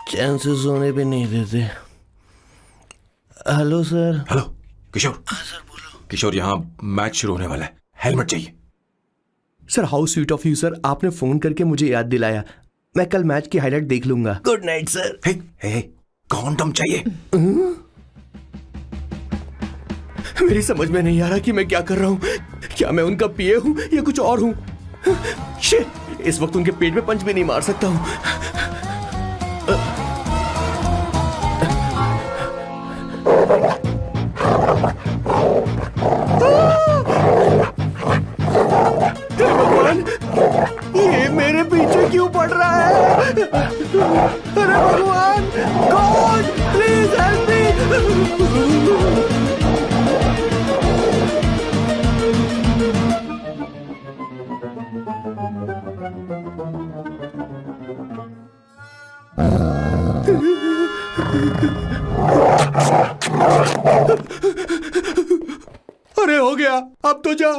चैन से सोने पे नहीं देते। Hello sir. हेलो किशोर। सर बोलो। किशोर, यहाँ मैच शुरू होने वाला है, हेलमेट चाहिए। Sir how sweet of you sir, आपने फोन करके मुझे याद दिलाया। मैं कल मैच की हाईलाइट देख लूंगा। Good night sir. Hey, condom चाहिए। मेरी समझ में नहीं आ रहा कि मैं क्या कर रहा हूँ। क्या मैं उनका पीए हूँ या कुछ और हूँ? शिट, इस वक्त उनके पेट में पंच भी नहीं मार सकता हूँ। भगवान, ये मेरे पीछे क्यों पड़ रहा है? अरे भगवान, गॉड प्लीज हेल्प मी। अरे हो गया, अब तो जा।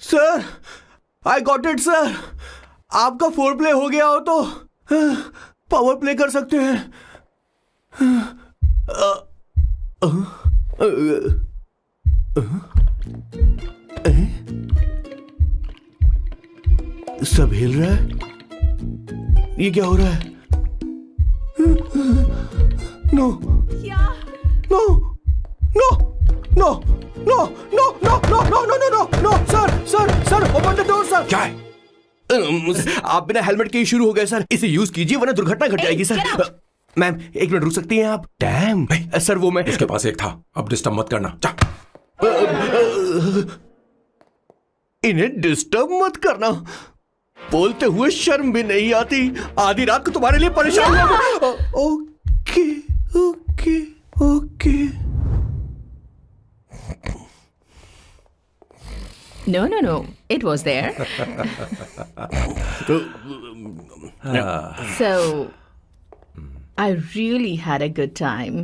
Sir, I got it sir. आपका फोर प्ले हो गया हो तो पावर प्ले कर सकते हैं। सब हिल रहा है, ये क्या हो रहा है? No no no no no no no no no no no no no sir sir sir open the door sir. क्या है? आप बिना हेलमेट के ही शुरू हो गए सर। इसे यूज कीजिए वरना दुर्घटना घट जाएगी सर। मैम एक मिनट रुक सकती हैं आप? डैम सर, वो मैं उसके पास एक था, अब डिस्टर्ब मत करना। जा। इन्हें डिस्टर्ब मत करना। बोलते हुए शर्म भी नहीं आती। आधी रात को तुम्हारे लिए परेशान हो। Okay okay okay. No. It was there. So, I really had a good time.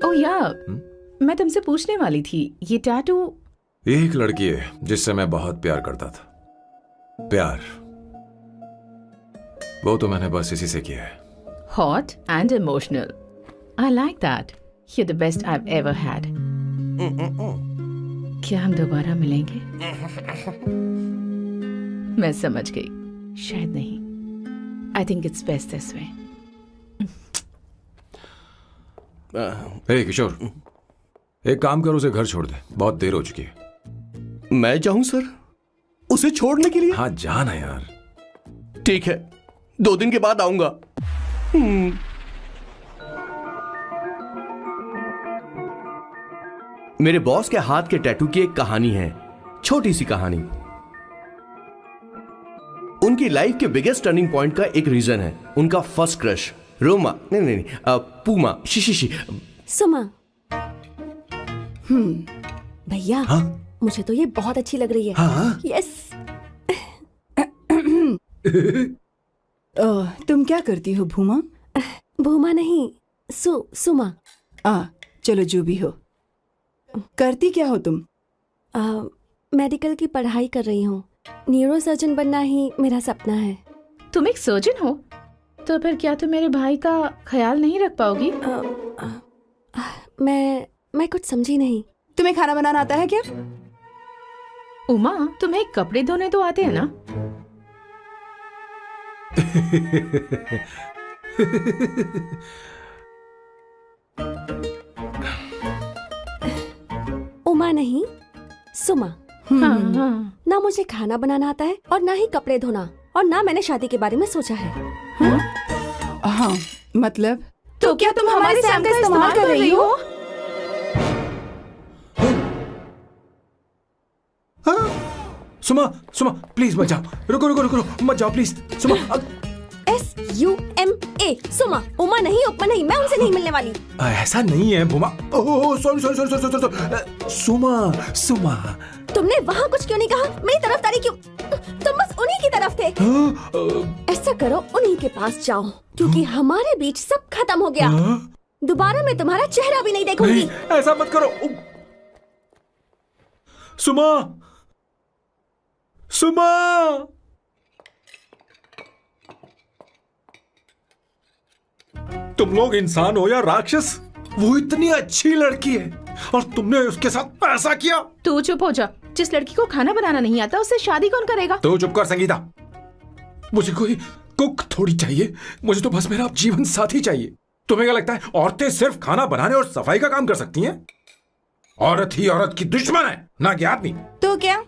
Oh yeah, मैं तुमसे पूछने वाली थी, ये टैटू। एक लड़की है जिससे मैं बहुत प्यार करता था। प्यार, वो तो मैंने बस इसी से किया है। Hot and emotional. I like that. You're the best I've ever had. क्या हम दोबारा मिलेंगे? मैं समझ गई, शायद नहीं। I think it's best this way. हे किशोर, एक काम कर, उसे घर छोड़ दे, बहुत देर हो चुकी है। मैं जाऊं सर उसे छोड़ने के लिए? हाँ जाना यार। ठीक है, 2 दिन के बाद आऊंगा। मेरे बॉस के हाथ के टैटू की एक कहानी है, छोटी सी कहानी। उनकी लाइफ के बिगेस्ट टर्निंग पॉइंट का एक रीजन है उनका फर्स्ट क्रश रोमा, नहीं, पूमा, शिशिशी, सुमा। भैया, हाँ? मुझे तो ये बहुत अच्छी लग रही है। हाँ? यस। तुम क्या करती हो भूमा? भूमा नहीं, सुमा। चलो जो भी हो। करती क्या हो तुम? मेडिकल की पढ़ाई कर रही हूँ। न्यूरो सर्जन बनना ही मेरा सपना है। तुम एक सर्जन हो, तो फिर क्या तुम मेरे भाई का ख्याल नहीं रख पाओगी? मैं कुछ समझी नहीं। तुम्हें खाना बनाना आता है क्या? उमा, तुम्हें कपड़े धोने तो आते हैं ना? उमा नहीं, सुमा। हाँ। ना मुझे खाना बनाना आता है और ना ही कपड़े धोना, और ना मैंने शादी के बारे में सोचा है। हाँ, मतलब? तो क्या तुम हमारे सैम का इस्तेमाल कर रही हो? सुमा प्लीज मत जाओ, रुको मत जाओ प्लीज। सुमा, SUMA, सुमा। उमा नहीं, उपमा नहीं, मैं उनसे नहीं मिलने वाली। ऐसा नहीं है भूमा। सॉरी। सुमा। तुमने वहाँ कुछ क्यों नहीं कहा? मेरी तरफदारी क्यों? तुम बस उन्हीं की तरफ थे। ऐसा करो, उन्हीं के पास जाओ, क्योंकि हमारे बीच सब खत्म हो गया। दोबारा मैं तुम्हारा चेहरा भी नहीं देखूंगी। नहीं, ऐसा मत करो। सुमा, सुमा, तुम लोग इंसान हो या राक्षस? वो इतनी अच्छी लड़की है और तुमने उसके साथ ऐसा किया। तू चुप हो जा। जिस लड़की को खाना बनाना नहीं आता उससे शादी कौन करेगा? तो चुप कर संगीता। मुझे कोई कुक थोड़ी चाहिए, मुझे तो बस मेरा जीवन साथी चाहिए। तुम्हें क्या लगता है औरतें सिर्फ खाना बनाने और सफाई का काम कर सकती हैं? औरत ही औरत की दुश्मन है, ना कि आदमी। तो क्या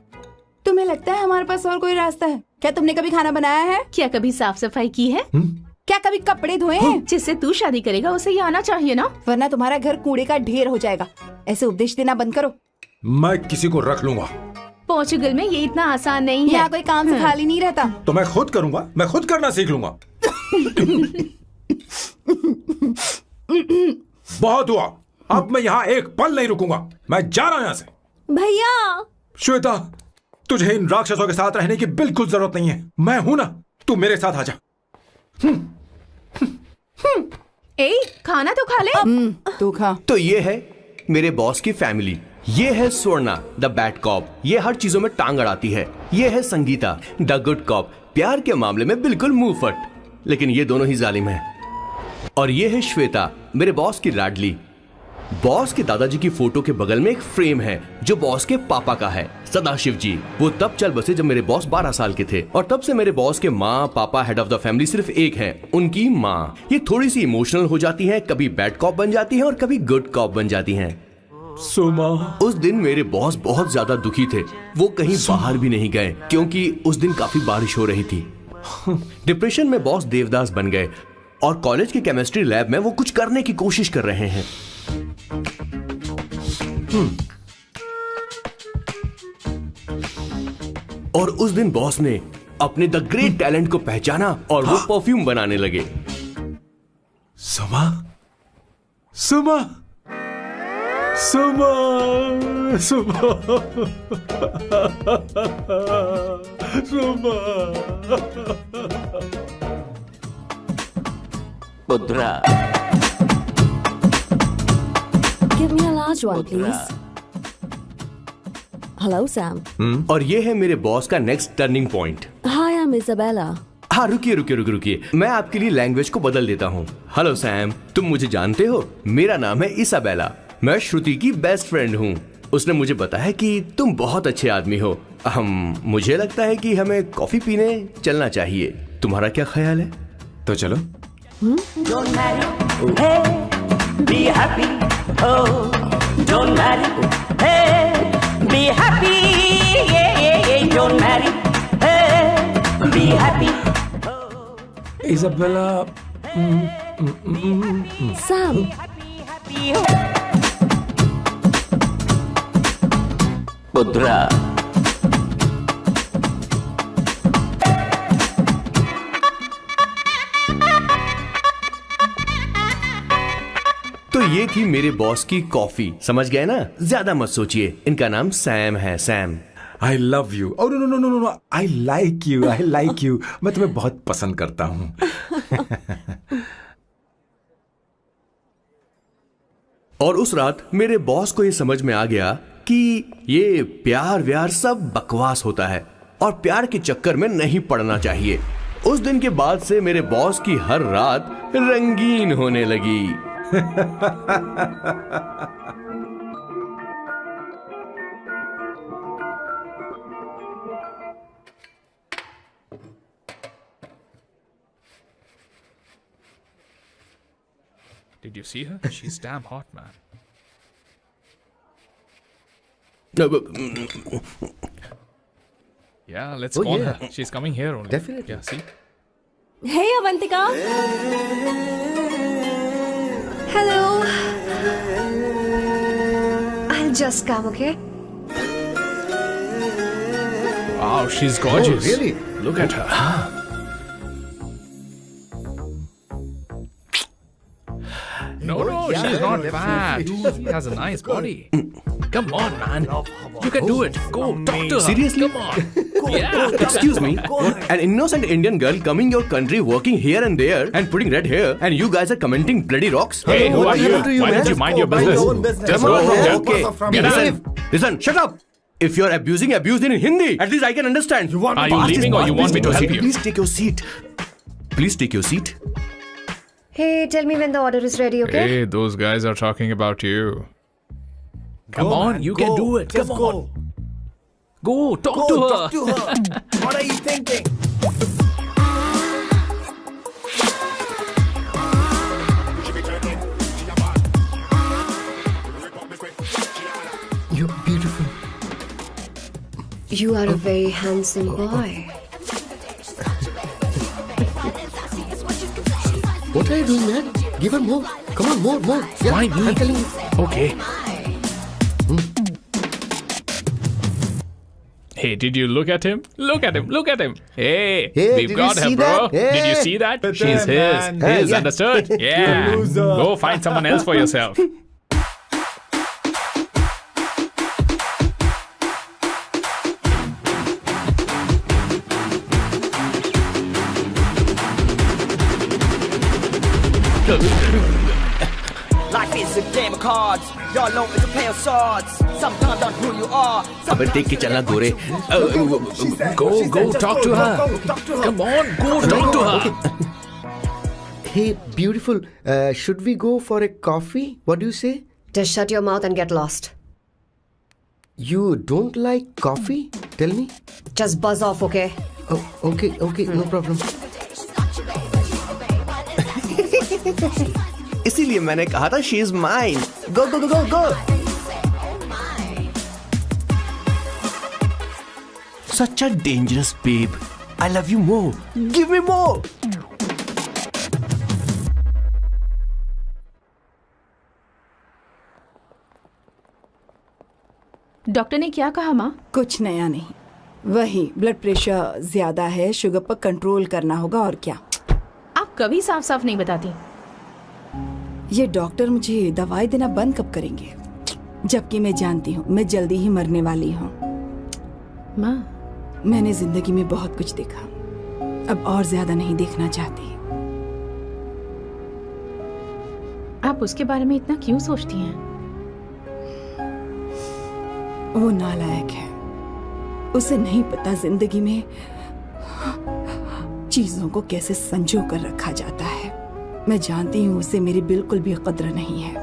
तुम्हें लगता है हमारे पास और कोई रास्ता है? क्या तुमने कभी खाना बनाया है? क्या कभी साफ सफाई की है? क्या कभी कपड़े धोए हैं? जिससे तू शादी करेगा उसे ये आना चाहिए ना, वरना तुम्हारा घर कूड़े का ढेर हो जाएगा। ऐसे उपदेश देना बंद करो। मैं किसी को रख लूंगा। पोर्चुगल में ये इतना आसान नहीं है। यहाँ कोई काम से खाली नहीं रहता। तो मैं खुद करूंगा, मैं खुद करना सीख लूंगा। बहुत हुआ, अब मैं यहाँ एक पल नहीं रुकूंगा। मैं जा रहा हूं यहाँ से। भैया श्वेता, तुझे इन राक्षसों के साथ रहने की बिल्कुल जरूरत नहीं है। मैं हूं ना, तू मेरे साथ आ जा। ए, खाना तो खा ले। तू खा। तो ये है मेरे बॉस की फैमिली। ये है स्वर्णा द बैड कॉप, ये हर चीजों में टांग अड़ाती है। ये है संगीता द गुड कॉप, प्यार के मामले में बिल्कुल मुंह फट, लेकिन ये दोनों ही जालिम हैं। और ये है श्वेता, मेरे बॉस की लाडली। बॉस के दादाजी की फोटो के बगल में एक फ्रेम है जो बॉस के पापा का है, सदाशिव जी। वो तब चल बसे जब मेरे बॉस 12 साल के थे, और तब से मेरे बॉस के माँ पापा हेड ऑफ द फैमिली सिर्फ एक है, उनकी माँ। ये थोड़ी सी इमोशनल हो जाती हैं, कभी बैड कॉप बन जाती हैं और कभी गुड कॉप बन जाती हैं। सुमा, उस दिन मेरे बॉस बहुत ज्यादा दुखी थे। वो कहीं बाहर भी नहीं गए क्योंकि उस दिन काफी बारिश हो रही थी। डिप्रेशन में बॉस देवदास बन गए और कॉलेज के केमिस्ट्री लैब में वो कुछ करने की कोशिश कर रहे हैं। और उस दिन बॉस ने अपने द ग्रेट टैलेंट को पहचाना और वो परफ्यूम बनाने लगे। सुमा, सुमा, सुमा, सुमा, सुमा। पुत्रा, Give me a large one, please. Hello, Sam. और ये है मेरे बॉस का next turning point. Hi, I'm Isabella. हाँ, रुकिए, मैं आपके लिए लैंग्वेज को बदल देता हूँ। हेलो सैम, तुम मुझे जानते हो? मेरा नाम है इसाबेला। मैं श्रुति की बेस्ट फ्रेंड हूँ। उसने मुझे बताया कि तुम बहुत अच्छे आदमी हो। मुझे लगता है कि हमें कॉफी पीने चलना चाहिए। तुम्हारा क्या ख्याल है? तो चलो। Don't marry, hey, be happy, oh, don't marry, hey, be happy, yeah, don't marry, hey, be happy. Isabella, Sam. Happy, oh. पुत्रा, तो ये थी मेरे बॉस की कॉफी। समझ गए ना? ज्यादा मत सोचिए, इनका नाम सैम है, सैम। I love you. और no no no no no, I like you, I like you. मैं तुम्हें बहुत पसंद करता हूँ। और उस रात मेरे बॉस को ये समझ में आ गया कि ये प्यार व्यार सब बकवास होता है और प्यार के चक्कर में नहीं पड़ना चाहिए। उस दिन के बाद से मेरे बॉस की हर रात रंगीन होने लगी। Did you see her? She's damn hot, man. Yeah, let's call her. She's coming here only. Definitely. Yeah, see? Hey, Avantika. Hello. I'll just come, okay? Wow, she's gorgeous. Oh, really? Look at her. No, she's not bad. She has a nice body. Come on, man. You can do it. Go, talk to her. Seriously? Come on. Excuse me, an innocent Indian girl coming your country, working here and there, and putting red hair, and you guys are commenting bloody rocks. Hey, who What are the you? hell do Why man? don't you mind your business? Just Come go on, from here. okay. Get Listen, out. listen, shut up. If you're abuse it in Hindi, at least I can understand. Are you leaving or you want me to help you? Please take your seat. Please take your seat. Hey, tell me when the order is ready, okay? Hey, those guys are talking about you. Come on, you can do it. Come on. Go, talk to her. What are you thinking? You're beautiful. You are a very handsome boy. What are you doing, man? Give her more. Come on, more. Yeah, Why me? I'm telling you. Okay. Hey, did you look at him? Look at him. Look at him. Hey, Hey, we've did got you her, see bro. that? Hey. Did you see that? She's his. man. His, Yeah. understood? Yeah. Go find someone else for yourself. Life is a game of cards. Y'all know it's a play of swords. Sometimes on who you are. अबे देख के चलना गोरे. Go, talk to her. Come on, go, talk to her. Hey, beautiful. Should we go for a coffee? What do you say? Just shut your mouth and get lost. You don't like coffee? Tell me. Just buzz off, okay? Oh, okay, no problem. इसीलिए मैंने कहा था she is mine. Go. Such a dangerous babe. I love you more. Give me more. Doctor ने क्या कहा माँ? कुछ नया नहीं, वही ब्लड प्रेशर ज्यादा है, शुगर पर कंट्रोल करना होगा और क्या। आप कभी साफ साफ नहीं बताती। ये डॉक्टर मुझे दवाई देना बंद कब करेंगे, जबकि मैं जानती हूँ मैं जल्दी ही मरने वाली हूँ। माँ, मैंने जिंदगी में बहुत कुछ देखा, अब और ज्यादा नहीं देखना चाहती। आप उसके बारे में इतना क्यों सोचती हैं? वो नालायक है, उसे नहीं पता जिंदगी में चीजों को कैसे संजो कर रखा जाता है। मैं जानती हूँ उसे मेरी बिल्कुल भी कद्र नहीं है।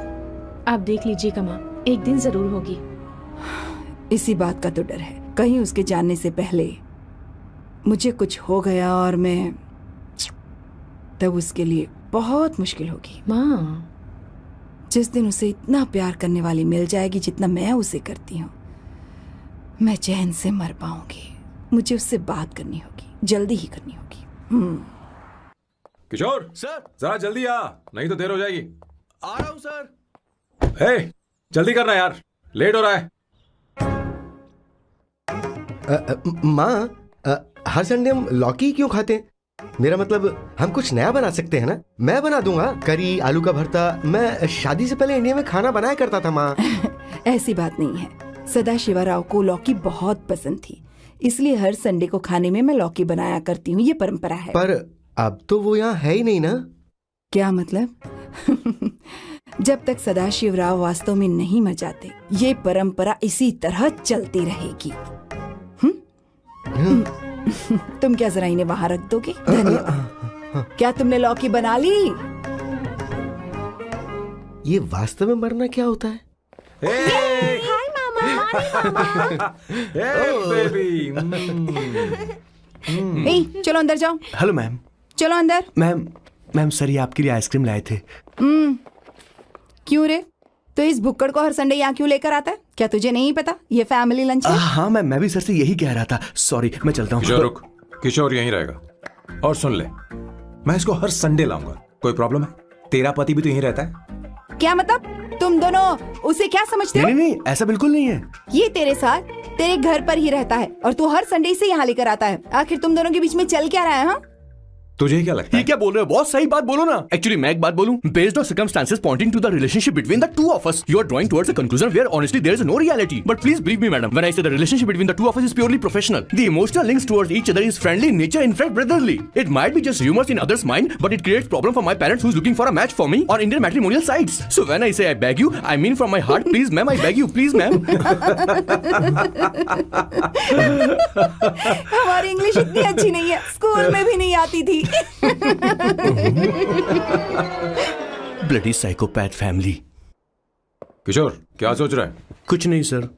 आप देख लीजिएगा माँ, एक दिन जरूर होगी। इसी बात का तो डर है, कहीं उसके जानने से पहले मुझे कुछ हो गया और मैं, तब उसके लिए बहुत मुश्किल होगी। माँ, जिस दिन उसे इतना प्यार करने वाली मिल जाएगी जितना मैं उसे करती हूँ, मैं चैन से मर पाऊंगी। मुझे उससे बात करनी होगी, जल्दी ही करनी होगी। किशोर सर, जरा जल्दी आ, नहीं तो देर हो जाएगी। आ रहा हूँ सर. हे, जल्दी करना यार, लेट हो रहा है। माँ, हर संडे हम लौकी क्यों खाते हैं? मेरा मतलब हम कुछ नया बना सकते हैं ना? मैं बना दूंगा करी, आलू का भरता। मैं शादी से पहले इंडिया में खाना बनाया करता था माँ। ऐसी बात नहीं है, सदाशिवराव को लौकी बहुत पसंद थी, इसलिए हर संडे को खाने में मैं लौकी बनाया करती हूँ, ये परंपरा है। पर अब तो वो यहाँ है ही नहीं ना। क्या मतलब? जब तक सदाशिवराव वास्तव में नहीं मर जाते, ये परंपरा इसी तरह चलती रहेगी। तुम क्या जरा इन्हें वहां रख दोगे? धन्यवाद। क्या तुमने लौकी बना ली? ये वास्तव में मरना क्या होता है? हाय मामा। बेबी। ए, चलो अंदर जाओ। Hello ma'am. चलो अंदर। मैम सर ये आपके लिए आइसक्रीम लाए थे. क्यों रे? तो इस भुक्कड़ को हर संडे यहाँ क्यों लेकर आता है? क्या तुझे नहीं पता ये फैमिली लंच है? हाँ मैम, मैं भी सर से यही कह रहा था. सॉरी, मैं चलता हूँ. किशोर रुक, किशोर यहीं रहेगा। और सुन ले, मैं इसको हर संडे लाऊंगा। कोई प्रॉब्लम है? तेरा पति भी तो यहीं रहता है। क्या मतलब? तुम दोनों उसे क्या समझते हो? नहीं, ऐसा बिल्कुल नहीं है। ये तेरे साथ तेरे घर पर ही रहता है और तू हर संडे से यहाँ लेकर आता है। आखिर तुम दोनों के बीच में चल क्या रहा है? हाँ, तुझे क्या लगता ये है? क्या बोल रहे हो बॉस? सही बात बोलो ना। एक्चुअली मैं एक बात बोलूं, based on circumstances pointing to the relationship between the two of us, you are drawing towards a conclusion where honestly there is no reality. But please believe me, madam, when I say the relationship between the two of us is purely professional. The emotional links towards each other is friendly in nature, in fact brotherly. It might be just rumors in others' mind, but it creates problem for my parents who's looking for a match for me on Indian matrimonial sites. So when I say I beg you, I mean from my heart, please ma'am, I beg you, please ma'am. हमारी English इतनी अच्छी नहीं है, school में भी नहीं आती थी। Bloody psychopath family. किशोर, क्या सोच रहा है? कुछ नहीं सर।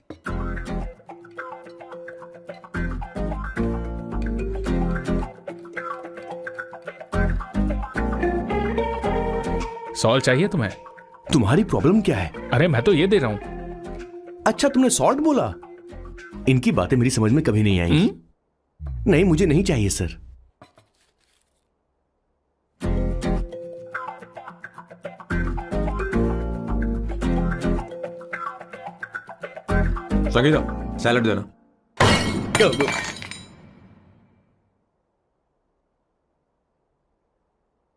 सॉल्ट चाहिए तुम्हें? तुम्हारी प्रॉब्लम क्या है? अरे मैं तो ये दे रहा हूं। अच्छा तुमने सॉल्ट बोला? इनकी बातें मेरी समझ में कभी नहीं आएंगी। नहीं मुझे नहीं चाहिए सर। संगीता, सैलेड देना।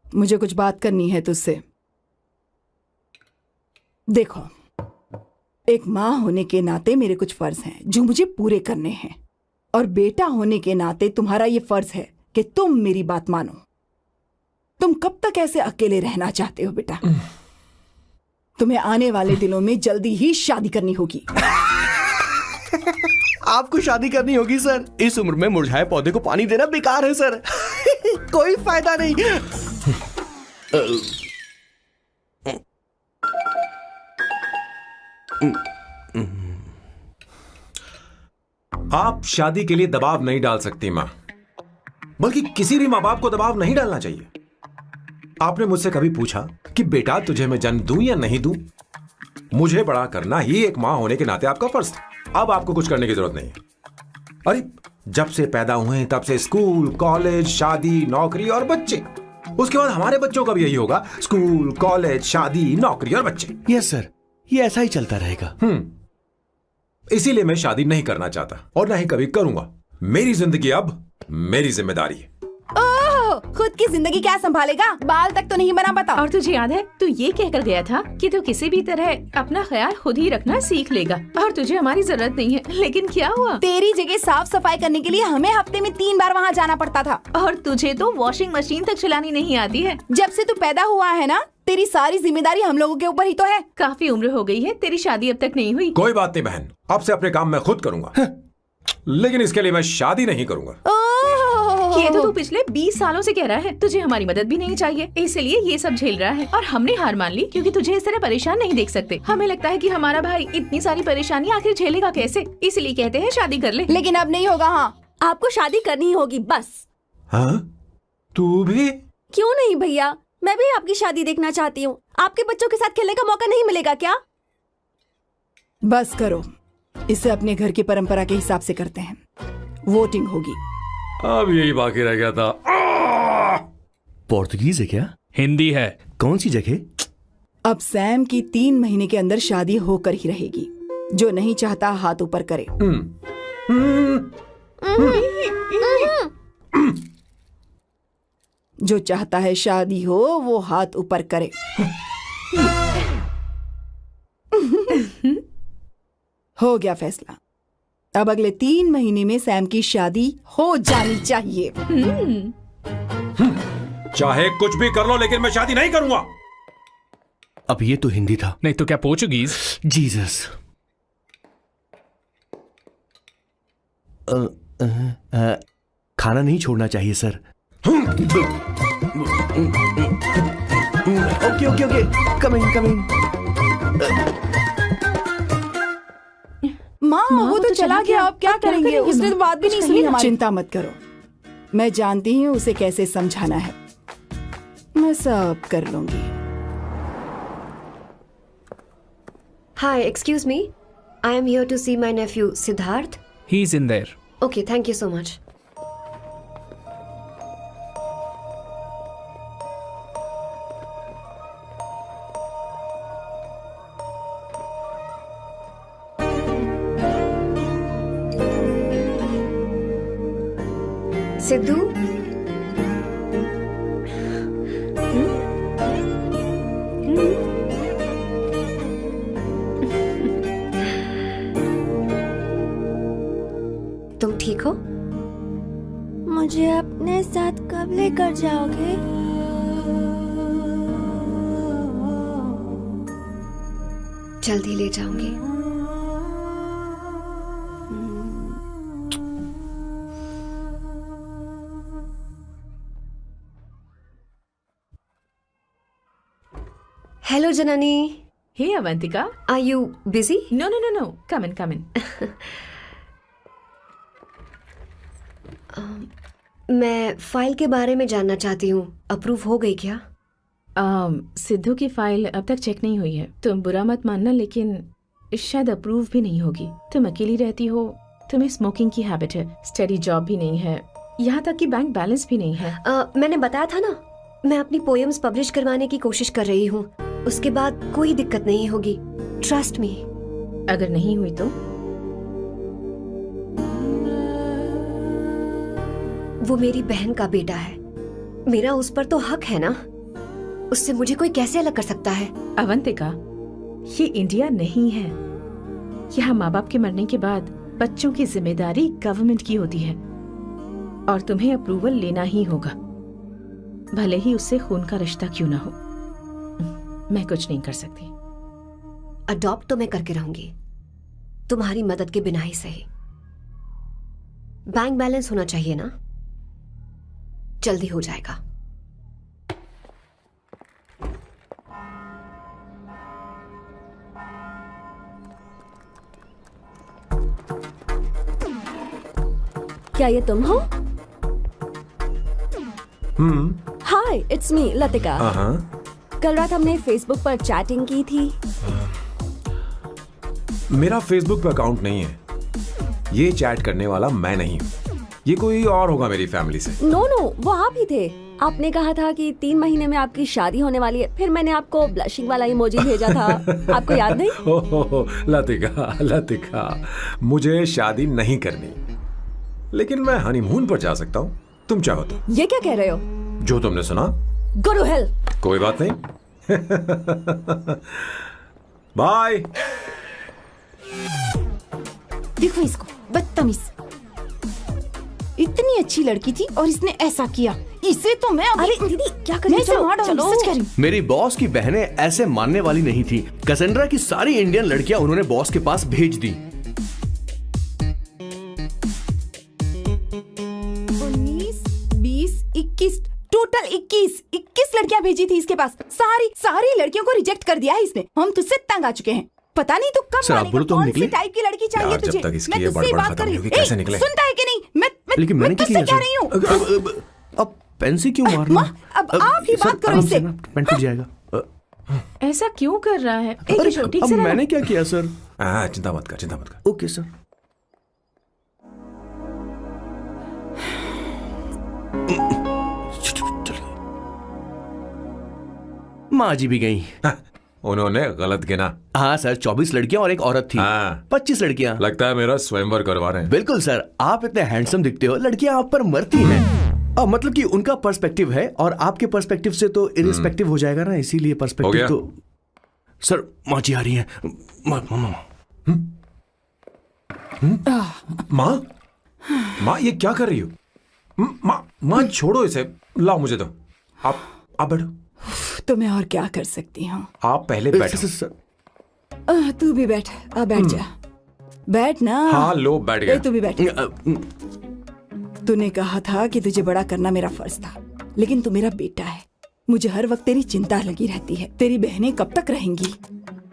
मुझे कुछ बात करनी है तुझसे। देखो, एक माँ होने के नाते मेरे कुछ फर्ज हैं जो मुझे पूरे करने हैं, और बेटा होने के नाते तुम्हारा ये फर्ज है कि तुम मेरी बात मानो। तुम कब तक ऐसे अकेले रहना चाहते हो बेटा? तुम्हें आने वाले दिनों में जल्दी ही शादी करनी होगी। आपको शादी करनी होगी सर? इस उम्र में मुरझाए पौधे को पानी देना बेकार है सर। कोई फायदा नहीं। आप शादी के लिए दबाव नहीं डाल सकती मां, बल्कि किसी भी मां बाप को दबाव नहीं डालना चाहिए। आपने मुझसे कभी पूछा कि बेटा तुझे मैं जन्म दूं या नहीं दूं? मुझे बड़ा करना ही एक मां होने के नाते आपका फर्ज था। अब आपको कुछ करने की जरूरत नहीं है। अरे जब से पैदा हुए तब से स्कूल, कॉलेज, शादी, नौकरी और बच्चे। उसके बाद हमारे बच्चों का भी यही होगा, स्कूल, कॉलेज, शादी, नौकरी और बच्चे। यस सर, ये ऐसा ही चलता रहेगा। इसीलिए मैं शादी नहीं करना चाहता और ना ही कभी करूंगा। मेरी जिंदगी अब मेरी जिम्मेदारी है। खुद की जिंदगी क्या संभालेगा? बाल तक तो नहीं बना पता। और तुझे याद है तू ये कहकर गया था कि तू किसी भी तरह अपना ख्याल खुद ही रखना सीख लेगा और तुझे हमारी जरूरत नहीं है। लेकिन क्या हुआ? तेरी जगह साफ सफाई करने के लिए हमें हफ्ते में 3 बार वहाँ जाना पड़ता था। और तुझे तो वॉशिंग मशीन तक चलानी नहीं आती है। जब से तू पैदा हुआ है ना, तेरी सारी जिम्मेदारी हम लोगों के ऊपर ही तो है। काफी उम्र हो गई है, तेरी शादी अब तक नहीं हुई। कोई बात नहीं बहन, अब से अपने काम मैं खुद करूंगा। लेकिन इसके लिए मैं शादी नहीं करूंगा। ये तो तू पिछले 20 सालों से कह रहा है। तुझे हमारी मदद भी नहीं चाहिए, इसलिए ये सब झेल रहा है। और हमने हार मान ली क्योंकि तुझे इस तरह परेशान नहीं देख सकते। हमें लगता है कि हमारा भाई इतनी सारी परेशानी आखिर झेलेगा कैसे, इसलिए कहते हैं शादी कर ले। लेकिन अब नहीं होगा। हाँ, आपको शादी करनी होगी बस। हाँ? तू भी? क्यों नहीं भैया, मैं भी आपकी शादी देखना चाहती हूँ। आपके बच्चों के साथ खेलने का मौका नहीं मिलेगा क्या? बस करो, इसे अपने घर की परंपरा के हिसाब से करते हैं। वोटिंग होगी। अब यही बाकी रह गया था। पोर्तुगीज है क्या? हिंदी है। कौन सी जगह? अब सैम की 3 महीने के अंदर शादी होकर ही रहेगी। जो नहीं चाहता हाथ ऊपर करे। जो चाहता है शादी हो वो हाथ ऊपर करे। हो गया फैसला। अब अगले 3 महीने में सैम की शादी हो जानी चाहिए। चाहे कुछ भी कर लो, लेकिन मैं शादी नहीं करूंगा। अब ये तो हिंदी था। नहीं तो क्या पोर्चुगीज? जीसस। खाना नहीं छोड़ना चाहिए sir. Okay okay okay, coming coming. माँ वो तो चला गया, अब क्या करेंगे? उसने तो बात भी नहीं सुनी हमारी। चिंता मत करो, मैं जानती हूँ उसे कैसे समझाना है। मैं सब कर लूंगी। Hi, excuse me. I am here to see my nephew Siddharth. He's in there. Okay, thank you so much. Sidhu, तुम ठीक हो? मुझे अपने साथ कब लेकर जाओगे? जल्दी ले जाऊंगी। Hello Janani. Hey Avantika, are you busy? No no no no, come in come in. मैं फाइल के बारे में जानना चाहती हूँ, अप्रूव हो गई क्या? सिद्धू की फाइल अब तक चेक नहीं हुई है। तुम बुरा मत मानना, लेकिन शायद अप्रूव भी नहीं होगी। तुम अकेली रहती हो, तुम्हें स्मोकिंग की हैबिट है, स्टडी जॉब भी नहीं है, यहाँ तक कि बैंक बैलेंस भी नहीं है। मैंने बताया था ना, मैं अपनी पोएम्स पब्लिश करवाने की कोशिश कर रही हूँ। उसके बाद कोई दिक्कत नहीं होगी, ट्रस्ट मी। अगर नहीं हुई तो? वो मेरी बहन का बेटा है, मेरा उस पर तो हक है ना। उससे मुझे कोई कैसे अलग कर सकता है? अवंतिका, ये इंडिया नहीं है। यहाँ माँ बाप के मरने के बाद बच्चों की जिम्मेदारी गवर्नमेंट की होती है और तुम्हें अप्रूवल लेना ही होगा, भले ही उससे खून का रिश्ता क्यों ना हो। मैं कुछ नहीं कर सकती। अडॉप्ट तो मैं करके रहूंगी, तुम्हारी मदद के बिना ही सही। बैंक बैलेंस होना चाहिए ना, जल्दी हो जाएगा। क्या ये तुम हो? हाय, इट्स मी लतिका। कल रात हमने फेसबुक पर चैटिंग की थी। मेरा फेसबुक पे अकाउंट नहीं है, ये चैट करने वाला मैं नहीं हूँ, ये कोई और होगा मेरी फैमिली से। नो नो, वो आप ही थे। आपने कहा था कि 3 महीने में आपकी शादी होने वाली है, फिर मैंने आपको ब्लशिंग वाला इमोजी भेजा था। आपको याद नहीं? ओहो, लतिका, मुझे शादी नहीं करनी, लेकिन मैं हनीमून पर जा सकता हूँ, तुम चाहो तो। ये क्या कह रहे हो? जो तुमने सुना। Go to hell। कोई बात नहीं। बाय। देखो इसको, बदतमीज। इतनी अच्छी लड़की थी और इसने ऐसा किया। इसे तो मैं अभी... अरे दीदी, क्या कर रही हो? चलो, सच कह रही हूं। मेरी बॉस की बहनें ऐसे मानने वाली नहीं थी। कैसेंड्रा की सारी इंडियन लड़कियां उन्होंने बॉस के पास भेज दी। 19, 20, 21, टोटल 21 लड़कियां भेजी थी इसके पास। सारी लड़कियों को रिजेक्ट कर दिया है इसने। हम तुझसे तंग आ चुके हैं। पता नहीं तू कब मानेगा, कौन सी टाइप की लड़की चाहिए तुझे। मैं तुझसे बात कर रही हूँ, सुनता है कि नहीं? मैं तुझसे कह रही हूँ। अब पेंसी क्यों मारना? अब आप ही बात करो इससे। पेन टूट जाएगा। ऐसा क्यों कर रहा है? ठीक से मैंने क्या किया सर? चिंता मत कर। Okay sir. माँ जी भी गई। उन्होंने गलत गिना। हाँ सर, 24 लड़कियां और एक औरत थी। 25 लड़कियां। लगता है मेरा स्वयंवर करवा रहे हैं। बिल्कुल सर, आप इतने हैंडसम दिखते हो, लड़कियां आप पर मरती हैं। मतलब कि उनका पर्सपेक्टिव है और आपके पर्सपेक्टिव से तो इरिस्पेक्टिव हो जाएगा ना, इसीलिए पर्सपेक्टिव तो। सर माँ जी आ रही हैं। माँ ये क्या कर रही हो? माँ छोड़ो इसे, लाओ मुझे दो। आप बैठो। तो मैं और क्या कर सकती हूँ? आप पहले बैठो। तू भी बैठ। बैठ जा, बैठ ना। हाँ लो, बैठ गया। तू भी बैठ। तूने कहा था कि तुझे बड़ा करना मेरा फर्ज था, लेकिन तू मेरा बेटा है। मुझे हर वक्त तेरी चिंता लगी रहती है। तेरी बहनें कब तक रहेंगी?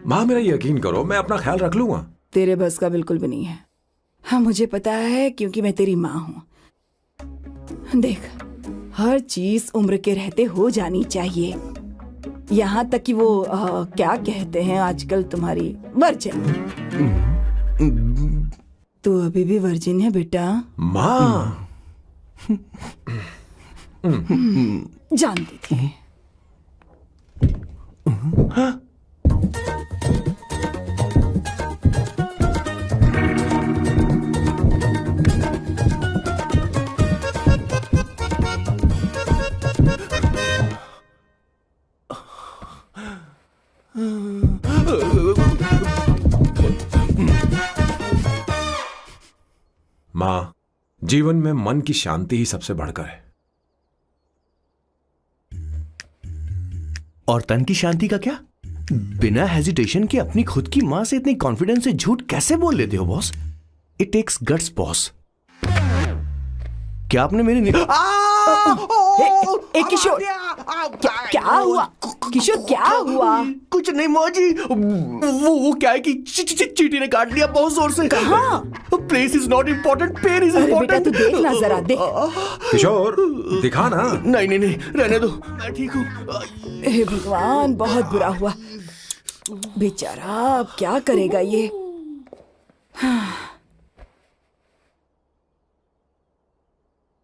माँ मेरा यकीन करो, मैं अपना ख्याल रख लूंगा। तेरे बस का बिल्कुल भी नहीं है। हाँ मुझे पता है, क्योंकि मैं तेरी माँ हूँ। देख, हर चीज उम्र के रहते हो जानी चाहिए, यहाँ तक कि वो क्या कहते हैं आजकल तुम्हारी वर्जिन। तू अभी भी वर्जिन है बेटा। माँ जानती थी। माँ, जीवन में मन की शांति ही सबसे बढ़कर है। और तन की शांति का क्या? बिना हेजिटेशन के अपनी खुद की मां से इतनी कॉन्फिडेंस से झूठ कैसे बोल लेते हो boss? It takes guts boss. क्या आपने मेरी किशोर, क्या हुआ किशोर, क्या हुआ? कुछ नहीं मौजी, वो क्या है कि चींटी ने काट लिया बहुत जोर से। कहाँ? Place is not important, pen is बेटा इम्पोर्टेंट। तू देख ना जरा, देख। किशोर दिखा ना। नहीं नहीं नहीं, रहने दो, मैं ठीक हूँ। हे भगवान, बहुत बुरा हुआ बेचारा, अब क्या करेगा ये?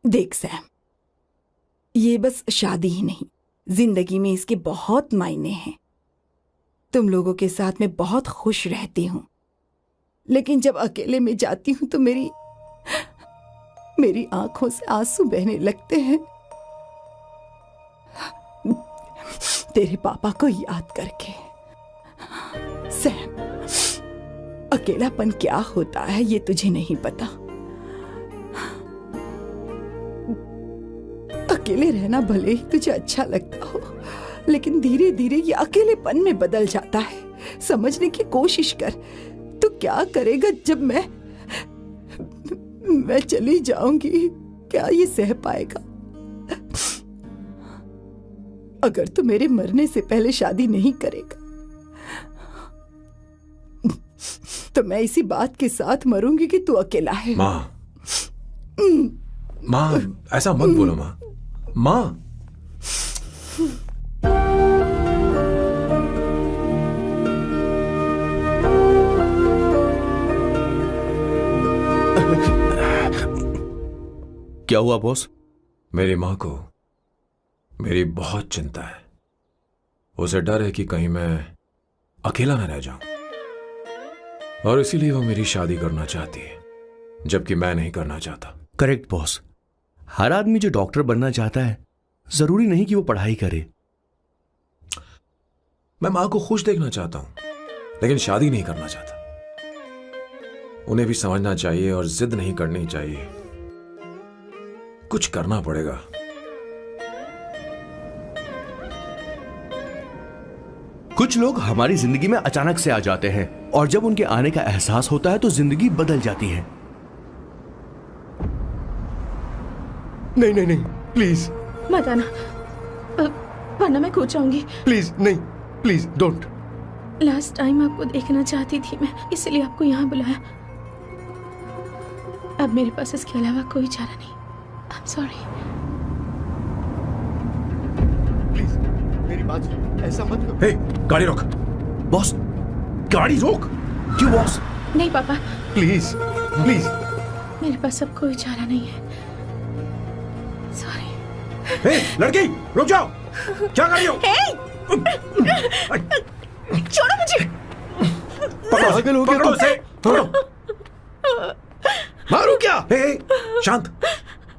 देख सैम, ये बस शादी ही नहीं, जिंदगी में इसके बहुत मायने हैं। तुम लोगों के साथ मैं बहुत खुश रहती हूँ, लेकिन जब अकेले में जाती हूँ तो मेरी आंखों से आंसू बहने लगते हैं, तेरे पापा को याद करके। सैम, अकेलापन क्या होता है ये तुझे नहीं पता। अकेले रहना भले ही तुझे अच्छा लगता हो, लेकिन धीरे धीरे ये अकेलेपन में बदल जाता है। समझने की कोशिश कर। तू क्या करेगा जब मैं चली जाऊंगी? क्या ये सह पाएगा? अगर तू मेरे मरने से पहले शादी नहीं करेगा तो मैं इसी बात के साथ मरूंगी कि तू अकेला है। माँ, ऐसा मत बोलो माँ। माँ, क्या हुआ बॉस? मेरी माँ को मेरी बहुत चिंता है। उसे डर है कि कहीं मैं अकेला न रह जाऊं, और इसीलिए वो मेरी शादी करना चाहती है, जबकि मैं नहीं करना चाहता। Correct boss. हर आदमी जो डॉक्टर बनना चाहता है, जरूरी नहीं कि वो पढ़ाई करे। मैं मां को खुश देखना चाहता हूं, लेकिन शादी नहीं करना चाहता। उन्हें भी समझना चाहिए और जिद नहीं करनी चाहिए। कुछ करना पड़ेगा। कुछ लोग हमारी जिंदगी में अचानक से आ जाते हैं, और जब उनके आने का एहसास होता है तो जिंदगी बदल जाती है। नहीं नहीं नहीं, प्लीज मत आना, वरना मैं खो जाऊंगी। प्लीज नहीं, प्लीज डोंट। लास्ट टाइम आपको देखना चाहती थी मैं, इसलिए आपको यहाँ बुलाया। अब मेरे पास इसके अलावा कोई चारा नहीं। आई एम सॉरी। प्लीज मेरी बात सुनो, ऐसा मत करो। हे, गाड़ी रोक। बॉस, गाड़ी रोक। क्यों बॉस? नहीं पापा, प्लीज प्लीज। मेरे पास अब कोई चारा नहीं है। सॉरी। हे, लड़की रुक जाओ। क्या कर रही हो? छोड़ो मुझे। पकड़ो उसे। मारू क्या? हे, शांत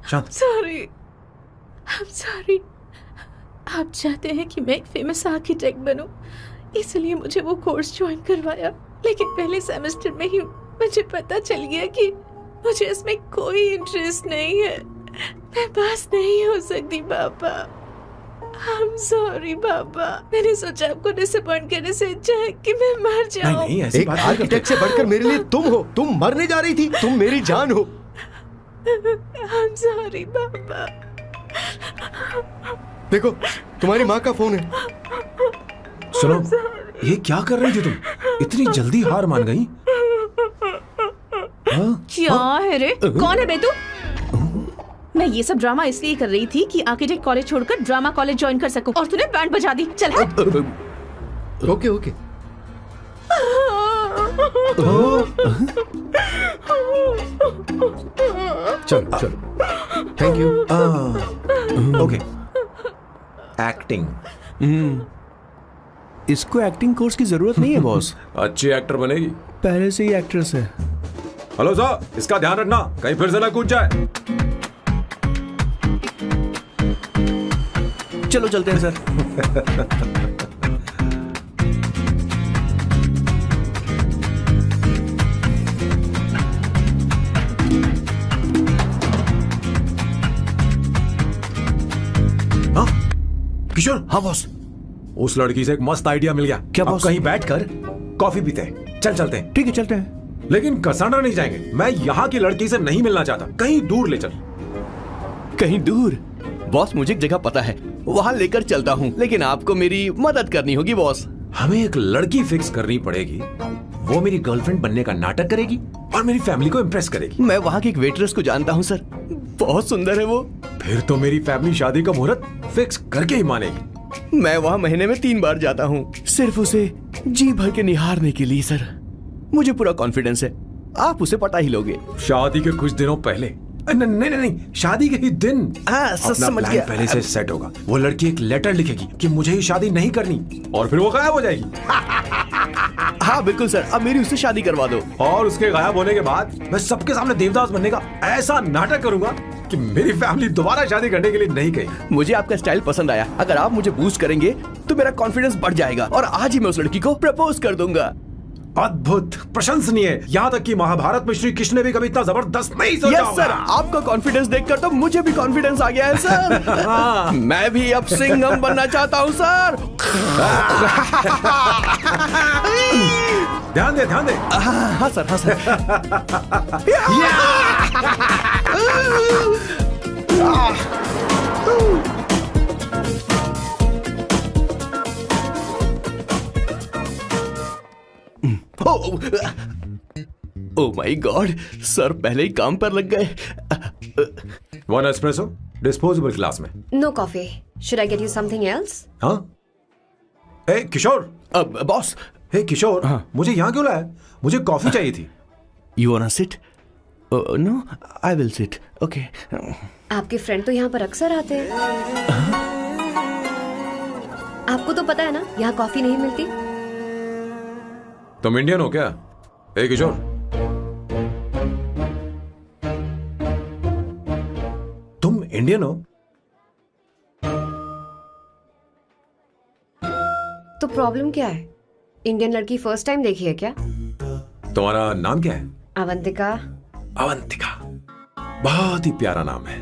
शांत। Sorry, I am sorry. आप चाहते हैं कि मैं एक फेमस आर्किटेक्ट बनूं, इसलिए मुझे वो कोर्स ज्वाइन करवाया, लेकिन पहले सेमेस्टर में ही मुझे पता चल गया कि मुझे इसमें कोई इंटरेस्ट नहीं है। मैं पास नहीं हो सकती पापा। आई एम सॉरी पापा। मैंने सोचा आपको डिसअपॉइंट करने से अच्छा है कि मैं मर जाऊं। नहीं, ऐसी एक बात आर्किटेक्ट से बढ़कर मेरे लिए तुम हो। तुम मरने जा रही थी, तुम मेरी जान हो। आई एम सॉरी पापा। देखो, तुम्हारी माँ का फोन है। सुनो, ये क्या कर रही थी तुम? इतनी जल्दी हार मान गई? क्या है रे? कौन है बे तू? मैं ये सब ड्रामा इसलिए कर रही थी कि आर्किटेक्ट कॉलेज छोड़कर ड्रामा कॉलेज ज्वाइन कर सकूं, और तूने बैंड बजा दी। चल हट। Okay okay. चलो चलो, थैंक यू। ओके। एक्टिंग। इसको एक्टिंग कोर्स की जरूरत नहीं है बॉस। अच्छी एक्टर बनेगी। पहले से ही एक्ट्रेस है। हेलो सर, इसका ध्यान रखना कहीं फिर से ना कूद जाए। चलो चलते हैं सर। किशोर। हाँ बॉस। उस लड़की से एक मस्त आइडिया मिल गया। क्या अब बॉस? कहीं बैठकर कॉफी पीते हैं। चलते हैं। ठीक है चलते हैं। लेकिन कसांड्रा नहीं जाएंगे। मैं यहाँ की लड़की से नहीं मिलना चाहता। कहीं दूर ले चल। कहीं दूर? बॉस मुझे एक जगह पता है, वहाँ लेकर चलता हूँ, लेकिन आपको मेरी मदद करनी होगी बॉस। हमें एक लड़की फिक्स करनी पड़ेगी। वो मेरी गर्लफ्रेंड बनने का नाटक करेगी और मेरी फैमिली को इम्प्रेस करेगी। मैं वहाँ की एक वेट्रेस को जानता हूँ सर, बहुत सुंदर है वो। फिर तो मेरी फैमिली शादी का मुहूर्त फिक्स करके ही मानेगी। मैं वहाँ महीने में 3 बार जाता हूँ, सिर्फ उसे जी भर के निहारने के लिए सर। मुझे पूरा कॉन्फिडेंस है आप उसे पटा ही लोगे। शादी के कुछ दिनों पहले? नहीं, शादी के ही दिन। अपना समझ प्लान गया। पहले से सेट होगा। वो लड़की एक लेटर लिखेगी कि मुझे ही शादी नहीं करनी, और फिर वो गायब हो जाएगी। हाँ बिल्कुल सर, अब मेरी उससे शादी करवा दो। और उसके गायब होने के बाद मैं सबके सामने देवदास बनने का ऐसा नाटक करूंगा कि मेरी फैमिली दोबारा शादी करने के लिए नहीं कही। मुझे आपका स्टाइल पसंद आया। अगर आप मुझे बूस्ट करेंगे तो मेरा कॉन्फिडेंस बढ़ जाएगा और आज ही मैं उस लड़की को प्रपोज कर दूंगा। अद्भुत, प्रशंसनीय। यहाँ तक कि महाभारत में श्री कृष्ण ने भी कभी इतना जबरदस्त नहीं सोचा यस सर, आपका कॉन्फिडेंस देखकर तो मुझे भी कॉन्फिडेंस आ गया है सर। मैं भी अब सिंघम बनना चाहता हूँ सर। ध्यान दे, ध्यान दे। हाँ सर, हाँ sir. Oh my God, sir पहले ही काम पर लग गए। 1 एस्प्रेसो डिस्पोजेबल ग्लास में। No coffee. Should I get you something else? हाँ? ए किशोर। बॉस। हे किशोर, मुझे यहाँ क्यों लाया? मुझे कॉफी चाहिए थी। You wanna sit? No, I will sit. Okay. आपके फ्रेंड तो यहाँ पर अक्सर आते हैं। आपको तो पता है ना, यहाँ कॉफी नहीं मिलती। तुम इंडियन हो क्या? ए किशोर, तुम इंडियन हो? तो प्रॉब्लम क्या है? इंडियन लड़की फर्स्ट टाइम देखी है क्या? तुम्हारा नाम क्या है? अवंतिका। अवंतिका, बहुत ही प्यारा नाम है।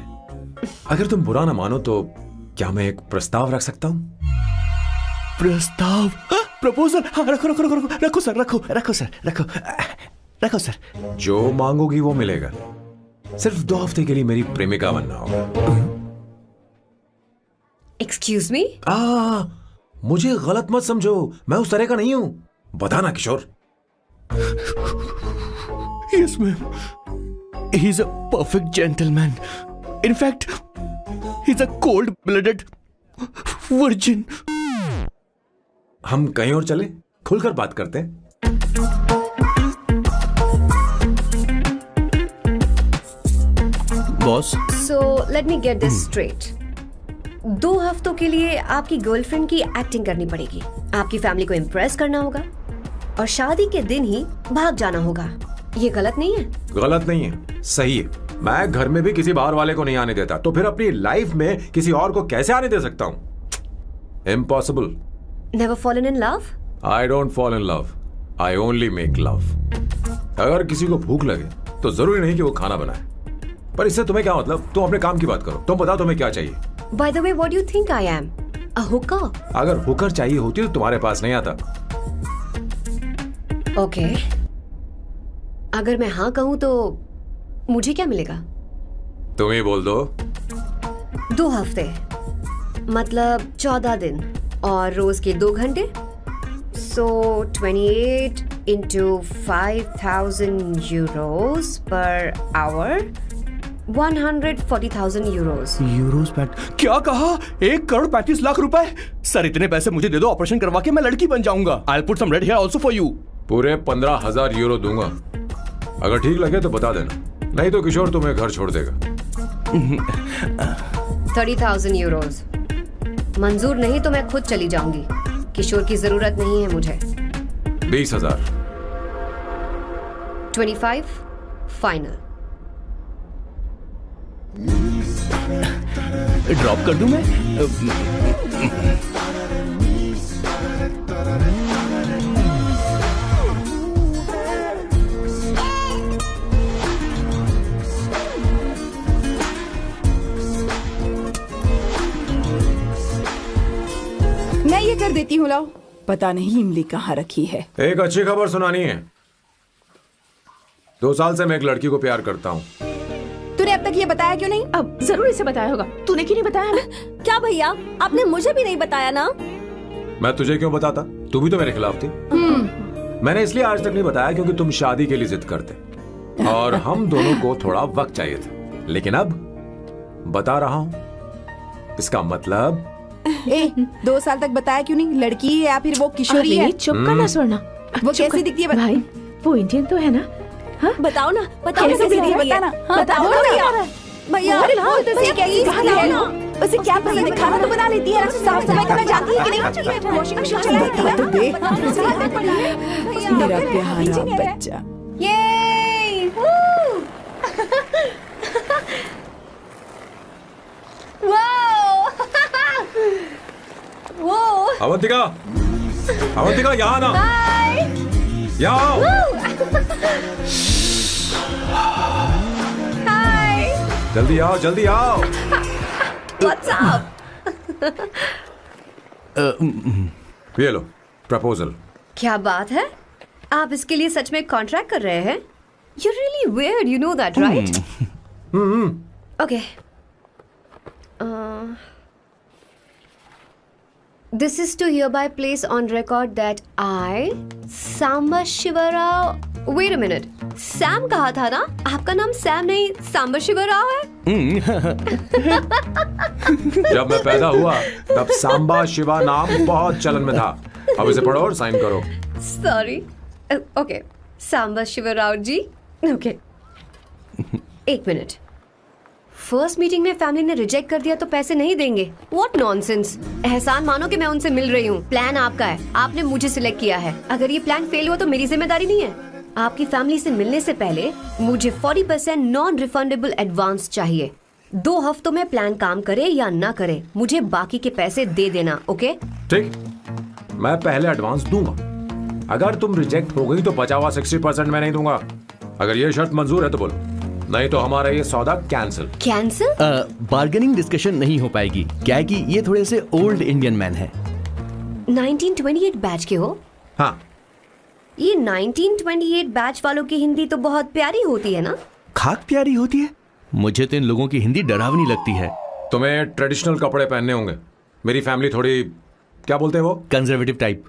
अगर तुम बुरा ना मानो तो क्या मैं एक प्रस्ताव रख सकता हूँ? प्रस्ताव? प्रपोजल? हाँ रखो रखो रखो रखो रखो सर, रखो रखो सर, रखो रखो सर। जो मांगोगी वो मिलेगा। सिर्फ 2 हफ्ते के लिए मेरी प्रेमिका बनना होगा। Excuse me? मुझे गलत मत समझो, मैं उस तरह का नहीं हूं। बताना किशोर। Yes ma'am. He's a perfect gentleman. In fact, he's a cold-blooded virgin. हम कहीं और चले, खुलकर बात करते हैं। Boss. So let me get this straight. 2 हफ्तों के लिए आपकी गर्लफ्रेंड की एक्टिंग करनी पड़ेगी, आपकी फैमिली को इम्प्रेस करना होगा और शादी के दिन ही भाग जाना होगा। ये गलत नहीं है? गलत नहीं है, सही है। मैं घर में भी किसी बाहर वाले को नहीं आने देता, तो फिर अपनी लाइफ में किसी और को कैसे आने दे सकता हूं? Impossible. Never fallen in love? I don't fall in love. I only make love. अगर किसी को भूख लगे तो जरूरी नहीं कि वो खाना बनाए। पर इससे तुम्हें क्या मतलब? तुम अपने काम की बात करो। तुम बताओ तुम्हें क्या चाहिए? By the way, what do you think I am? A hooker? अगर हुकर चाहिए होती तो तुम्हारे पास नहीं आता। Okay. अगर मैं हाँ कहूं तो मुझे क्या मिलेगा? तुम ही बोल दो। 2 हफ्ते मतलब 14 दिन और रोज के 2 घंटे। So 28 into 5,000 euros per hour, 140,000 euros. Euros PAT? क्या कहा? 1,35,00,000 रुपए? सर इतने पैसे मुझे दे दो, ऑपरेशन करवा के मैं लड़की बन जाऊंगा। I'll put some red hair also for you. पूरे 15,000 यूरो दूंगा। अगर ठीक लगे तो बता देना, नहीं तो किशोर तुम्हें घर छोड़ देगा। 30,000 euros. मंजूर नहीं तो मैं खुद चली जाऊंगी। किशोर की जरूरत नहीं है मुझे। 20,000। 25 फाइनल। ड्रॉप कर दूं मैं? देती हूँ, लाओ। पता नहीं इमली कहाँ रखी है। एक अच्छी खबर सुनानी है। 2 साल से मैं एक लड़की को प्यार करता हूँ। तूने अब तक ये बताया क्यों नहीं? अब जरूर इसे बताया होगा। तूने क्यों नहीं बताया हमें? क्या भैया, आपने मुझे भी नहीं बताया ना? मैं तुझे क्यों बताता? तू भी तो मेरे खिलाफ थी। मैंने इसलिए आज तक नहीं बताया क्योंकि तुम शादी के लिए जिद करते और हम दोनों को थोड़ा वक्त चाहिए था। लेकिन अब बता रहा हूँ। इसका मतलब 2 साल तक बताया क्यों नहीं? लड़की है या फिर वो किशोरी है? चुप करना स्वर्णा। वो कैसी दिखती है? भाई वो इंडियन तो है ना? हाँ? बताओ ना, बताओ कैसी दिखती है? बताना। बताओ ना भैया। भैया उसे कैसी दिखती है? उसे क्या पसंद है? खाना तो बना लेती है, साफ सफाई करना जानती है कि नहीं? वॉशिंग मशीन चलाती है तो देख। मेरा प्यारा बच्चा। ये वो अवंतिका, अवंतिका यहाँ ना, यहाँ आओ। जल्दी आओ, जल्दी आओ। What's up? ये लो प्रपोजल। क्या बात है? आप इसके लिए सच में कॉन्ट्रैक्ट कर रहे हैं? You're really weird, you know that, right? Okay. This is to hereby place on record that I, Samba Shivarao. Wait a minute. Sam कहा था ना? आपका नाम सैम नहीं सांबा शिवराव है? जब मैं पैदा हुआ तब सांबा शिवा नाम बहुत चलन में था। अब इसे पढ़ो और साइन करो। Sorry. Okay. सांबा शिवराव जी. Okay. 1 मिनट। फर्स्ट मीटिंग में फैमिली ने रिजेक्ट कर दिया तो पैसे नहीं देंगे? What nonsense! एहसान मानो कि मैं उनसे मिल रही हूँ। प्लान आपका है, आपने मुझे सिलेक्ट किया है। अगर ये प्लान फेल हुआ तो मेरी जिम्मेदारी नहीं है। आपकी फैमिली से मिलने से पहले मुझे 40% नॉन रिफंडेबल एडवांस चाहिए। 2 हफ्तों में प्लान काम करे या ना करे, मुझे बाकी के पैसे दे देना। ओके? ठीक, मैं पहले एडवांस दूंगा। अगर तुम रिजेक्ट हो गई तो बचा हुआ 60% मैं नहीं दूंगा। अगर ये शर्त मंजूर है तो बोलो, नहीं तो हमारा ये सौदा कैंसिल। कैंसिल? बार्गेनिंग डिस्कशन नहीं हो पाएगी। क्या है कि ये थोड़े से ओल्ड इंडियन मैन है। 1928 बैच के हो? हाँ। ये 1928 बैच वालों की हिंदी तो बहुत प्यारी होती है ना? खाक प्यारी होती है? मुझे तो इन लोगों की हिंदी डरावनी लगती है। तुम्हें ट्रेडिशनल कपड़े पहनने होंगे। मेरी फैमिली थोड़ी, क्या बोलते हैं वो, कंजर्वेटिव टाइप।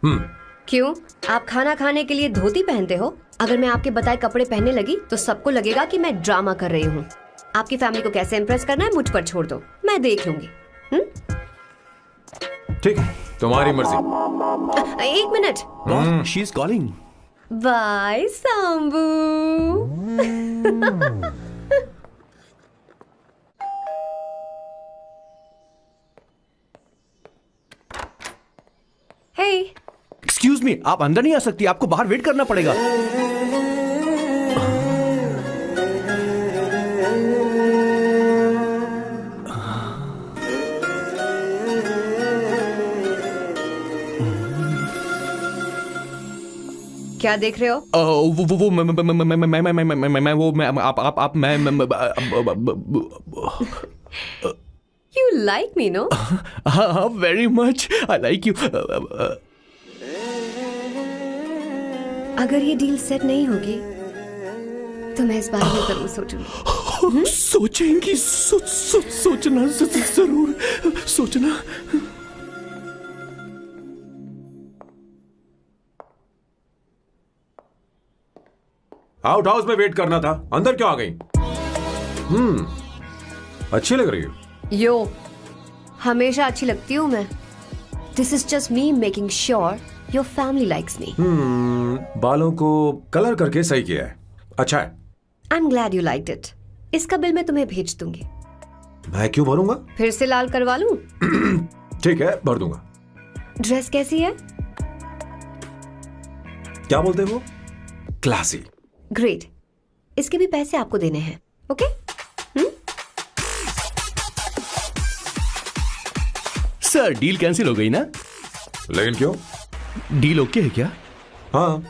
क्यों? आप खाना खाने के लिए धोती पहनते हो? अगर मैं आपके बताए कपड़े पहनने लगी तो सबको लगेगा कि मैं ड्रामा कर रही हूँ। आपकी फैमिली को कैसे इम्प्रेस करना है मुझ पर छोड़ दो, मैं देख लूंगी। ठीक, तुम्हारी मर्जी। 1 minute. She is calling. Bye Sambu. Hey, excuse me, आप अंदर नहीं आ सकती, आपको बाहर वेट करना पड़ेगा। क्या देख रहे हो? वो मैं आप मैं You like me, no? हाँ, very much. I like you. अगर ये डील सेट नहीं होगी तो मैं इस बारे में जरूर सोचूंगी। सोचेंगी? सोचना जरूर सोचना। आउट हाउस में वेट करना था, अंदर क्यों आ गई? अच्छी लग रही हो। यो, हमेशा अच्छी लगती हूँ मैं। This is just me making sure your family likes me. बालों को कलर करके सही किया है, अच्छा है। I am glad you liked it. इसका बिल मैं तुम्हें भेज दूंगी। मैं क्यों भरूंगा? फिर से लाल करवा लूं? ठीक है, भर दूंगा। ड्रेस कैसी है? क्या बोलते हो? क्लासी। ग्रेट, इसके भी पैसे आपको देने हैं। ओके? सर, डील कैंसिल हो गई ना? लेकिन क्यों? डील ओके है क्या? हाँ।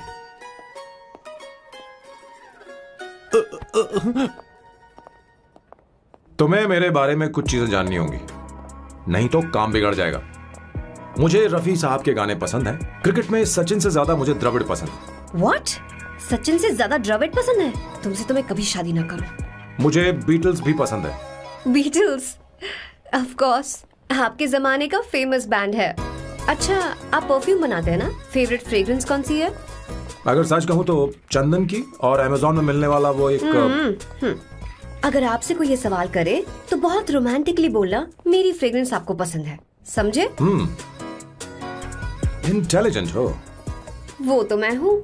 तुम्हें मेरे बारे में कुछ चीजें जाननी होंगी, नहीं तो काम बिगड़ जाएगा। मुझे रफी साहब के गाने पसंद हैं। क्रिकेट में सचिन से ज्यादा मुझे द्रविड़ पसंद है। व्हाट? सचिन से ज्यादा द्रविड़ पसंद है? तुमसे तो मैं कभी शादी ना करूं। मुझे बीटल्स भी पसंद है। बीटल्स? ऑफ कोर्स, आपके जमाने का फेमस बैंड है। अच्छा, आप परफ्यूम बनाते हैं ना? फेवरेट फ्रेग्रेंस कौन सी है? अगर सच कहूँ तो चंदन की, और अमेज़न में मिलने वाला वो एक अगर आपसे कोई ये सवाल करे तो बहुत रोमांटिकली बोलना मेरी फ्रेग्रेंस आपको पसंद है, समझे? इंटेलिजेंट हो। वो तो मैं हूँ।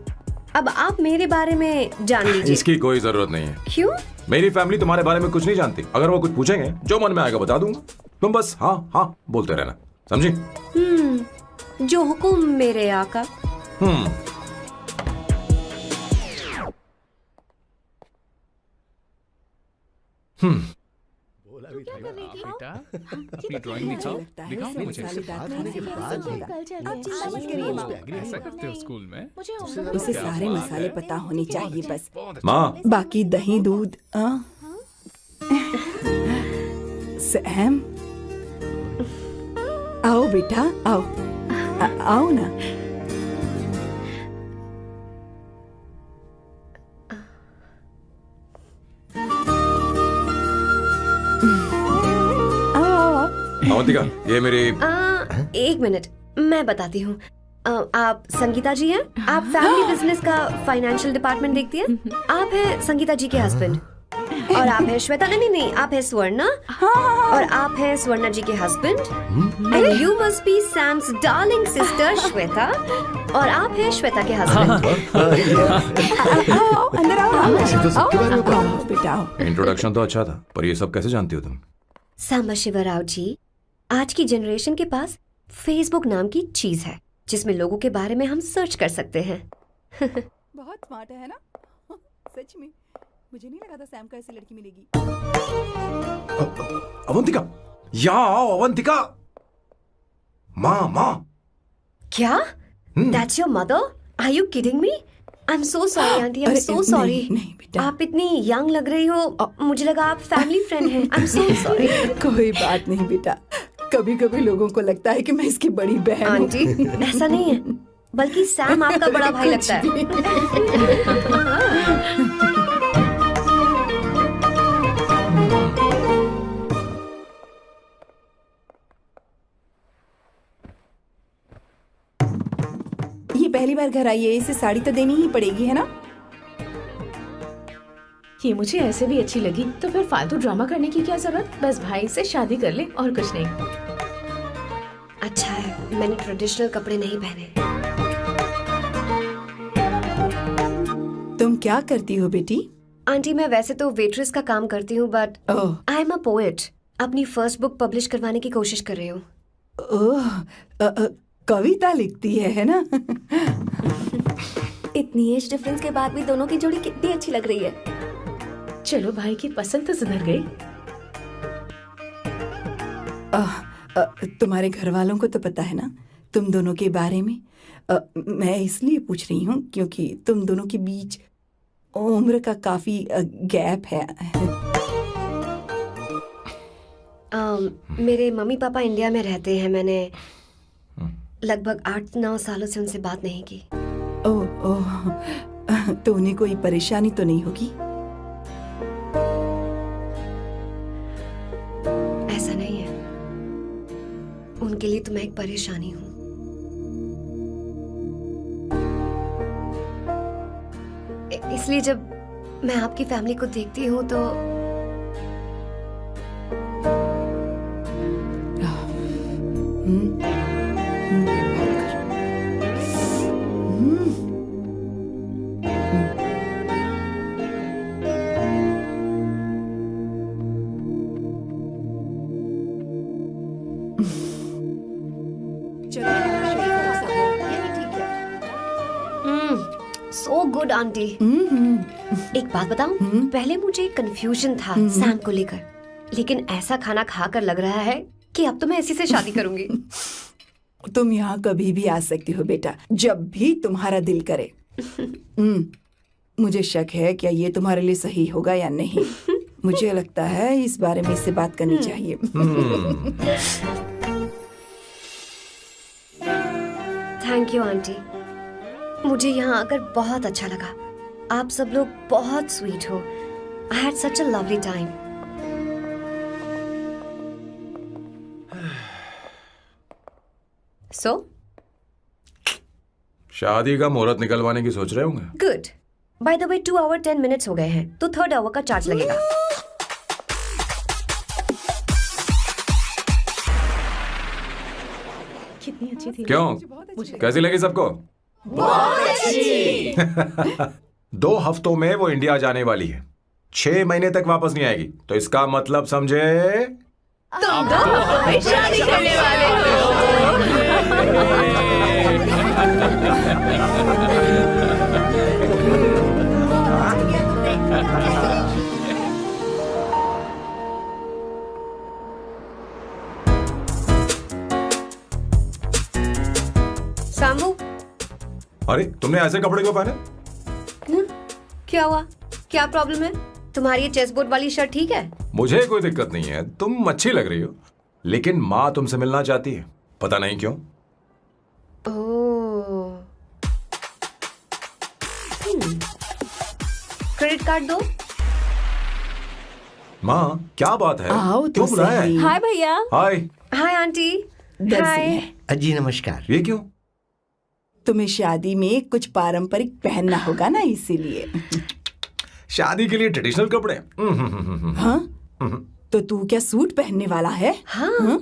अब आप मेरे बारे में जान लीजिए। इसकी कोई जरूरत नहीं है। क्यों? मेरी फैमिली तुम्हारे बारे में कुछ नहीं जानती। अगर वो कुछ पूछेंगे, जो मन में आएगा बता दूंगा। तुम बस हाँ हाँ बोलते रहना, समझी? जो हुकुम मेरे आका। बेटा, अपनी ड्राइंग दिखाओ मुझे। ऐसा करते हो स्कूल में? उसे सारे मसाले पता होने चाहिए बस। माँ, बाकी दही दूध। सैम, आओ बेटा, आओ। आओ ना। अवंतिका, ये मेरी एक मिनट, मैं बताती हूँ। आप संगीता जी हैं? आप फैमिली बिजनेस का फाइनेंशियल डिपार्टमेंट देखती हैं? आप हैं संगीता जी के हस्बैंड। और आप हैं श्वेता। नहीं, आप हैं स्वर्णा। और आप हैं स्वर्णा जी के husband. And you must be Sam's darling sister Shweta. और आप हैं श्वेता के हस्बैंड। अंदर आओ बेटा। इंट्रोडक्शन तो अच्छा था, पर ये सब कैसे जानती हो तुम? सांबा शिवराव जी, आज की जनरेशन के पास फेसबुक नाम की चीज है जिसमें लोगों के बारे में हम सर्च कर सकते हैं। बहुत स्मार्ट है ना? सच में मुझे नहीं लगा था सैम को ऐसी लड़की मिलेगी। अवंतिका, यहाँ आओ। अवंतिका, माँ। क्या? That's your mother? Are you kidding me? I'm so sorry, auntie. I'm so sorry. नहीं बेटा, आप इतनी यंग लग रही हो, मुझे लगा आप फैमिली फ्रेंड हैं। I'm so sorry. कोई बात नहीं बेटा। कभी कभी लोगों को लगता है कि मैं इसकी बड़ी बहन हूँ। आंटी, ऐसा नहीं है, बल्कि सैम आपका बड़ा भाई लगता है। ये पहली बार घर आई है, इसे साड़ी तो देनी ही पड़ेगी, है ना? ये मुझे ऐसे भी अच्छी लगी, तो फिर फालतू ड्रामा करने की क्या जरूरत? बस भाई से शादी कर ले और कुछ नहीं। अच्छा है, मैंने ट्रेडिशनल कपड़े नहीं पहने। तुम क्या करती हो बेटी? आंटी, मैं वैसे तो वेट्रेस का काम करती हूँ, but I am a poet. अपनी फर्स्ट बुक पब्लिश करवाने की कोशिश कर रही हूँ। कविता लिखती है ना? इतनी एज डिफरेंस के बाद भी दोनों की जोड़ी कितनी अच्छी लग रही है। चलो, भाई की पसंद तो सुधर गई। तुम्हारे घर वालों को तो पता है ना तुम दोनों के बारे में? मैं इसलिए पूछ रही हूँ क्योंकि तुम दोनों के बीच उम्र का काफी गैप है। मेरे मम्मी पापा इंडिया में रहते हैं। मैंने लगभग 8-9 सालों से उनसे बात नहीं की। ओह, तो उन्हें कोई परेशानी तो नहीं होगी? ऐसा नहीं है, उनके लिए तो मैं एक परेशानी हूँ। इसलिए जब मैं आपकी फैमिली को देखती हूँ तो सो गुड आंटी। एक बात बताऊं, पहले मुझे कंफ्यूजन था सैम को लेकर, लेकिन ऐसा खाना खाकर लग रहा है कि अब तो मैं इसी से शादी करूंगी। तुम यहाँ कभी भी आ सकती हो बेटा, जब भी तुम्हारा दिल करे। मुझे शक है क्या ये तुम्हारे लिए सही होगा या नहीं। मुझे लगता है इस बारे में इससे बात करनी चाहिए। थैंक यू आंटी, मुझे यहाँ आकर बहुत अच्छा लगा। आप सब लोग बहुत स्वीट हो। I had such a lovely time. So शादी का मुहूर्त निकलवाने की सोच रहे होंगे। Good. By the way 2 hour 10 minutes हो गए हैं, तो 3rd आवर का चार्ज लगेगा। कितनी अच्छी थी। क्यों, कैसी लगी सबको? बहुत अच्छी। 2 हफ्तों में वो इंडिया जाने वाली है, 6 महीने तक वापस नहीं आएगी। तो इसका मतलब समझे, तुम तो हमें शादी करने वाले हो। सामू, अरे तुमने ऐसे कपड़े क्यों पहने? क्या हुआ? क्या प्रॉब्लम है? तुम्हारी ये चेस्ट बोर्ड वाली शर्ट ठीक है? मुझे कोई दिक्कत नहीं है, तुम अच्छी लग रही हो, लेकिन माँ तुमसे मिलना चाहती है, पता नहीं क्यों। ओह, क्रेडिट कार्ड दो। माँ क्या बात है, आओ तो क्यों बुलाया है? हाय भैया। हाय। Hi aunty. दर्जी हाय। है। जी नमस्कार। ये क्यों? तुम्हें शादी में कुछ पारंपरिक पहनना होगा ना, इसीलिए। शादी के लिए ट्रेडिशनल कपड़े? हाँ? तो तू क्या सूट पहनने वाला है? हाँ।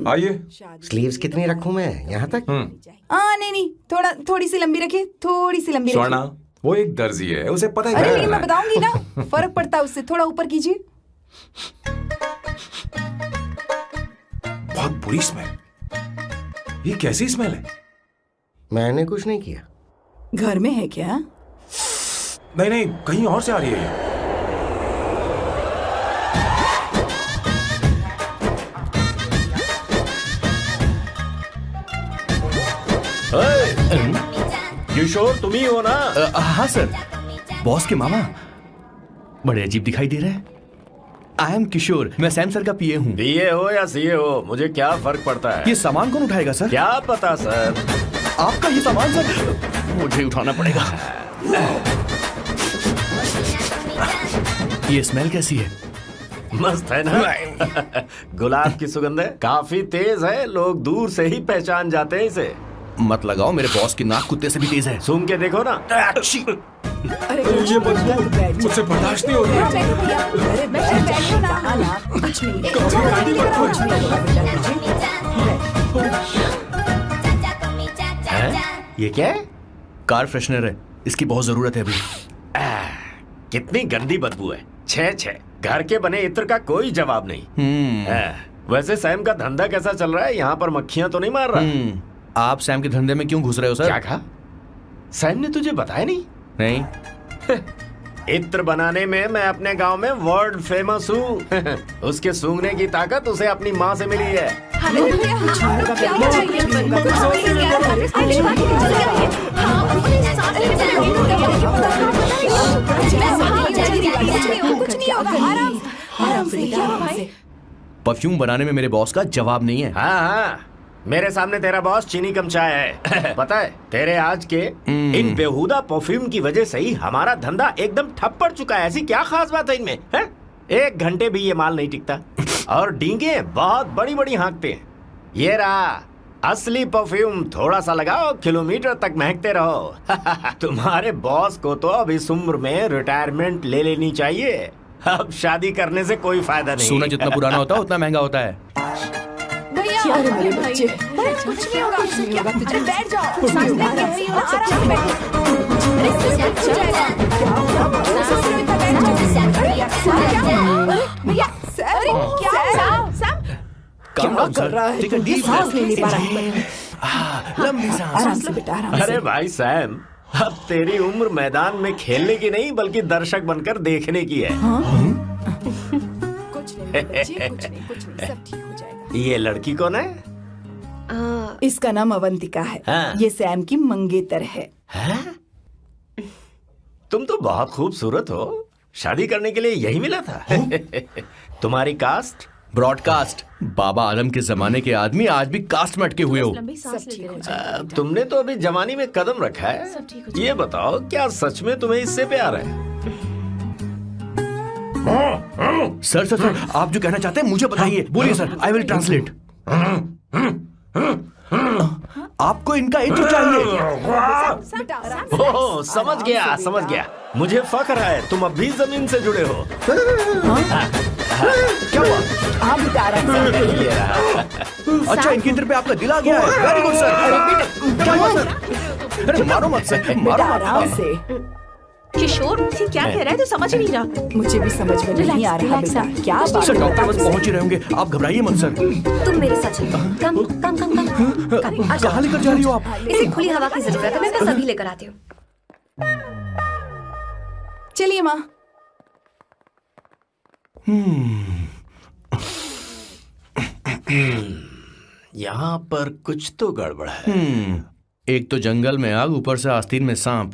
आइए। स्लीव्स कितनी रखूं मैं, यहाँ तक? नहीं नहीं, थोड़ी सी लंबी रखे, थोड़ी सी लंबी स्वर्णा, रखे। वो एक दर्जी है, उसे पता है अरे क्या नहीं, करना मैं है। बताऊंगी ना, फर्क पड़ता है उससे। थोड़ा ऊपर कीजिए। बहुत बुरी स्मेल। ये कैसी स्मेल है? मैंने कुछ नहीं किया। घर में है क्या? नहीं नहीं, कहीं और से आ रही है ये। किशोर तुम ही हो ना? हाँ सर, बॉस के मामा। बड़े अजीब दिखाई दे रहे हैं। आई एम किशोर, मैं सैम सर का पीए हूँ। पीए हो या सीए हो, मुझे क्या फर्क पड़ता है? ये सामान कौन उठाएगा सर? क्या पता सर। आपका ये सामान सर मुझे उठाना पड़ेगा। ये स्मेल कैसी है? मस्त है ना? गुलाब की सुगंध है, काफी तेज है, लोग दूर से ही पहचान जाते हैं इसे। मत लगाओ, मेरे बॉस की नाक कुत्ते से भी तेज है। सूंघ के देखो ना। अरे ये बदबू मुझसे बर्दाश्त नहीं हो रही है। अरे बैठो ना, कुछ नहीं, कुछ है? ये क्या है? कार फ्रेशनर है, इसकी बहुत जरूरत है अभी। कितनी गंदी बदबू है। छे घर के बने इत्र का कोई जवाब नहीं। वैसे सैम का धंधा कैसा चल रहा है? यहाँ पर मक्खियां तो नहीं मार रहा? आप सैम के धंधे में क्यों घुस रहे हो सर? क्या कहा? सैम ने तुझे बताया नहीं? नहीं। इत्र बनाने में मैं अपने गांव में वर्ल्ड फेमस हूँ। उसके सूंघने की ताकत उसे अपनी माँ से मिली है। परफ्यूम बनाने में मेरे बॉस का जवाब नहीं है। हाँ, मेरे सामने तेरा बॉस चीनी कम चाय है। पता है, तेरे आज के इन बेहुदा परफ्यूम की वजह से ही हमारा धंधा एकदम ठप पड़ चुका है। ऐसी क्या खास बात है इनमें? 1 घंटे भी ये माल नहीं टिकता और डींगे बहुत बड़ी बड़ी हाँकते हैं। ये रहा असली परफ्यूम, थोड़ा सा लगाओ, किलोमीटर तक महकते रहो। तुम्हारे बॉस को तो अब इस उम्र में रिटायरमेंट ले लेनी चाहिए। अब शादी करने से कोई फायदा नहीं। सोना जितना पुराना होता है उतना महंगा होता है। क्या रे मेरे बच्चे, कुछ नहीं होगा, कुछ नहीं होगा, तुझे बैठ जाओ, कुछ नहीं होगा, आराम से बैठो। अरे कुछ जाएगा, क्या होगा? भैया सर, क्या कर रहा है? ये सांस नहीं ले पा रहा है। लंबी सांस। आराम से बेटा, आराम से। अरे भाई सैम, अब तेरी उम्र मैदान में खेलने की नहीं बल्कि दर्शक बनकर देखने की है। कुछ नहीं बच्चे, कुछ नहीं, सब ठीक हो जाएगा। ये लड़की कौन है? इसका नाम अवंतिका है। हाँ। ये सैम की मंगेतर है। तुम तो बहुत खूबसूरत हो, शादी करने के लिए यही मिला था। तुम्हारी कास्ट? ब्रॉडकास्ट। बाबा आलम के जमाने के आदमी आज भी कास्ट में अटके हुए हो। लंबी सांस लेते रहो। तुमने तो अभी जवानी में कदम रखा है। सब ठीक हो जाएगा। ये बताओ, क्या सच में तुम्हें इससे प्यार है? सर सर सर, आप जो कहना चाहते हैं मुझे बताइए। बोलिए सर, आई विल ट्रांसलेट। आपको इनका इंट्रो चाहिए। ओह, समझ गया समझ गया। मुझे फख्र है तुम अब भी जमीन से जुड़े हो। क्या हुआ? हाँ बेटा, आराम से। अच्छा, इनकी इंटर पे आपका दिल आ गया है। Very good sir. क्या हुआ सर? अरे मारो मत सर, मारो बेटा मत। आराम से। किशोर, ये क्या कह रहा है? तो समझ ही नहीं रहा। मुझे भी समझ में नहीं आ रहा बेटा, क्या बात सर है? डॉक्टर बस पहुंच ही रहे होंगे, आप घबराइए मत सर। तुम मेरे साथ चलो। कम कम कम कम कम। कहाँ लेकर जा रही हो आप? इसे खुली हवा की जरूरत है, मैं बस अभी लेकर आती हूँ। चलिए माँ। यहाँ पर कुछ तो गड़बड़ है। एक तो जंगल में आग, ऊपर से आस्तीन में सांप।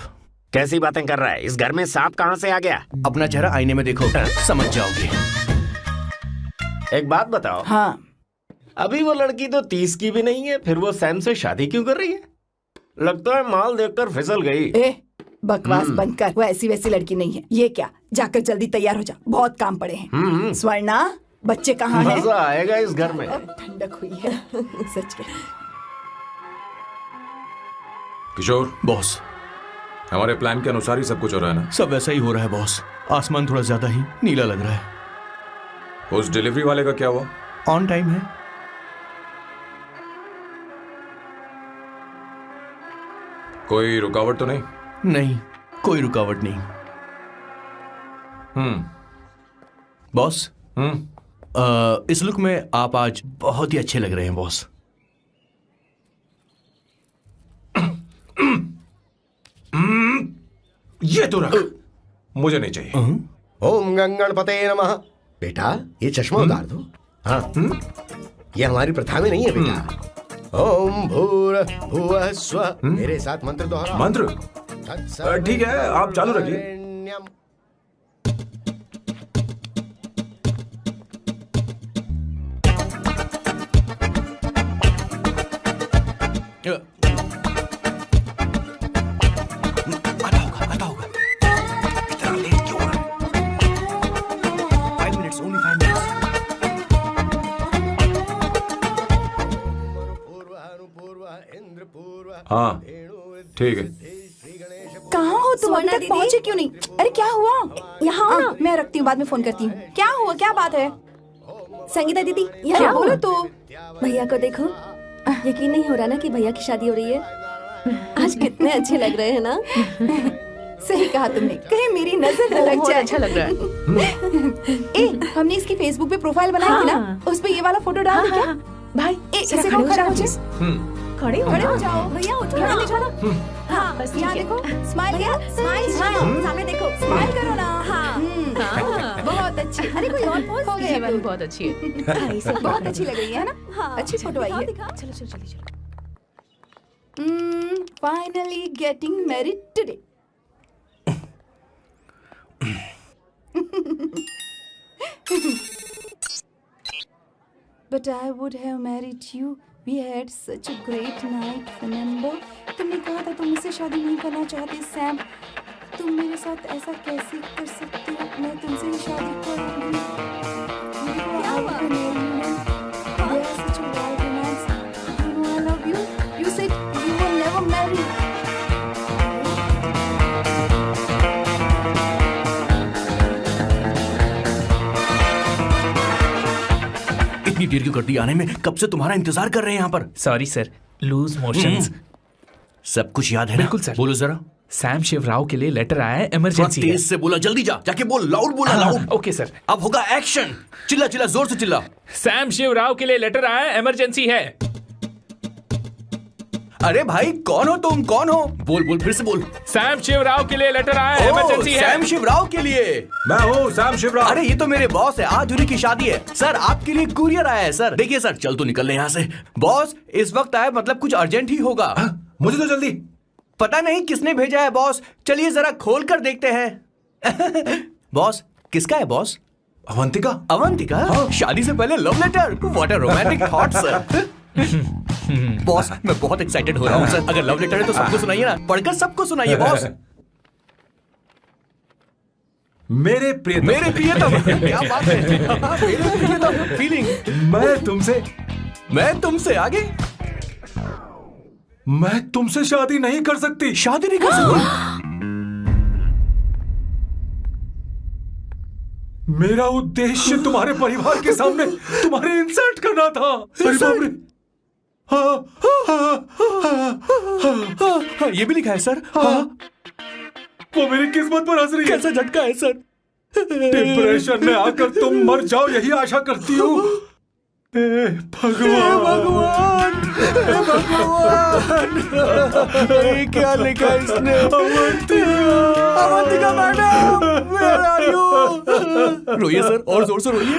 कैसी बातें कर रहा है? इस घर में सांप कहाँ से आ गया? अपना चेहरा आईने में देखो, समझ जाओगे। एक बात बताओ। हाँ, अभी वो लड़की तो 30 की भी नहीं है, फिर वो सैम से शादी क्यों कर रही है? लगता है माल देखकर फिसल गई। ए बकवास बंद कर, वो ऐसी वैसी लड़की नहीं है। ये क्या, जाकर जल्दी तैयार हो जा, बहुत काम पड़े हैं। स्वर्णा, बच्चे कहाँ हैं? मजा आएगा इस घर में। अब ठंडक हुई है। सच में। किशोर बॉस, हमारे प्लान के अनुसार ही सब कुछ हो रहा है ना? सब वैसा ही हो रहा है बॉस। आसमान थोड़ा ज्यादा ही नीला लग रहा है। उस डिलीवरी वाले का क्या हुआ? ऑन टाइम है। कोई रुकावट तो नहीं? नहीं, कोई रुकावट नहीं। बॉस, इस लुक में आप आज बहुत ही अच्छे लग रहे हैं बॉस। ये तो रख, मुझे नहीं चाहिए। ओम गंगणपते नमः। बेटा ये चश्मा उतार दो। हाँ, ये हमारी प्रथा में नहीं है बेटा। ओम भूर्भुवः स्वः। मेरे साथ मंत्र दोहराओ। मंत्र? ठीक है, आप चालू रखिए। आता होगा। इतना लेट क्यों हो रहा है? 5 मिनट्स, only 5 मिनट्स। हाँ ठीक है। कहाँ हो तुम? अभी तक पहुँचे क्यों नहीं? अरे क्या हुआ? यहाँ आओ ना, मैं रखती हूँ, बाद में फोन करती हूँ। क्या हुआ, क्या बात है? संगीता दीदी, क्या यहाँ बोलो तो? भैया को देखो। यकीन नहीं हो रहा ना कि भैया की शादी हो रही है। आज कितने अच्छे लग रहे हैं ना। सही कहा तुमने, कहीं मेरी नजर न लग जाए। अच्छा लग रहा है। ए, हमने इसकी फेसबुक पे प्रोफाइल बनाई थी ना, उस पे ये वाला फोटो डाल दे क्या? भाई, इसे को खड़ा हो जाए। खड़े हो जाओ भैया, उठो ना, देखो। हाँ बस यहाँ देखो, स्माइल करो, स्माइल सामने देखो, स्माइल करो ना। हाँ बहुत अच्छी। अरे कोई और पोज? हो गई, ये वाली बहुत अच्छी है। बहुत अच्छी लग रही है ना? अच्छी फोटो आई है। चलो चलो चलो चलो। Finally getting married today. But I would have married you. We had such a great night, remember? तुमने कहा था तुम मुझसे शादी नहीं करना चाहते सैम। तुम मेरे साथ ऐसा कैसे कर सकते हो? मैं तुमसे ही शादी करूंगी। क्या हुआ? We are such a wild romance. You know I love you. You said you will never marry. इतनी देर क्यों कर दी आने में? कब से तुम्हारा इंतजार कर रहे हैं यहाँ पर। Sorry sir, loose motions. सब कुछ याद है ना? बिल्कुल सर। बोलो जरा। सैम शिवराव के लिए लेटर आया है, इमरजेंसी है। तेज से बोला, जल्दी जा, जाके बोल, लाउड बोला, लाउड। Okay sir. अब होगा एक्शन। चिल्ला चिल्ला, जोर से चिल्ला। सैम शिवराव के लिए लेटर आया है, इमरजेंसी है। अरे भाई कौन हो तुम? कौन हो? बोल बोल, फिर से बोल। सैम शिवराव के लिए लेटर आया है, इमरजेंसी है। सैम शिवराव के लिए? मैं हूँ सैम शिवराव। अरे ये तो मेरे बॉस है, आज उन्हीं की शादी है। सर आपके लिए कुरियर आया है सर। देखिए सर, चल तो निकल ले यहाँ से। बॉस इस वक्त आए, मतलब कुछ अर्जेंट ही होगा। मुझे तो जल्दी। पता नहीं किसने भेजा है बॉस, चलिए जरा खोल कर देखते हैं। बॉस किसका है बॉस? अवंतिका? अवंतिका? शादी से पहले love letter? What a romantic thought sir. Boss, मैं बहुत एक्साइटेड हो रहा हूँ सर। अगर लव लेटर है तो सबको सुनाइए ना, पढ़कर सबको सुनाइए बॉस। मेरे प्रियतम, क्या बात है। मेरे प्रियतम, फीलिंग। मैं तुमसे आगे। मैं तुमसे शादी नहीं कर सकती। शादी नहीं कर सकती? मेरा उद्देश्य तुम्हारे परिवार के सामने तुम्हारे इंसल्ट करना था। अरे बाप रे। ये भी लिखा है सर। वो मेरी किस्मत पर हंस रही है। कैसा झटका है सर। डिप्रेशन में आकर तुम मर जाओ यही आशा करती हूँ। भगवान, ये क्या लिखा इसने। Avantika madam, where are you? रोइए सर, और जोर से रोइए।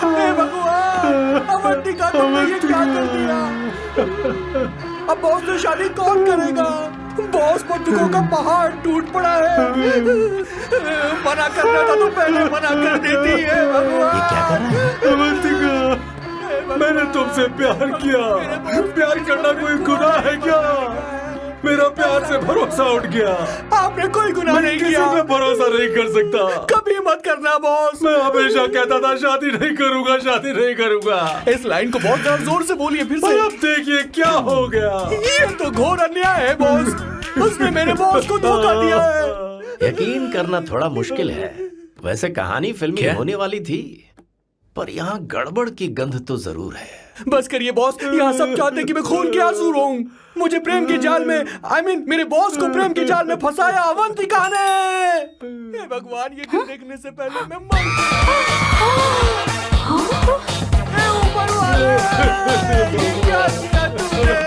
हे भगवान, अवंतिका तुमने ये क्या कर दिया। अब बॉस से शादी कौन करेगा। बॉस पर दुखों का पहाड़ टूट पड़ा है। मना करना था तो पहले मना कर देती है। भगवान, ये क्या कर रहा है। अवंतिका, मैंने तुमसे प्यार किया। प्यार करना कोई गुनाह है क्या। मेरा प्यार से भरोसा उठ गया। आपने कोई गुनाह नहीं किया। किसी पे भरोसा नहीं कर सकता। कभी मत करना बॉस। मैं हमेशा कहता था शादी नहीं करूंगा, शादी नहीं करूंगा। इस लाइन को बहुत ज्यादा जोर से बोलिए फिर से। अब देखिए क्या हो गया। ये तो घोर अन्याय है बॉस। उसने मेरे बॉस को धोखा दिया है। यकीन करना थोड़ा मुश्किल है। वैसे कहानी फिल्मी होने वाली थी, पर यहाँ गड़बड़ की गंध तो जरूर है। बस करिए बॉस, यहाँ सब चाहते कि मैं खून के आंसू रोऊं। मुझे प्रेम के जाल में, मेरे बॉस को प्रेम के जाल में फंसाया अवंतिका ने। हे भगवान, ये दिन देखने से पहले मैं मर। हे ऊपर वाले, ये क्या किया तुमने।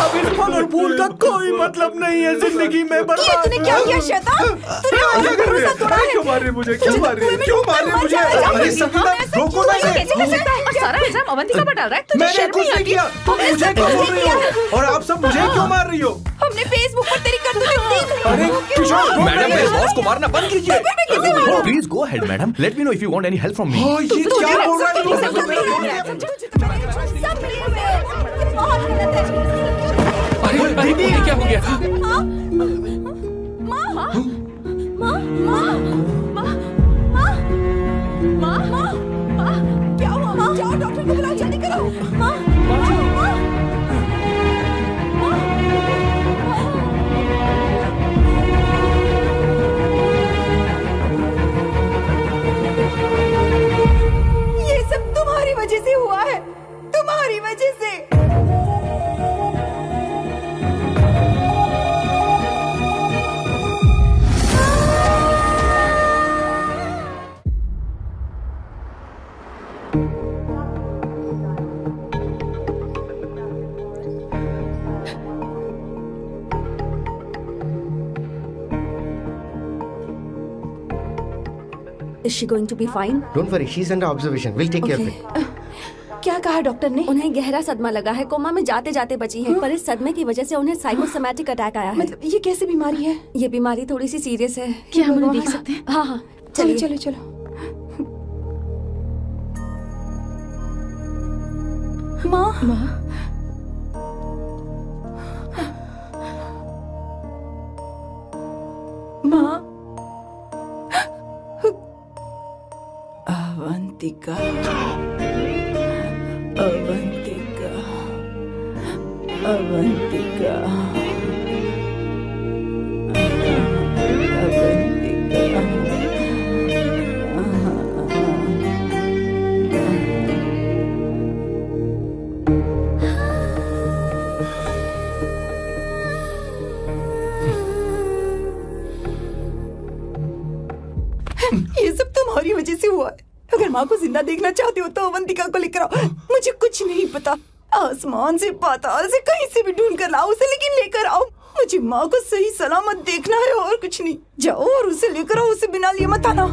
अब इस फल और फूल का कोई मतलब नहीं है जिंदगी में। बर्बाद। तूने क्या किया शैतान। तूने हमारा भरोसा तोड़ा है। क्यों मार रही मुझे, क्यों मार रही, क्यों मार रही मुझे। अरे संगीता, रोको ना इसे। कैसे कर सकता है। और सारा इल्जाम अवंतिका पर डाल रहा है। तुझे मैंने शर्म कुछ नहीं नहीं आती। किया। तुम मुझे क्यों बोल रही हो और आप सब मुझे क्यों मार रही हो। हमने फेसबुक पर तेरी करतूतें देख अरे किशोर, मैडम मेरे बॉस को मारना बंद कीजिए। Please go ahead madam, let me know if you want any help from me. ये क्या बोल रहा है। दीदी, क्या हो गया। क्या हुआ। जाओ डॉक्टर को बुलाओ, जल्दी करो। ये सब तुम्हारी वजह से हुआ है, तुम्हारी वजह से। Is she going to be fine? Don't worry, she's under observation. We'll take care of it. क्या कहा डॉक्टर ने। उन्हें गहरा सदमा लगा है, कोमा में जाते जाते बची है। पर इस सदमे की वजह से उन्हें साइकोसोमैटिक अटैक आया है। मतलब ये कैसी बीमारी है। ये बीमारी थोड़ी सी सीरियस है। क्या हम उन्हें देख सकते हैं। हाँ हाँ, चलो चलो चलो। माँ, माँ, अवंतिका, अवंतिका, अवंतिका, ये सब तुम्हारी वजह से हुआ है। अगर माँ को जिंदा देखना चाहते हो तो अवंतिका को लेकर आओ। मुझे कुछ नहीं पता, आसमान से पाताल से कहीं से भी ढूंढ कर लाओ उसे, लेकिन लेकर आओ। मुझे माँ को सही सलामत देखना है और कुछ नहीं। जाओ और उसे लेकर आओ, उसे बिना लिए मत आना।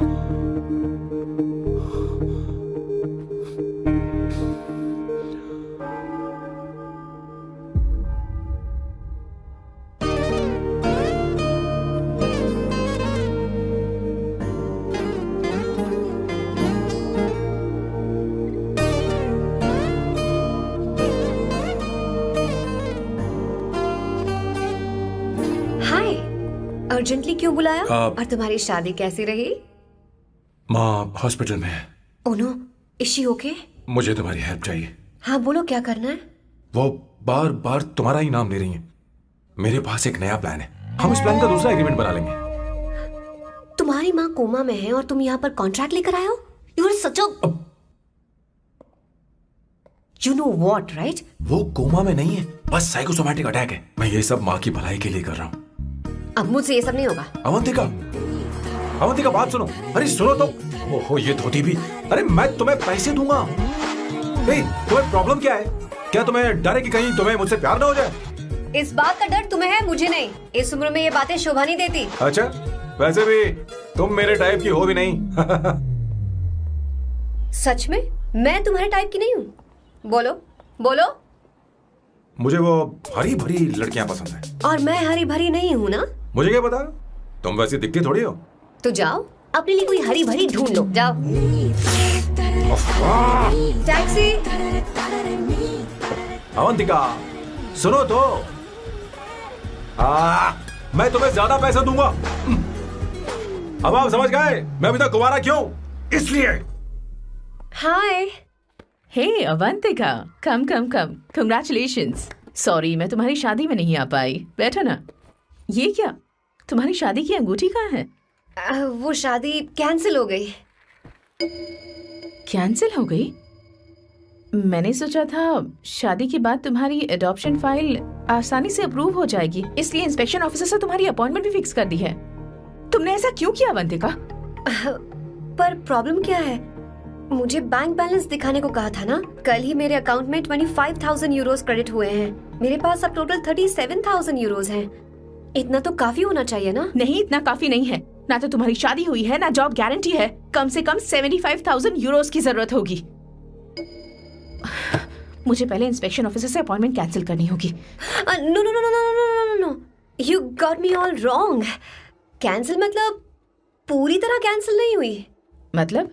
अर्जेंटली क्यों बुलाया? और तुम्हारी शादी कैसी रही? माँ हॉस्पिटल में है। Oh no, is she okay? मुझे तुम्हारी हेल्प चाहिए। हाँ बोलो, क्या करना है? वो बार बार तुम्हारा ही नाम ले रही है। मेरे पास एक नया प्लान है, हम इस प्लान का दूसरा एग्रीमेंट बना लेंगे। तुम्हारी माँ कोमा में है और तुम यहाँ पर कॉन्ट्रैक्ट लेकर आए हो? You are such a you know what, right? वो कोमा में नहीं है, बस साइकोसोमैटिक अटैक है। मैं ये सब माँ की भलाई के लिए कर रहा हूँ। अब मुझसे ये सब नहीं होगा। अवंतिका बात सुनो। अरे सुनो तो। ओहो ये धोती भी। अरे मैं तुम्हें पैसे दूंगा। तुम्हें प्रॉब्लम क्या है? क्या तुम्हें डर है कि कहीं तुम्हें मुझसे प्यार ना हो जाए? इस बात का डर तुम्हें है, मुझे नहीं। इस उम्र में ये बातें शोभा नहीं देती। अच्छा, वैसे भी तुम मेरे टाइप की हो भी नहीं। सच में मैं तुम्हारे टाइप की नहीं हूँ? बोलो बोलो। मुझे वो हरी भरी लड़कियां पसंद है। और मैं हरी भरी नहीं हूँ ना? मुझे क्या पता, तुम वैसी दिखती थोड़ी हो। तो जाओ अपने लिए कोई हरी भरी ढूंढ लो, जाओ। टैक्सी। अवंतिका सुनो तो। मैं तुम्हें ज्यादा पैसा दूंगा। अब आप समझ गए मैं अभी तक कुंवारा क्यों? इसलिए। हाय। हे अवंतिका, कम कम कम। कंग्रेचुलेशंस। सॉरी मैं तुम्हारी शादी में नहीं आ पाई। बैठो ना। ये क्या, तुम्हारी शादी की अंगूठी कहाँ है? वो शादी कैंसिल हो गई। कैंसिल हो गई? मैंने सोचा था शादी के बाद तुम्हारी एडॉप्शन फाइल आसानी से अप्रूव हो जाएगी, इसलिए इंस्पेक्शन ऑफिसर से तुम्हारी अपॉइंटमेंट भी फिक्स कर दी है। तुमने ऐसा क्यों किया अवंतिका? पर प्रॉब्लम क्या है? मुझे बैंक बैलेंस दिखाने को कहा था ना। कल ही मेरे अकाउंट में 25,000 यूरोस क्रेडिट हुए हैं। मेरे पास अब टोटल 37,000 यूरोस हैं। इतना तो काफी होना चाहिए ना? नहीं, इतना काफी नहीं है। ना तो तुम्हारी शादी हुई है, ना जॉब गारंटी है। कम से कम 75,000 यूरोस की जरूरत होगी। मुझे पहले इंस्पेक्शन ऑफिसर से अपॉइंटमेंट कैंसिल करनी होगी। No no no no no no no, you got me all wrong. Cancel मतलब पूरी तरह कैंसिल नहीं हुई। मतलब?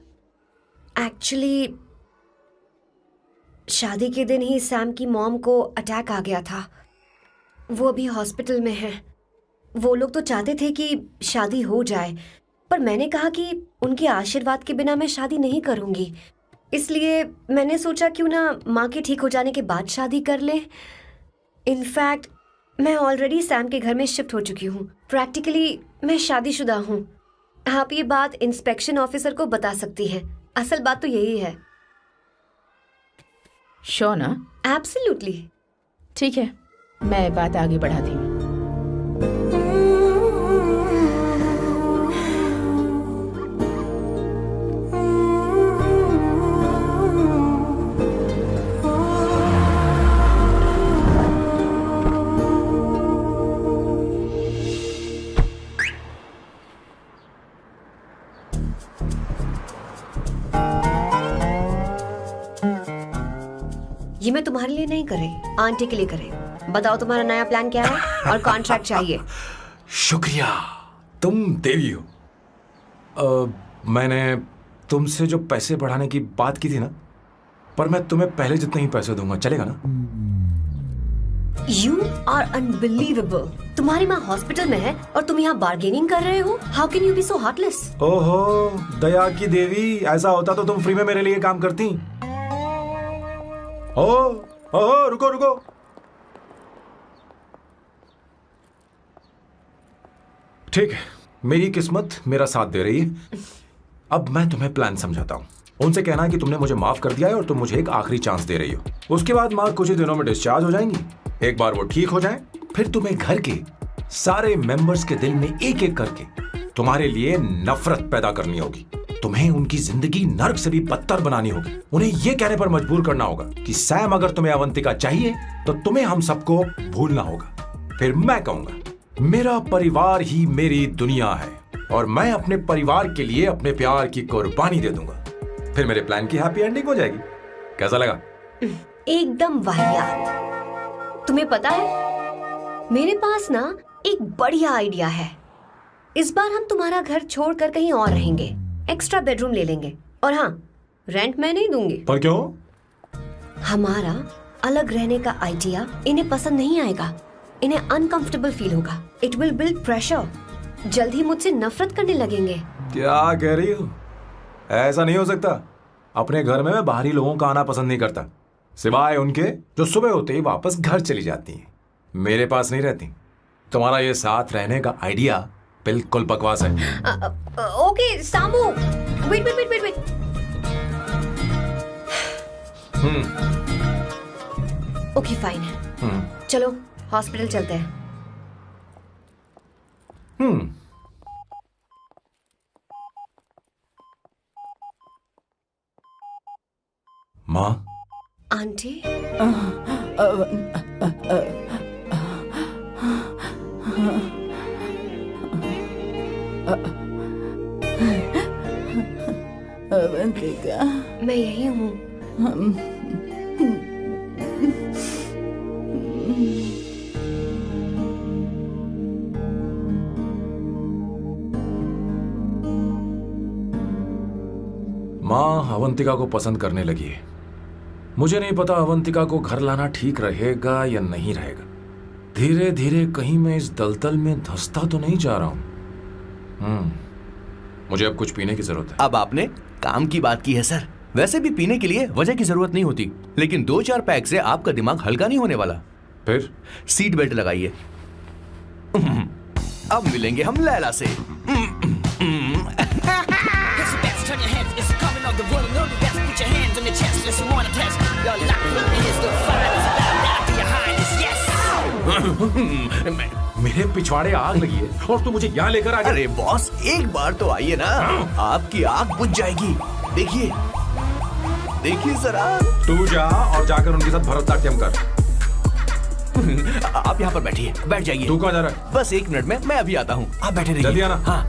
एक्चुअली शादी के दिन ही सैम की मॉम को अटैक आ गया था। वो अभी हॉस्पिटल में है। वो लोग तो चाहते थे कि शादी हो जाए, पर मैंने कहा कि उनके आशीर्वाद के बिना मैं शादी नहीं करूंगी। इसलिए मैंने सोचा क्यों ना माँ के ठीक हो जाने के बाद शादी कर ले। इनफैक्ट मैं ऑलरेडी सैम के घर में शिफ्ट हो चुकी हूँ। प्रैक्टिकली मैं शादीशुदा हूँ। आप ये बात इंस्पेक्शन ऑफिसर को बता सकती हैं। असल बात तो यही है। श्योर ना? एब्सोल्युटली। ठीक है, मैं बात आगे बढ़ाती हूँ। ये मैं तुम्हारे लिए नहीं कर रही, आंटी के लिए कर रही। बताओ तुम्हारा नया प्लान क्या है और कॉन्ट्रैक्ट चाहिए। शुक्रिया, तुम देवी हो। मैंने तुमसे जो पैसे बढ़ाने की बात की थी ना, पर मैं तुम्हें पहले जितने ही पैसे दूंगा, चलेगा ना? You are unbelievable। तुम्हारी माँ हॉस्पिटल में है और तुम यहाँ बार्गेनिंग कर रहे हो। How can you be so heartless? ओहो दया की देवी, ऐसा होता तो तुम फ्री में मेरे लिए काम करती। ओहो रुको रुको। ठीक है, मेरी किस्मत मेरा साथ दे रही है। अब मैं तुम्हें प्लान समझाता हूँ। उनसे कहना कि तुमने मुझे माफ कर दिया है और तुम मुझे एक आखिरी चांस दे रही हो। उसके बाद माँ कुछ ही दिनों में डिस्चार्ज हो जाएंगी। एक बार वो ठीक हो जाए, फिर तुम्हें घर के सारे मेंबर्स के दिल में एक एक करके तुम्हारे लिए नफरत पैदा करनी होगी। तुम्हें उनकी जिंदगी नर्क से भी बदतर बनानी होगी। उन्हें यह कहने पर मजबूर करना होगा कि सैम अगर तुम्हें अवंतिका चाहिए तो तुम्हें हम सबको भूलना होगा। फिर मैं कहूंगा मेरा परिवार ही मेरी दुनिया है और मैं अपने परिवार के लिए अपने प्यार की कुर्बानी दे दूंगा। फिर मेरे प्लान की हैप्पी एंडिंग हो जाएगी। कैसा लगा? एकदम वाहियात। तुम्हें पता है मेरे पास ना एक बढ़िया आइडिया है। इस बार हम तुम्हारा घर छोड़कर कहीं और रहेंगे, एक्स्ट्रा बेडरूम ले लेंगे। और हाँ, रेंट मैं नहीं दूंगी। पर क्यों? हमारा अलग रहने का आइडिया इन्हें पसंद नहीं आएगा। इन्हें अनकंफर्टेबल फील होगा। It will build pressure. जल्द ही मुझसे नफरत करने लगेंगे। क्या कह रही हो? ऐसा नहीं हो सकता। अपने घर में मैं बाहरी लोगों का आना पसंद नहीं करता, सिवाय उनके जो सुबह होते ही वापस घर चली जाती हैं, मेरे पास नहीं रहती। तुम्हारा ये साथ रहने का आइडिया बिल्कुल बकवास है। Okay Samu, wait wait wait wait. Okay fine है, चलो हॉस्पिटल चलते हैं। माँ, आंटी, अवंतिका, मैं यही हूँ। माँ अवंतिका को पसंद करने लगी है। मुझे नहीं पता अवंतिका को घर लाना ठीक रहेगा या नहीं रहेगा। धीरे धीरे कहीं मैं इस दलदल में धंसता तो नहीं जा रहा हूं। मुझे अब कुछ पीने की जरूरत है। अब आपने काम की बात की है सर। वैसे भी पीने के लिए वजह की जरूरत नहीं होती, लेकिन 2-4 पैक से आपका दिमाग हल्का नहीं होने वाला। फिर सीट बेल्ट लगाइए। अब मिलेंगे हम लैला से। मेरे पिछवाड़े आग लगी है और तू मुझे यहाँ लेकर आ गया। अरे बॉस, एक बार तो आइए ना, आपकी आग बुझ जाएगी। देखिए देखिए जरा। तू जा और जाकर उनके साथ भरतनाट्यम कर। आप यहाँ पर बैठिए, बैठ जाइए। तू कहाँ जा रहा है? बस 1 मिनट में मैं अभी आता हूँ, आप बैठे रहिए। जल्दी आना। हाँ।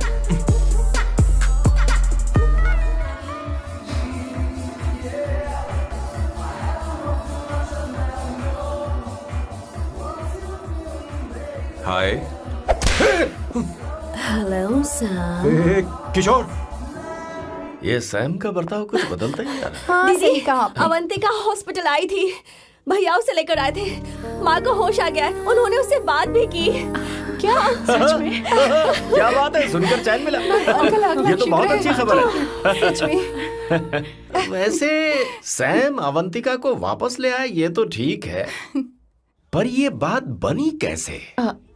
हाय। Hello sir. किशोर, ये सैम का बर्ताव कुछ बदलता ही जा रहा हाँ, दीदी अवंतिका हॉस्पिटल आई थी, भैया उसे लेकर आए थे। माँ को होश आ गया है, उन्होंने उससे बात भी की। क्या सच में? क्या बात है, सुनकर चैन मिला। ये तो बहुत अच्छी खबर है। सच में। वैसे सैम अवंतिका को वापस ले आए ये तो ठीक है, पर ये बात बनी कैसे?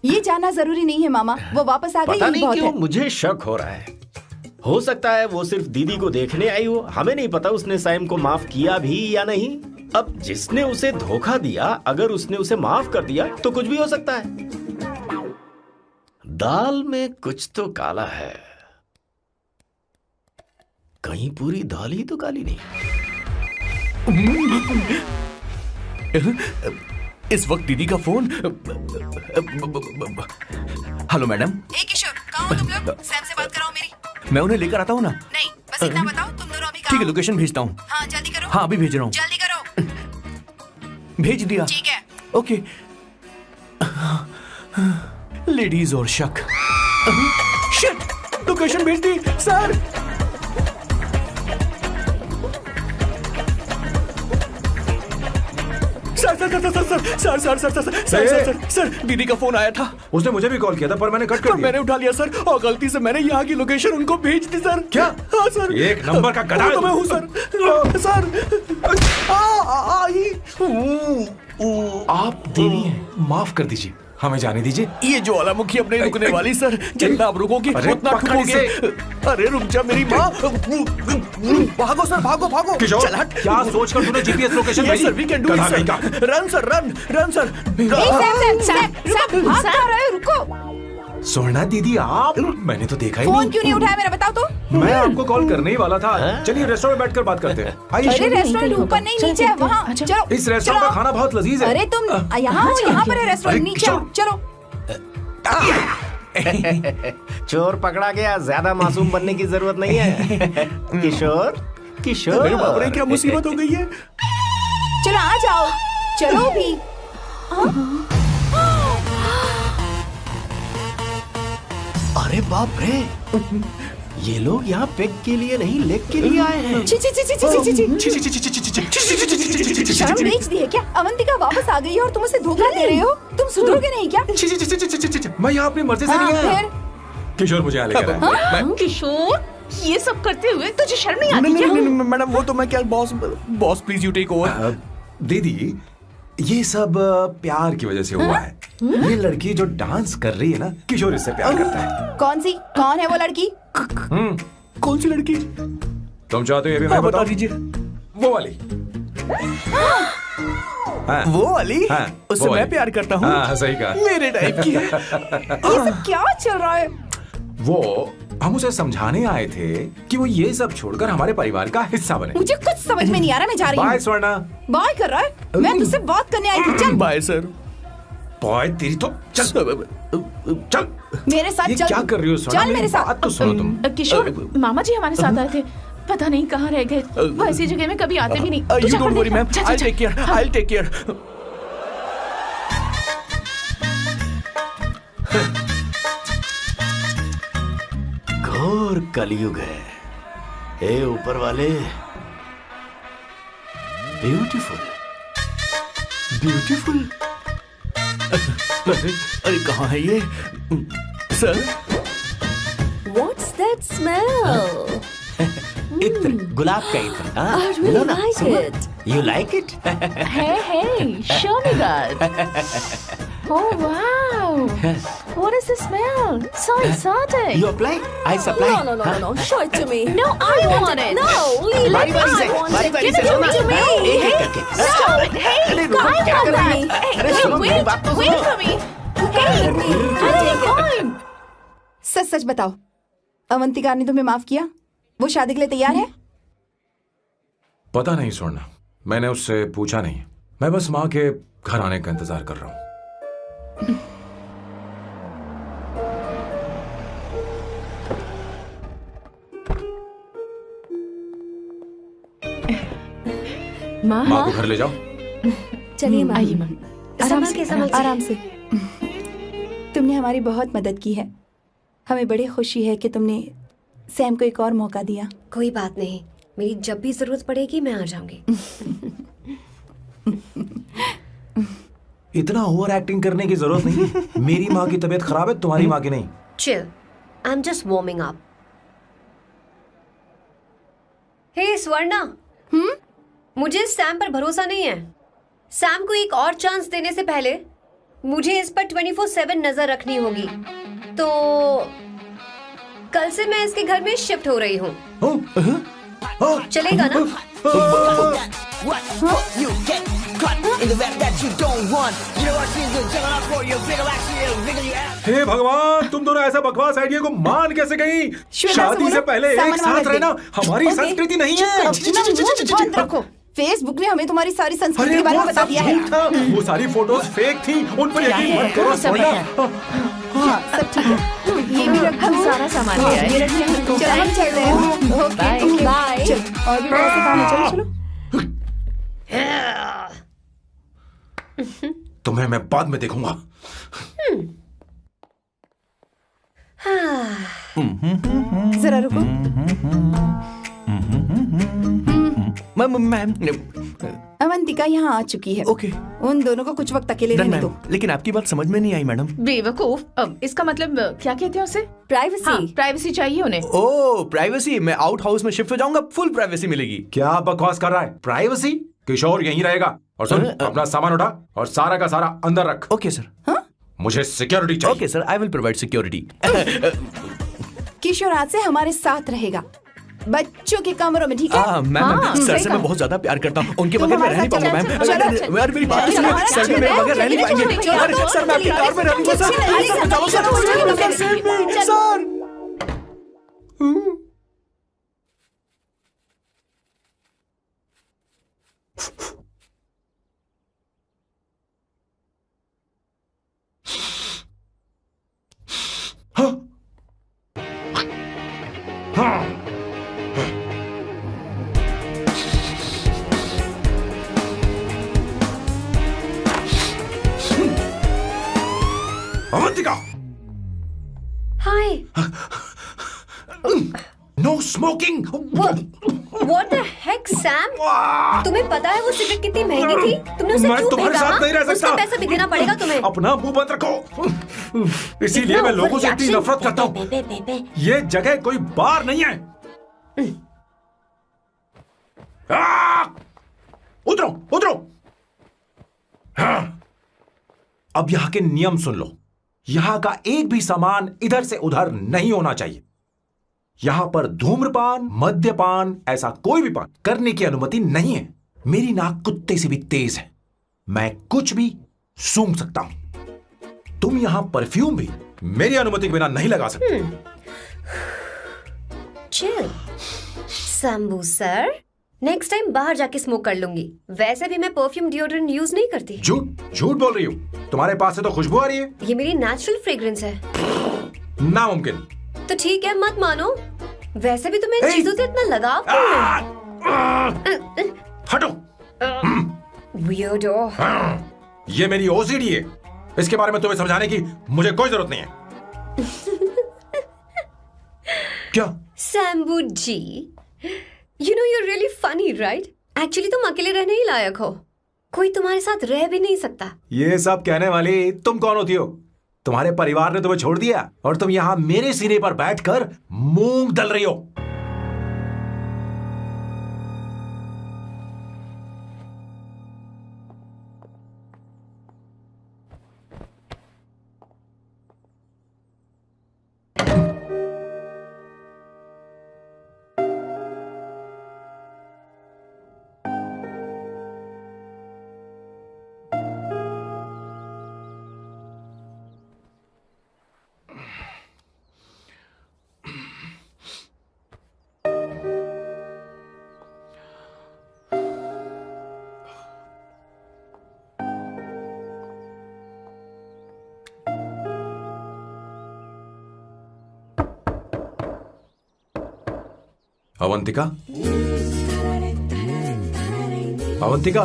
ये जानना जरूरी नहीं है मामा, वो वापस आ गई। पता नहीं बहुत क्यों है। मुझे शक हो रहा है। हो सकता है वो सिर्फ दीदी को देखने आई हो, हमें नहीं पता उसने सैम को माफ किया भी या नहीं। अब जिसने उसे धोखा दिया, अगर उसने उसे माफ कर दिया तो कुछ भी हो सकता है। दाल में कुछ तो काला है, कहीं पूरी दाल ही तो काली नहीं। इस वक्त दीदी का फोन। Hello madam. ए किशोर, कहाँ हो तुम लोग? सैम से बात कराओ मेरी। मैं उन्हें लेकर आता हूँ ना। नहीं, बस इतना बताओ तुम दोनों अभी कहाँ ठीक है, हो? लोकेशन भेजता हूँ। हाँ जल्दी करो। हाँ अभी भेज रहा हूँ। जल्दी करो। भेज दिया। ठीक है। ओके। लेडीज और शक। शिट, लोकेशन भेज दी सर। सर, दीदी का फोन आया था। उसने मुझे भी कॉल किया था पर मैंने कट कर दिया। मैंने उठा लिया सर, और गलती से मैंने यहाँ की लोकेशन उनको भेज दी सर। क्या? हाँ सर। एक नंबर का गधा। तो मैं हूँ सर। सर आप देवी हैं, माफ कर दीजिए, हमें जाने दीजिए। ये ज्वालामुखी अब नहीं रुकने वाली सर, जितना आप रुकोगे उतना ठुकोगे। अरे रुक जा मेरी माँ। भागो सर, भागो भागो। किशोर, चल हट। क्या सोचकर तूने जीपीएस लोकेशन भेजी? Sir, we can do it sir. Run sir, run sir. भाग कहाँ रहे हो? रुको। सोना दीदी आप, मैंने तो देखा ही फोन नहीं। क्यों नहीं उठाया मेरा, बताओ तो। मैं आपको कॉल करने ही वाला था। चलिए रेस्टोरेंट में बैठकर बात करते हैं। अरे रेस्टोरेंट ऊपर नहीं, नीचे है, वहाँ चलो। इस रेस्टोरेंट का खाना बहुत लजीज है। अरे तुम यहाँ हो, यहाँ पर है रेस्टोरेंट, नीचे आओ, चलो। चोर पकड़ा गया, ज्यादा मासूम बनने की जरूरत नहीं है। किशोर, किशोर। अरे बाप रे, क्या मुसीबत हो गई है। चलो आ जाओ, चलो भी। अरे बाप रे, ये लोग यहाँ पेग के लिए नहीं लेग के लिए आए हैं। शर्म बेच दी है क्या? अवंतिका वापस आ गई है और तुम उसे धोखा दे रहे हो? तुम सुधरोगे नहीं क्या? मैं यहाँ अपनी मर्जी से नहीं आया। किशोर मुझे यहाँ लेकर आया। किशोर, ये सब करते हुए तुझे शर्म नहीं आती क्या? नहीं मैडम, वो तो मैं क्या, boss please you take over. दीदी, ये सब प्यार की वजह से हुआ है। ये लड़की जो डांस कर रही है ना, किशोर इससे प्यार करता है। कौन है वो लड़की? कौन सी लड़की? तुम चाहते हो ये भी मैं बता दीजिए। वो वाली। हाँ, वो वाली? हाँ, उससे मैं प्यार करता हूँ। हाँ, सही कहा। मेरे टाइप की है। ये सब क्या चल रहा है? वो हम उसे समझाने आए थे कि वो ये सब छोड़कर हमारे परिवार का हिस्सा बने। मुझे कुछ समझ में नहीं आ रहा, मैं जा रही हूँ। बाय स्वर्णा। बाय कर रहा है? मैं तुझसे बात करने आई थी, चल। Bye sir. बाय तेरी तो, चल चल मेरे साथ ये चल। क्या कर रही हो स्वर्णा? चल मेरे साथ। बात तो सुनो तुम। किशोर, मामा जी हमारे साथ आए थे, पता नहीं कहाँ रह गए। वो ऐसी जगह में कभी आते भी नहीं। You don't worry ma'am, I'll take care, I'll take care। घोर कलयुग है। हे ऊपर वाले, ब्यूटीफुल ब्यूटीफुल। अरे कहाँ है ये सर? What's that smell? इत्र, गुलाब का इत्र। I really like it. You like it? Hey, show me that. Oh wow! What is the smell? So exotic. You apply, I supply। No. Show it to me. No, I want it. No, leave बारी it. बारी से, I want बारी it. बारी Give से it सुनना। to me. एक एक करके। No, hey, अरे I क्या want कर रही that. है? अरे Hey, सुनो मेरी बात तो wait सुनो। for me. Hey, I don't mind. सच बताओ, अवंतिका ने तुम्हें माफ किया? वो शादी के लिए तैयार है? पता नहीं स्वर्णा, मैंने उससे पूछा नहीं। मैं बस माँ के घर आने का इंतजार कर रहा हूँ। माँ को घर ले जाओ। चलिए माँ। आइए माँ। आराम से। तुमने हमारी बहुत मदद की है। हमें बड़ी खुशी है कि तुमने सैम को एक और मौका दिया। कोई बात नहीं, मेरी जब भी जरूरत पड़ेगी मैं आ जाऊंगी। इतना ओवर एक्टिंग करने की जरूरत नहीं। मेरी माँ की तबीयत खराब है, तुम्हारी माँ की नहीं। Chill, I am just warming up. Hey Swarna, मुझे सैम पर भरोसा नहीं है। सैम को एक और चांस देने से पहले मुझे इस पर 24/7 नजर रखनी होगी। तो कल से मैं इसके घर में शिफ्ट हो रही हूँ। चलेगा ना? हे भगवान, तुम दोनों ऐसा बकवास आइडिया को मान कैसे गई? शादी से पहले एक साथ रहना हमारी संस्कृति नहीं है। बंद रखो। फेसबुक ने हमें तुम्हारी सारी संस्कृति के बारे में बता दिया है। वो सारी फोटोज फेक थी, उन पर यकीन मत करो स्वर्णा। हाँ, सब ठीक है। ये भी रख, हम सारा सामान ले आए। ये रखिए। चलो हम चल रहे हैं। Okay bye. चल, और भी बहुत से काम है, चलो चलो। तुम्हें मैं बाद में देखूंगा। जरा रुको। मैम अवंतिका यहाँ आ चुकी है। ओके। उन दोनों को कुछ वक्त अकेले रहने दो। लेकिन आपकी बात समझ में नहीं आई मैडम। बेवकूफ, इसका मतलब क्या कहते हैं उसे? प्राइवेसी। हाँ, प्राइवेसी चाहिए उन्हें। ओह प्राइवेसी, मैं आउट हाउस में शिफ्ट हो जाऊंगा, फुल प्राइवेसी मिलेगी। क्या बकवास कर रहा है? प्राइवेसी? किशोर यहीं रहेगा। और सुन, अपना सामान उठा और सारा का सारा अंदर रख। Okay sir. मुझे सिक्योरिटी चाहिए। Okay sir, I will provide security. Kishore आज से हमारे साथ रहेगा, बच्चों के कमरों में, ठीक है? मैम सर से मैं बहुत ज्यादा प्यार करता हूँ, उनके बगैर मैं रह नहीं पाऊंगा मैम। यार मेरी बात सुनिए, सर भी मेरे बगैर रह नहीं पाएंगे। अरे सर मैं आपकी कार में रहूंगा sir. Avantika! Hi. No no smoking. What the heck, Sam? तुम्हें पता है वो सिगरेट कितनी महंगी थी? तुमने उसे मैं क्यों तुम्हारे फेंका? साथ नहीं रह सकता। उसका पैसा भी देना पड़ेगा तुम्हें। अपना मुंह बंद रखो। इसीलिए मैं लोगों से इतनी नफरत करता हूँ। ये जगह कोई बार नहीं है। उतरो उतरो। अब यहाँ के नियम सुन लो। यहाँ का एक भी सामान इधर से उधर नहीं होना चाहिए। यहां पर धूम्रपान, मद्यपान, ऐसा कोई भी पान करने की अनुमति नहीं है। मेरी नाक कुत्ते से भी तेज है, मैं कुछ भी सूंघ सकता हूं। तुम यहां परफ्यूम भी मेरी अनुमति के बिना नहीं लगा सकते। Chill Shambhu sir, next time बाहर जाके स्मोक कर लूंगी। वैसे भी मैं परफ्यूम डिओड्रेंट यूज नहीं करती। झूठ बोल रही हो। तुम्हारे पास से तो खुशबू आ रही है। ये मेरी नेचुरल फ्रेग्रेंस है। नामुमकिन। तो ठीक है, मत मानो। वैसे भी तुम्हें इन चीजों से इतना लगाव क्यों है? हटो। Weirdo। ये मेरी ओसीडी है। इसके बारे में तुम्हें समझाने की मुझे कोई जरूरत नहीं है। क्या? शंभू जी, you know you're really funny, right? Actually तुम अकेले रहने ही लायक हो। कोई तुम्हारे साथ रह भी नहीं सकता। ये सब कहने वाली तुम कौन होती हो? तुम्हारे परिवार ने तुम्हें छोड़ दिया और तुम यहां मेरे सीने पर बैठकर मूंग दल रही हो। Avantika, Avantika,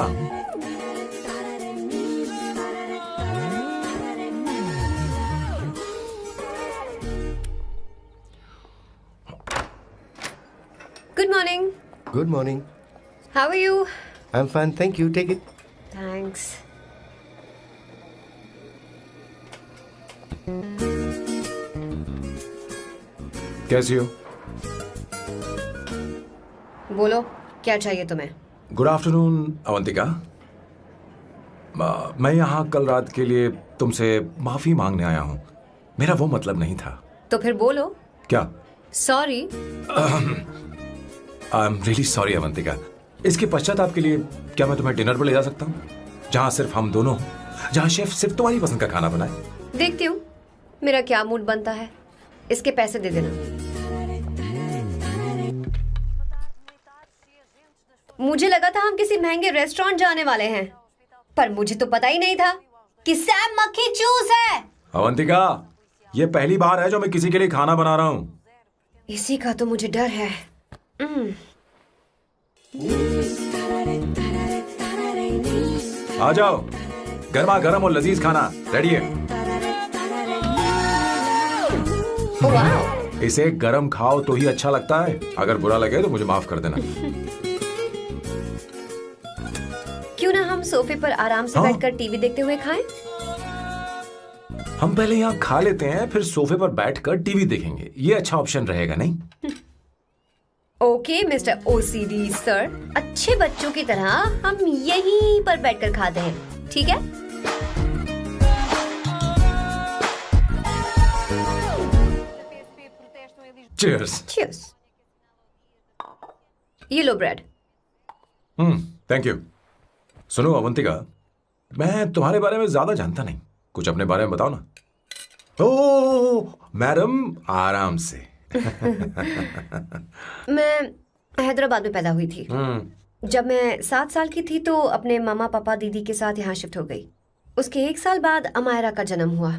Good morning. Good morning. How are you? I'm fine, thank you. Take it. Thanks. कैसी हो? बोलो, क्या चाहिए तुम्हें? Good afternoon Avantika. मैं यहाँ कल रात के लिए तुमसे माफी मांगने आया हूँ। मेरा वो मतलब नहीं था। तो फिर बोलो। क्या? Sorry. I am really sorry Avantika. इसके पश्चाताप के लिए क्या मैं तुम्हें डिनर पर ले जा सकता हूँ, जहाँ सिर्फ हम दोनों, जहाँ शेफ सिर्फ तुम्हारी पसंद का खाना बनाए? देखती हूँ मेरा क्या मूड बनता है। इसके पैसे दे देना। मुझे लगा था हम किसी महंगे रेस्टोरेंट जाने वाले हैं, पर मुझे तो पता ही नहीं था कि सैम मक्खी चूस है। अवंतिका, ये पहली बार है जो मैं किसी के लिए खाना बना रहा हूँ। इसी का तो मुझे डर है। आ जाओ, गर्मा गर्म और लजीज खाना रेडी है। इसे गरम खाओ तो ही अच्छा लगता है। अगर बुरा लगे तो मुझे माफ कर देना। क्यों ना हम सोफे पर आराम से बैठकर टीवी देखते हुए खाएं? हम पहले यहाँ खा लेते हैं, फिर सोफे पर बैठकर टीवी देखेंगे। ये अच्छा ऑप्शन रहेगा नहीं? ओके मिस्टर ओसीडी सर, अच्छे बच्चों की तरह हम यहीं पर बैठकर खाते हैं, ठीक है? Cheers. Cheers. ये लो ब्रेड। Thank you. सुनो अवंतिका, मैं तुम्हारे बारे में ज्यादा जानता नहीं, कुछ अपने बारे में बताओ ना। ओह मैडम, आराम से। मैं हैदराबाद में पैदा हुई थी। जब मैं 7 साल की थी तो अपने मामा पापा दीदी के साथ यहाँ शिफ्ट हो गई। उसके 1 साल बाद अमायरा का जन्म हुआ।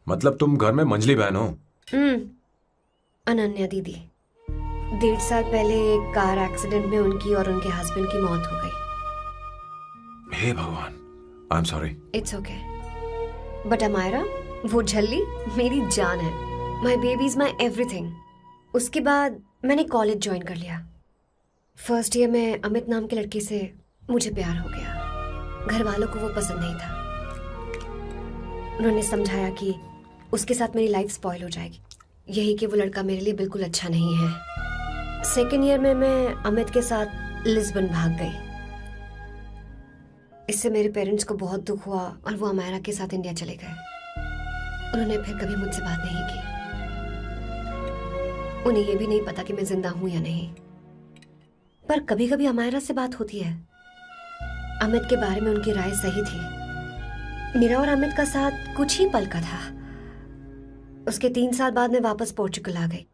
मतलब तुम घर में मंझली बहन हो? अनन्या दीदी। 1.5 साल पहले एक कार एक्सीडेंट में उनकी और उनके हस्बैंड की मौत हो गई। हे भगवान, I am sorry. It's okay. But Amaira, वो झल्ली मेरी जान है। My baby is my everything. उसके बाद मैंने कॉलेज ज्वाइन कर लिया। फर्स्ट ईयर में अमित नाम के लड़के से मुझे प्यार हो गया। घर वालों को वो पसंद नहीं था। उन्होंने समझाया कि उसके साथ मेरी लाइफ स्पॉइल हो जाएगी, यही कि वो लड़का मेरे लिए बिल्कुल अच्छा नहीं है। सेकेंड ईयर में मैं अमित के साथ लिस्बन भाग गई। इससे मेरे पेरेंट्स को बहुत दुख हुआ और वो अमायरा के साथ इंडिया चले गए। उन्होंने फिर कभी मुझसे बात नहीं की। उन्हें ये भी नहीं पता कि मैं जिंदा हूं या नहीं। पर कभी कभी अमायरा से बात होती है। अमित के बारे में उनकी राय सही थी। मेरा और अमित का साथ कुछ ही पल का था। उसके 3 साल बाद मैं वापस पोर्चुगल आ गई।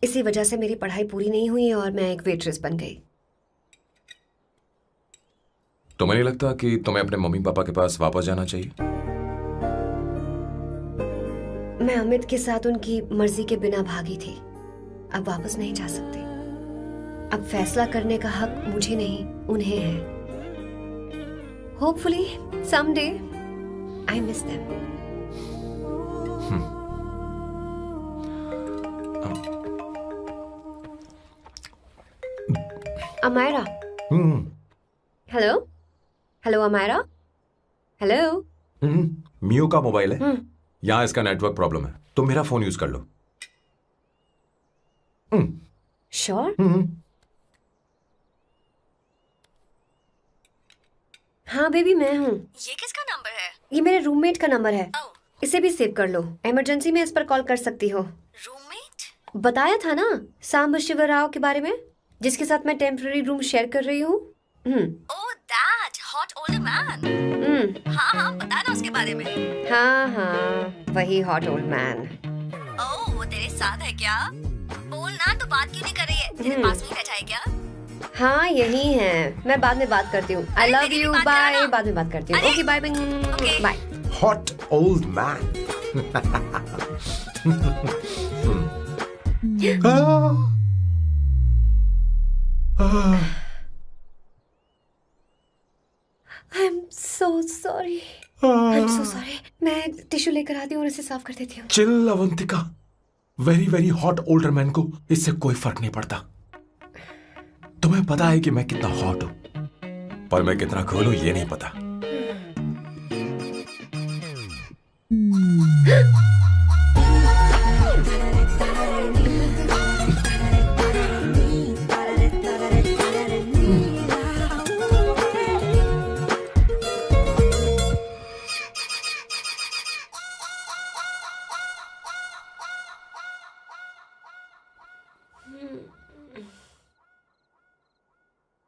इसी वजह से मेरी पढ़ाई पूरी नहीं हुई और मैं एक वेट्रेस बन गई। तुम्हें नहीं लगता कि तुम्हें अपने मम्मी पापा के पास वापस जाना चाहिए? मैं अमित के साथ उनकी मर्जी के बिना भागी थी। अब वापस नहीं जा सकती। अब फैसला करने का हक मुझे नहीं, उन्हें है। Hopefully someday I miss them. Amayra. Hello hello Amayra. Hello. मियो का मोबाइल है। यहाँ इसका नेटवर्क प्रॉब्लम है। तुम मेरा फोन यूज कर लो। श्योर? हाँ बेबी मैं हूँ। ये किसका नंबर है? ये मेरे रूममेट का नंबर है। इसे भी सेव कर लो। इमरजेंसी में इस पर कॉल कर सकती हो। रूममेट? बताया था ना सांब शिवराव के बारे में, जिसके साथ मैं टेम्पररी रूम शेयर कर रही हूँ। Oh that hot old man. हाँ बता ना उसके बारे में। हाँ वही हॉट ओल्ड मैन। ओह वो तेरे साथ है क्या? बोल ना, तो बात क्यों नहीं कर रही है? तेरे पास में बैठा है क्या? हाँ यही है। मैं बाद में बात करती हूँ। I love you. बाय। बाद में बात करती हूँ। Okay bye bye. Hot old man. I'm so sorry. I'm so sorry. मैं टिश्यू लेकर आती हूँ और इसे साफ कर देती हूँ। Chill Avantika. Very very hot older man को इससे कोई फर्क नहीं पड़ता। तुम्हें पता है कि मैं कितना हॉट हूं, पर मैं कितना कूल हूं ये नहीं पता।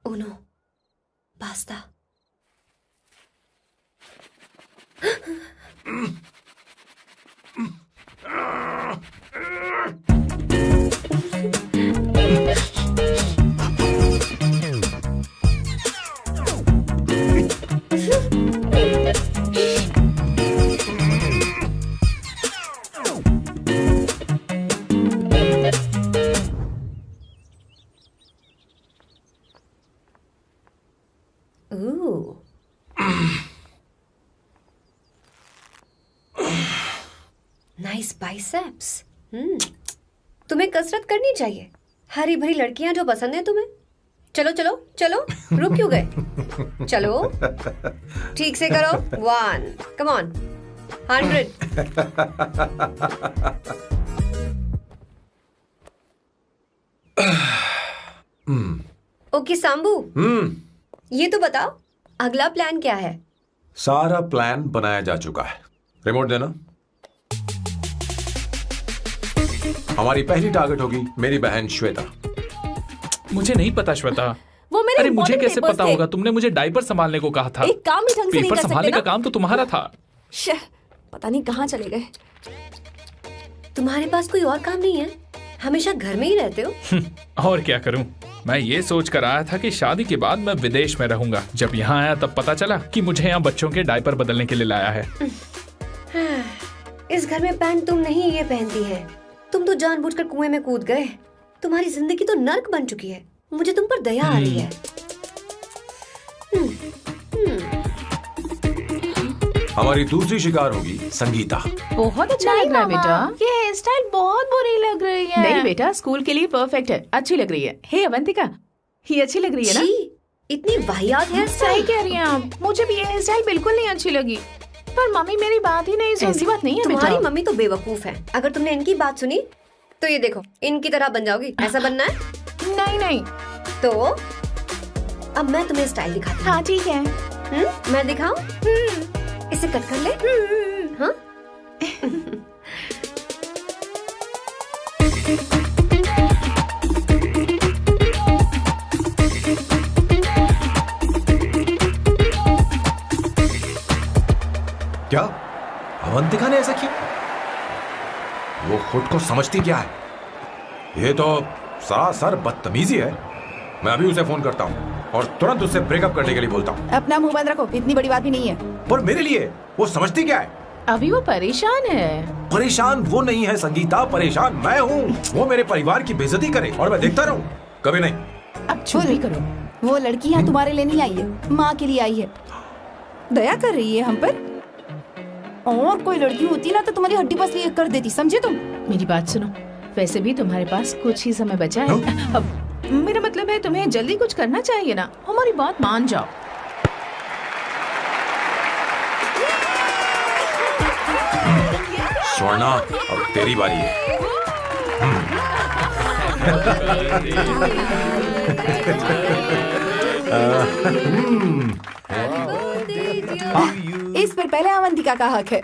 Uno, basta. Ooh. Nice biceps. तुम्हें कसरत करनी चाहिए। हरी भरी लड़कियां जो पसंद है तुम्हें। चलो चलो चलो, रुक क्यों गए? चलो ठीक से करो। 1 come on 100। ओके सांबू, ये तो बताओ अगला प्लान क्या है? सारा प्लान बनाया जा चुका है। रिमोट देना। हमारी पहली टारगेट होगी मेरी बहन श्वेता। मुझे नहीं पता श्वेता। वो मेरे अरे मुझे कैसे papers पता थे। होगा? तुमने मुझे डायपर संभालने को कहा था। एक काम ही ढंग से नहीं पेपर कर सकते संभालने ना? का काम तो तुम्हारा था। पता नहीं कहाँ चले गए। तुम्हारे पास कोई और काम नहीं है? हमेशा घर में ही रहते हो। और क्या करूं? मैं ये सोच कर आया था कि शादी के बाद मैं विदेश में रहूंगा। जब यहाँ आया तब पता चला कि मुझे यहाँ बच्चों के डायपर बदलने के लिए लाया है। इस घर में पैंट तुम नहीं ये पहनती है। तुम तो जानबूझकर कुएं में कूद गए। तुम्हारी जिंदगी तो नर्क बन चुकी है। मुझे तुम पर दया आ रही है। हमारी दूसरी शिकार होगी संगीता। बहुत अच्छा लग रहा है बेटा। ये हेयर स्टाइल बहुत बुरी लग रही है। नहीं बेटा, स्कूल के लिए परफेक्ट है, अच्छी लग रही है। हे अवंतिका, ये अच्छी लग रही है ना? इतनी वाहियात हेयर सही कह रही हैं आप। मुझे भी ये हेयर स्टाइल बिल्कुल नहीं अच्छी लगी, पर मम्मी मेरी बात ही नहीं सुनती। ऐसी बात नहीं है बेटा। तुम्हारी मम्मी तो बेवकूफ है। अगर तुमने इनकी बात सुनी तो ये देखो, इनकी तरह बन जाओगी। ऐसा बनना है? नहीं नहीं। तो अब मैं तुम्हें स्टाइल दिखाती हूँ। हाँ ठीक है। मैं दिखाऊं? इसे कट कर ले। हाँ? क्या अवंतिका ने ऐसा किया? वो खुद को समझती क्या है? ये तो सरासर बदतमीजी है। मैं अभी उसे फोन करता हूँ और तुरंत उससे ब्रेकअप करने के लिए बोलता हूँ। अपना मुंह बंद रखो, इतनी बड़ी बात भी नहीं है। पर मेरे लिए वो समझती क्या है? अभी वो परेशान है। परेशान वो नहीं है संगीता, परेशान मैं हूँ। वो मेरे परिवार की बेइज्जती करे और मैं देखता रहूँ? कभी नहीं। अब चुप भी करो। वो लड़की यहाँ तुम्हारे लिए नहीं आई है, माँ के लिए आई है। दया कर रही है हम पर। और कोई लड़की होती ना तो तुम्हारी हड्डी पसली कर देती, समझे तुम? मेरी बात सुनो, वैसे भी तुम्हारे पास कुछ ही समय बचा है। अब मेरा मतलब है तुम्हें जल्दी कुछ करना चाहिए ना। हमारी बात मान जाओ। स्वर्णा, अब तेरी बारी है। इस पर पहले अवंतिका का हक है।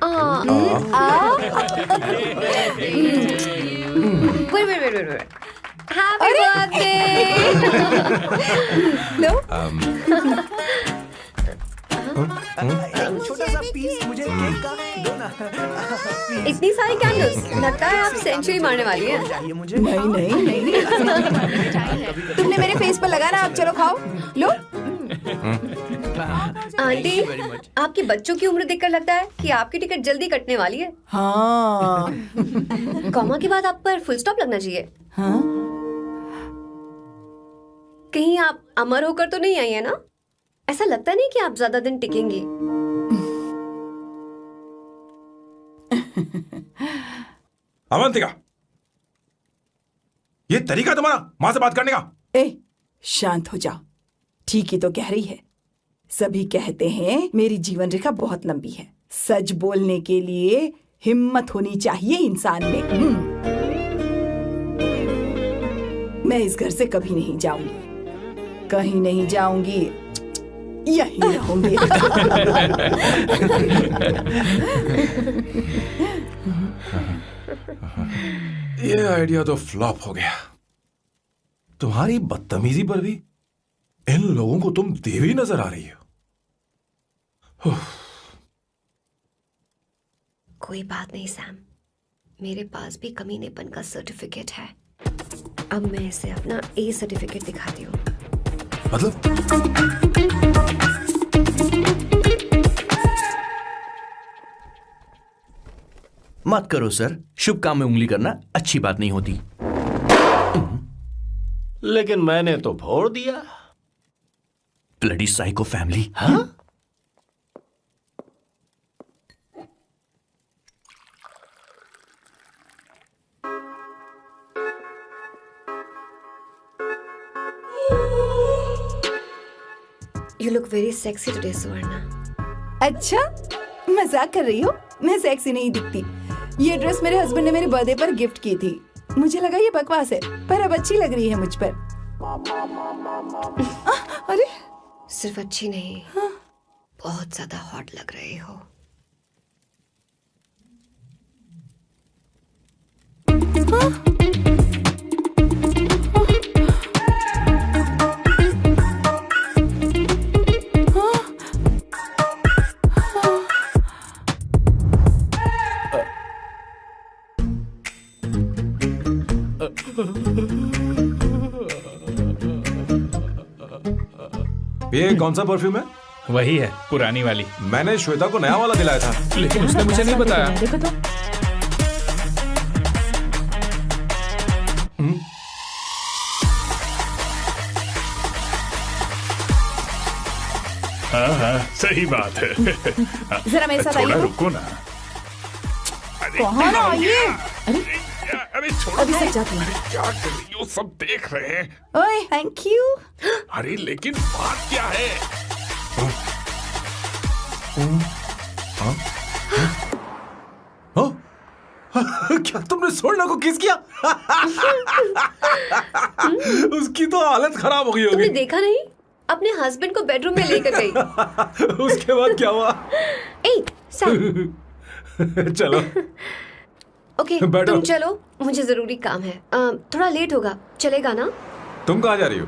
Happy birthday. लो। छोटा सा पीस मुझे केक का दो ना। इतनी सारी कैंडल्स, लगता है आप सेंचुरी मारने वाली हैं। नहीं नहीं नहीं। तुमने मेरे फेस पर लगाना, अब चलो खाओ। लो। आंटी, आपके बच्चों की उम्र देखकर लगता है कि आपकी टिकट जल्दी कटने वाली है। हाँ। कॉमा के बाद आप पर फुल स्टॉप लगना चाहिए। हाँ? कहीं आप अमर होकर तो नहीं आई है ना? ऐसा लगता नहीं कि आप ज्यादा दिन टिकेंगी। अवंतिका, ये तरीका तुम्हारा माँ से बात करने का? ए, शांत हो जाओ। ठीक ही तो कह रही है। सभी कहते हैं मेरी जीवन रेखा बहुत लंबी है। सच बोलने के लिए हिम्मत होनी चाहिए इंसान में। मैं इस घर से कभी नहीं जाऊंगी, कहीं नहीं जाऊंगी, यही रहूंगी। ये आइडिया तो फ्लॉप हो गया। तुम्हारी बदतमीजी पर भी इन लोगों को तुम देवी नजर आ रही हो। कोई बात नहीं सैम, मेरे पास भी कमीनेपन का सर्टिफिकेट है। अब मैं इसे अपना ए सर्टिफिकेट दिखाती हूँ। मतलब? मत करो सर, शुभ काम में उंगली करना अच्छी बात नहीं होती। लेकिन मैंने तो फोड़ दिया। Bloody psycho family. हाँ? You look very sexy today, सुवर्णा। अच्छा, मजाक कर रही हो? मैं सेक्सी नहीं दिखती। ये ड्रेस मेरे हस्बैंड ने मेरे बर्थडे पर गिफ्ट की थी। मुझे लगा ये बकवास है, पर अब अच्छी लग रही है मुझ पर। अरे, सिर्फ अच्छी नहीं, बहुत ज्यादा हॉट लग रही हो। ये कौन सा परफ्यूम है? वही है, पुरानी वाली। मैंने श्वेता को नया वाला दिलाया था, लेकिन उसने मुझे नहीं बताया। देखो तो। हाँ, सही बात है। जरा मेरे साथ थोड़ा आइए। रुको ना। कहाँ आइए? अरे छोड़ो। अभी सब जाते हैं। अरे क्या कर रही हो, सब देख रहे हैं। ओए थैंक यू। अरे लेकिन बात क्या है? क्या तुमने सोना को किस किया? उसकी तो हालत खराब हो गई तुमने होगी। देखा नहीं, अपने हस्बैंड को बेडरूम में लेकर गई। उसके बाद क्या हुआ? ए, सर। चलो। ओके, बैठो। तुम चलो, मुझे जरूरी काम है। थोड़ा लेट होगा, चलेगा ना? तुम कहाँ जा रही हो?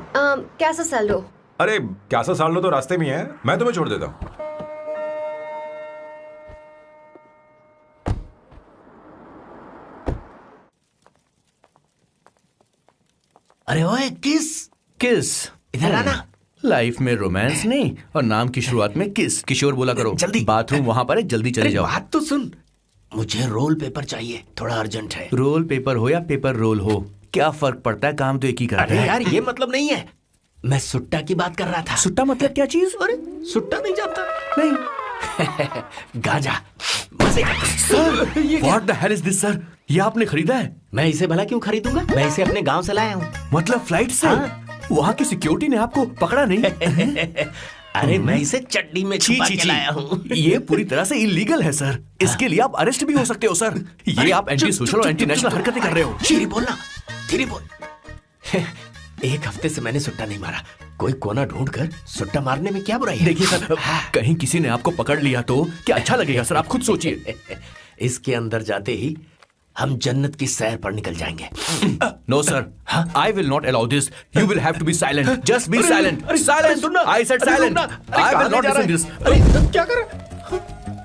कैसा साल लो? अरे कैसा साल लो तो रास्ते में है, मैं तुम्हें छोड़ देता हूँ। अरे ओए किस इधर आना। लाइफ में रोमांस नहीं और नाम की शुरुआत में किस। किशोर बोला करो। जल्दी बाथरूम वहां पर है, जल्दी चले जाओ। बात तो सुन, मुझे रोल पेपर चाहिए, थोड़ा अर्जेंट है। रोल पेपर हो या पेपर रोल हो, क्या फर्क पड़ता है, काम तो एक ही करता अरे है। यार ये मतलब नहीं है, मैं सुट्टा की बात कर रहा था। सुट्टा मतलब क्या चीज? अरे सुट्टा नहीं जानता? नहीं। गांजा मजे का। Sir what the hell is this sir, ये आपने खरीदा है? मैं इसे भला क्यों खरीदूंगा, मैं इसे अपने गांव से लाया हूँ। मतलब फ्लाइट से? वहाँ की सिक्योरिटी ने आपको पकड़ा नहीं? अरे मैं इसे चड्डी में छुपा के लाया हूँ। ये पूरी तरह से इलीगल है सर, इसके लिए आप अरेस्ट भी हो सकते हो सर। ये आप एंटी सोशल और एंटी नेशनल हरकतें कर रहे हो। धीरे बोलना, धीरे बोल। एक हफ्ते से मैंने सुट्टा नहीं मारा, कोई कोना ढूंढकर सुट्टा मारने में क्या बुराई है? देखिए सर, कहीं किसी ने आपको पकड़ लिया तो क्या अच्छा लगेगा सर, आप खुद सोचिए। इसके अंदर जाते ही हम जन्नत की सैर पर निकल जाएंगे। No sir, I will not allow this. You will have to be silent, just be silent. Silent, I said silent. I will not listen this. अरे क्या कर रहा है?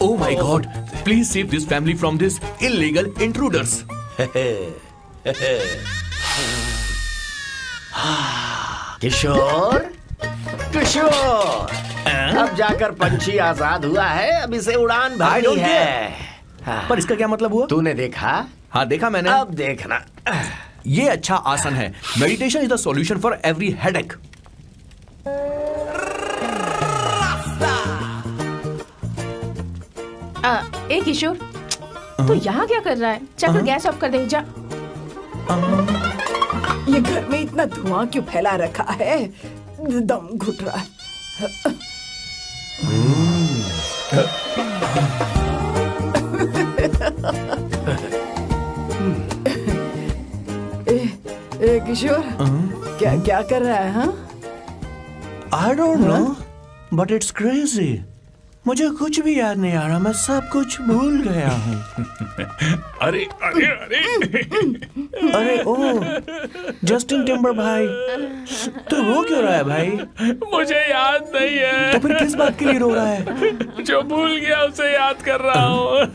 Oh my God! Please save this family from this illegal intruders. किशोर, किशोर, अब जाकर पंछी आजाद हुआ है, अब इसे उड़ान भरनी है। पर इसका क्या मतलब हुआ? तूने देखा? हाँ देखा मैंने। अब देखना। ये अच्छा आसन है। Meditation is the solution for every headache. ए किशोर, तू यहाँ क्या कर रहा है? जाकर गैस ऑफ कर दे जा। ये घर में इतना धुआं क्यों फैला रखा है? दम घुट रहा है। ए किशोर, क्या क्या कर रहा है? हाँ, I don't know, but it's crazy. मुझे कुछ भी याद नहीं आ रहा, मैं सब कुछ भूल गया हूँ। अरे अरे अरे अरे ओ जस्टिन टिम्बर भाई, तू रो क्यों रहा है भाई? मुझे याद नहीं है। तो फिर किस बात के लिए रो रहा है? जो भूल गया उसे याद कर रहा हूँ।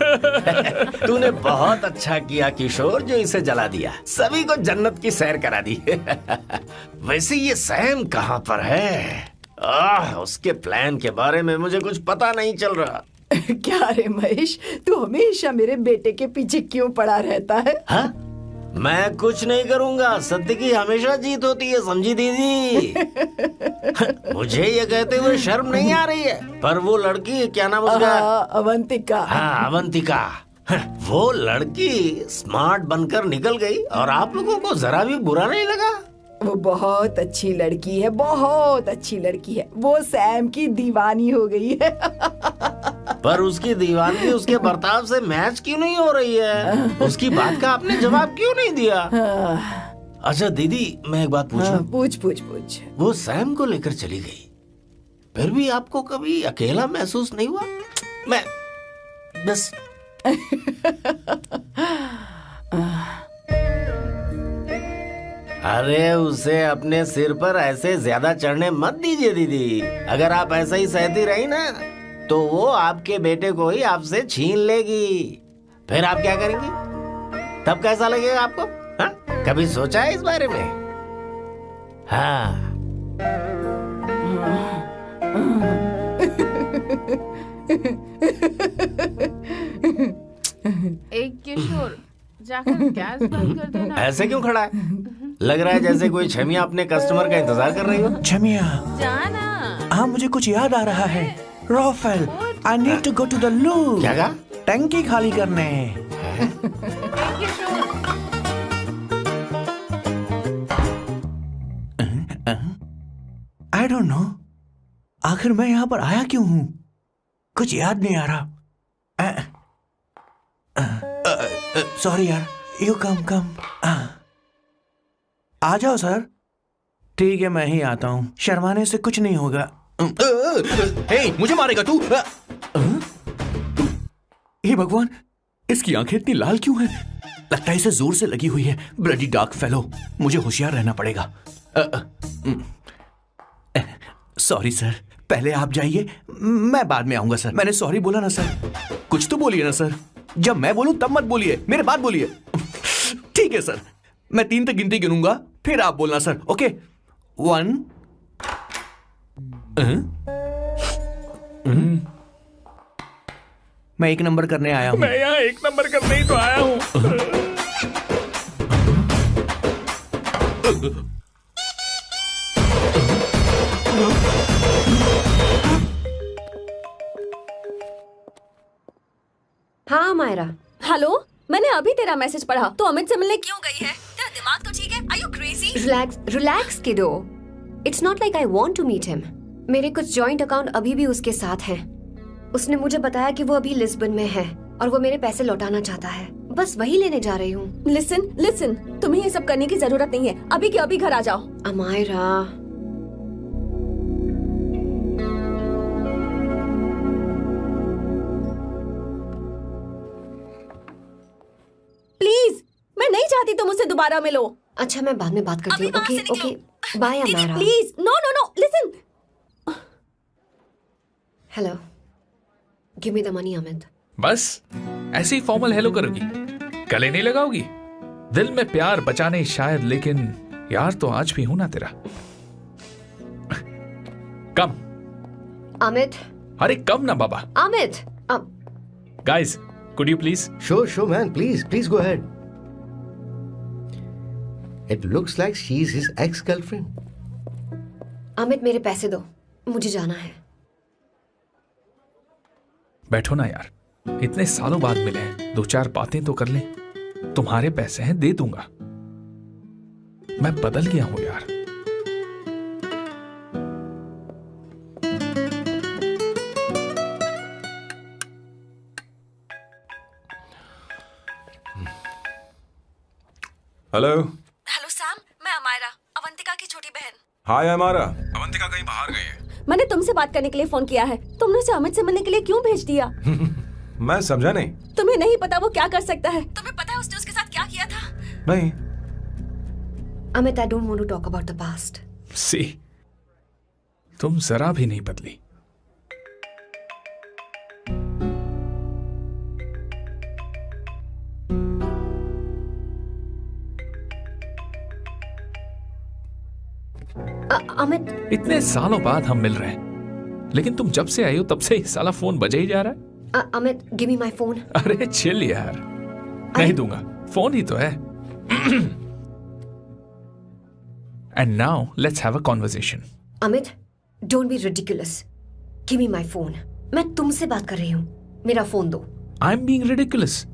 तूने बहुत अच्छा किया किशोर जो इसे जला दिया, सभी को जन्नत की सैर करा दी। वैसे ये सैम कहाँ पर है? उसके प्लान के बारे में मुझे कुछ पता नहीं चल रहा। क्या रे महेश, तू हमेशा मेरे बेटे के पीछे क्यों पड़ा रहता है? हाँ? मैं कुछ नहीं करूंगा, सत्य की हमेशा जीत होती है, समझी दीदी? मुझे ये कहते हुए शर्म नहीं आ रही है, पर वो लड़की, क्या नाम उसका? अवंतिका। हाँ अवंतिका, वो लड़की स्मार्ट बनकर निकल गई और आप लोगों को जरा भी बुरा नहीं लगा? वो बहुत अच्छी लड़की है, बहुत अच्छी लड़की है। वो सैम की दीवानी हो गई है। पर उसकी दीवानी उसके बर्ताव से मैच क्यों नहीं हो रही है? उसकी बात का आपने जवाब क्यों नहीं दिया? अच्छा दीदी, मैं एक बात पूछूं? पूछ पूछ पूछ। वो सैम को लेकर चली गई, फिर भी आपको कभी अकेला महसूस नहीं हुआ? मैं बस अरे उसे अपने सिर पर ऐसे ज्यादा चढ़ने मत दीजिए दीदी। अगर आप ऐसा ही सहती रही ना तो वो आपके बेटे को ही आपसे छीन लेगी, फिर आप क्या करेंगी? तब कैसा लगेगा आपको? हाँ? कभी सोचा है इस बारे में? हाँ। एक किशोर, जाकर गैस बंद कर देना। ऐसे क्यों खड़ा है? लग रहा है जैसे कोई छमिया अपने कस्टमर का इंतजार कर रही हो। छमिया? जाना। हाँ मुझे कुछ याद आ रहा है। रोफेल, I need to go to the loo. क्या कहा? टंकी खाली करने। आई डोंट नो, आखिर मैं यहाँ पर आया क्यों हूँ? कुछ याद नहीं आ रहा। सॉरी यार, यू कम। आ जाओ सर। ठीक है, मैं ही आता हूँ, शर्माने से कुछ नहीं होगा। हे, मुझे मारेगा तू? हे भगवान, इसकी आंखें इतनी लाल क्यों हैं? लगता है इसे जोर से लगी हुई है। ब्लडी डार्क फेलो, मुझे होशियार रहना पड़ेगा। सॉरी सर, पहले आप जाइए, मैं बाद में आऊंगा सर। मैंने सॉरी बोला ना सर। कुछ तो बोलिए ना सर। जब मैं बोलूं तब मत बोलिए, मेरे बाद बोलिए। ठीक है सर, मैं 3 तक गिनती गिनूंगा, फिर आप बोलना सर। ओके, 1। मैं 1 नंबर करने आया हूं। मैं यहाँ 1 नंबर करने ही तो आया हूं। हाँ मायरा। हेलो, मैंने अभी तेरा मैसेज पढ़ा। तो अमित से मिलने क्यों गई है? तेरा दिमाग तो ठीक है? Are you crazy? Relax kiddo. It's not like I want to meet him. मेरे कुछ जॉइंट अकाउंट अभी भी उसके साथ हैं। उसने मुझे बताया कि वो अभी लिस्बन में है और वो मेरे पैसे लौटाना चाहता है। बस वही लेने जा रही हूँ। लिसन, तुम्हें ये सब करने की जरूरत नहीं है। अभी के अभी घर आ जाओ। अमायरा, प्लीज, मैं नहीं चाहती तुम मुझसे दोबारा मिलो। अच्छा, मैं बाद में बात करती हूँ। Okay, bye Amaira. Please, no, listen. Hello, give me the money Amit. बस ऐसी फॉर्मल हेलो करोगी, गले नहीं लगाओगी? दिल में प्यार बचाने शायद, लेकिन यार तो आज भी हूं ना तेरा। कम अमित। अरे कम ना बाबा। Amit. Guys, could you please? Sure, man. Please go ahead. It looks like she's his ex-girlfriend. Amit, मेरे पैसे दो, मुझे जाना है। बैठो ना यार, इतने सालों बाद मिले हैं, 2-4 बातें तो कर लें। तुम्हारे पैसे हैं, दे दूंगा। मैं बदल गया हूं यार। हेलो सैम, मैं अमायरा, अवंतिका की छोटी बहन। हाय अमायरा। अवंतिका कहीं बाहर गई है। मैंने तुमसे बात करने के लिए फोन किया है। तुमने उसे अमित से मिलने के लिए क्यों भेज दिया? मैं समझा नहीं। तुम्हें नहीं पता वो क्या कर सकता है? तुम्हें पता है उसने उसके साथ क्या किया था? नहीं। Amit, I don't want to talk about the past. See, तुम जरा भी नहीं बदली। अमित, इतने सालों बाद हम मिल रहे हैं, लेकिन तुम जब से आई हो तब से ही साला फोन बजे ही जा रहा है। Amit, give me my phone. अरे चिल यार, नहीं दूंगा, फोन ही तो है। And now let's have a conversation. Amit, don't be ridiculous. Give me my phone. मैं तुमसे बात कर रही हूँ, मेरा फोन दो। I am being ridiculous?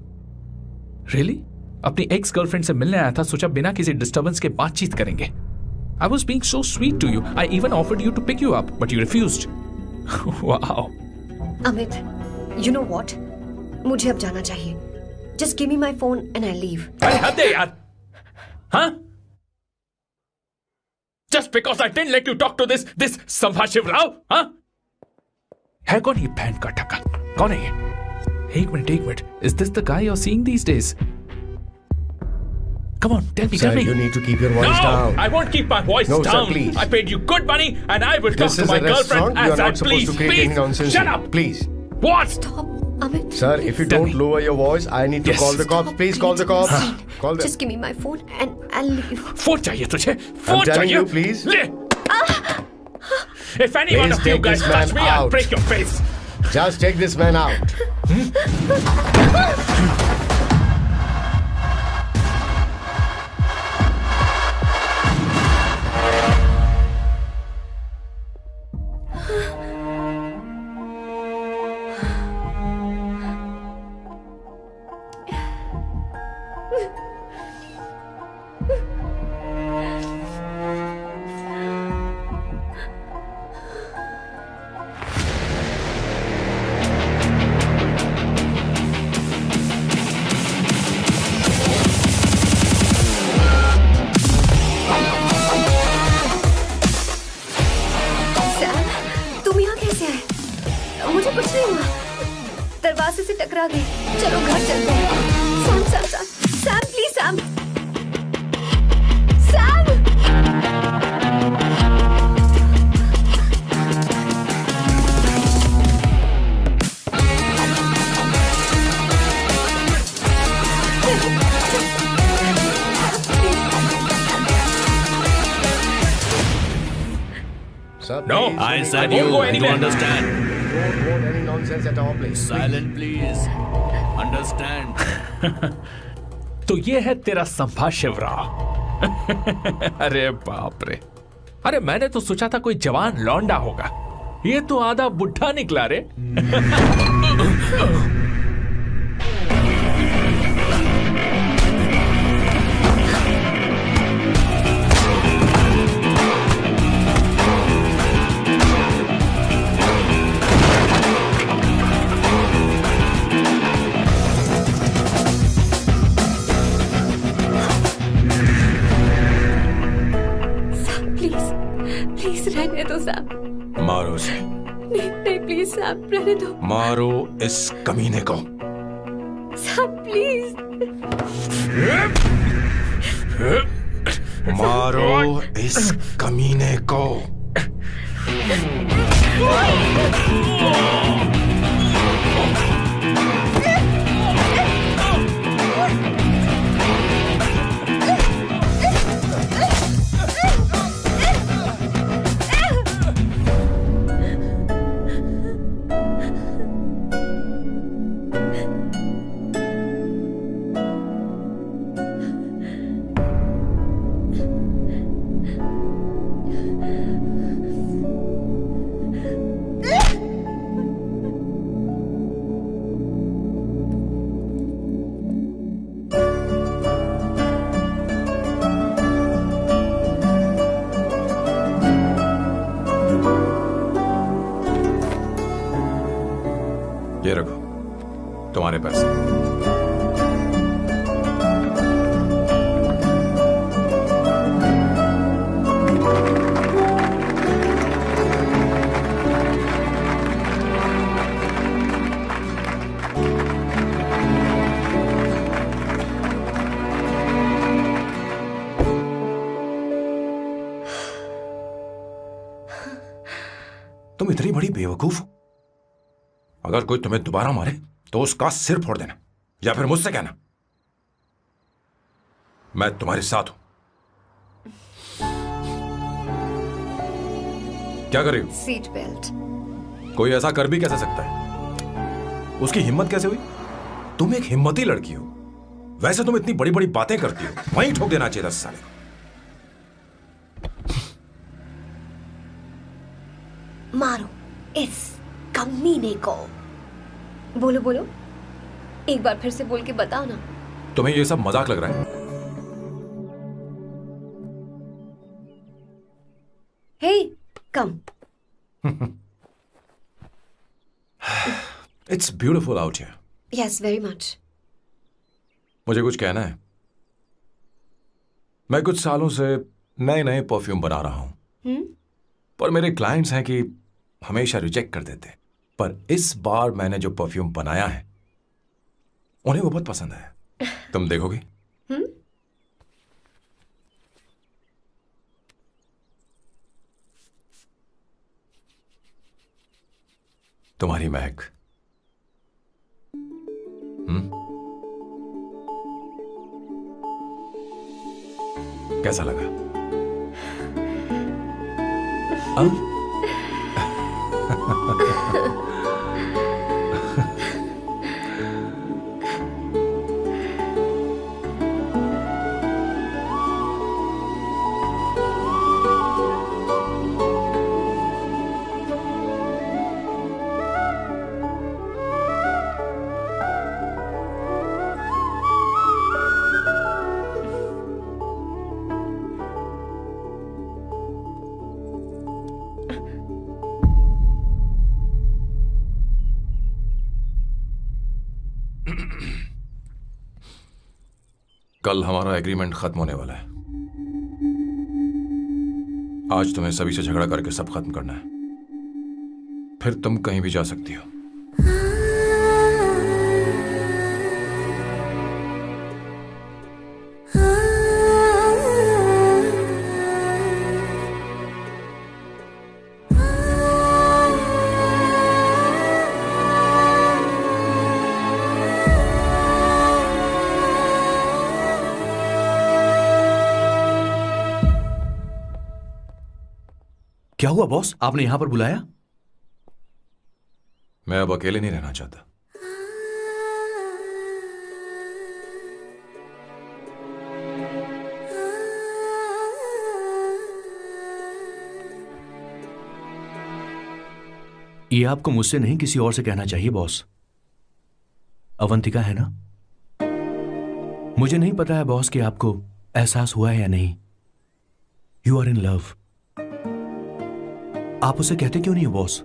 Really? अपनी एक्स गर्लफ्रेंड से मिलने आया था, सोचा बिना किसी डिस्टर्बेंस के बातचीत करेंगे। I was being so sweet to you. I even offered you to pick you up, but you refused. Wow. Amit, you know what? मुझे अब जाना चाहिए. Just give me my phone and I'll leave. अरे हद है यार. हाँ? Just because I didn't let you talk to this संभाशिव Rao, हाँ? है कौन ये बैंड का टक्का? कौन है ये? एक minute. Is this the guy you're seeing these days? Come on, tell me. Sir, you need to keep your voice down. No, I won't keep my voice down. No, sir, please. I paid you good money and I will talk to my girlfriend as I please. You're not supposed to create any nonsense. Shut up. Please. What? Stop, Amit. Sir, if you don't lower your voice, I need to call the cops. Please call the cops. Call them. Just give me my phone and I'll leave. Phone चाहिए तुझे? Phone I'm telling चाहिए? you, please. ले. If any one of you guys touch me, I'll break your face. Just take this man out. मुझे कुछ नहीं हुआ, दरवाजे से टकरा गई। चलो घर चलते हैं। Sam Sam Sam Sam please Sam Sam. No, I said you understand. Don't want any nonsense at our place. Silent, please. Understand. तो ये है तेरा संभा शिवरा। अरे बाप रे, अरे मैंने तो सोचा था कोई जवान लौंडा होगा, ये तो आधा बुढ़ा निकला रे। रहने दो सैम। मारो उसे। नहीं नहीं प्लीज सैम, रहने दो। मारो इस कमीने को। Sam please. मारो इस कमीने को। ये रखो तुम्हारे पैसे। तुम इतनी बड़ी बेवकूफ हो, अगर कोई तुम्हें दोबारा मारे तो उसका सिर फोड़ देना, या फिर मुझसे कहना मैं तुम्हारे साथ हूं। क्या कर रही हो? Seat belt. कोई ऐसा कर भी कैसे सकता है? उसकी हिम्मत कैसे हुई? तुम एक हिम्मती लड़की हो, वैसे तुम इतनी बड़ी बड़ी बातें करती हो, वहीं ठोक देना चाहिए था साले को। मारो इस कमीने को। बोलो बोलो, एक बार फिर से बोल के बताओ ना। तुम्हें ये सब मजाक लग रहा है? Hey come. It's beautiful out here. Yes very much. मुझे कुछ कहना है। मैं कुछ सालों से नए नए परफ्यूम बना रहा हूं, पर मेरे क्लाइंट्स हैं कि हमेशा रिजेक्ट कर देते, पर इस बार मैंने जो परफ्यूम बनाया है उन्हें वो बहुत पसंद आया। तुम देखोगे? तुम्हारी महक। कैसा लगा? कल हमारा एग्रीमेंट खत्म होने वाला है। आज तुम्हें सभी से झगड़ा करके सब खत्म करना है। फिर तुम कहीं भी जा सकती हो। क्या हुआ बॉस, आपने यहां पर बुलाया? मैं अब अकेले नहीं रहना चाहता। ये आपको मुझसे नहीं किसी और से कहना चाहिए बॉस। अवंतिका है ना? मुझे नहीं पता है बॉस कि आपको एहसास हुआ है या नहीं। You are in love. आप उसे कहते क्यों नहीं हो बॉस?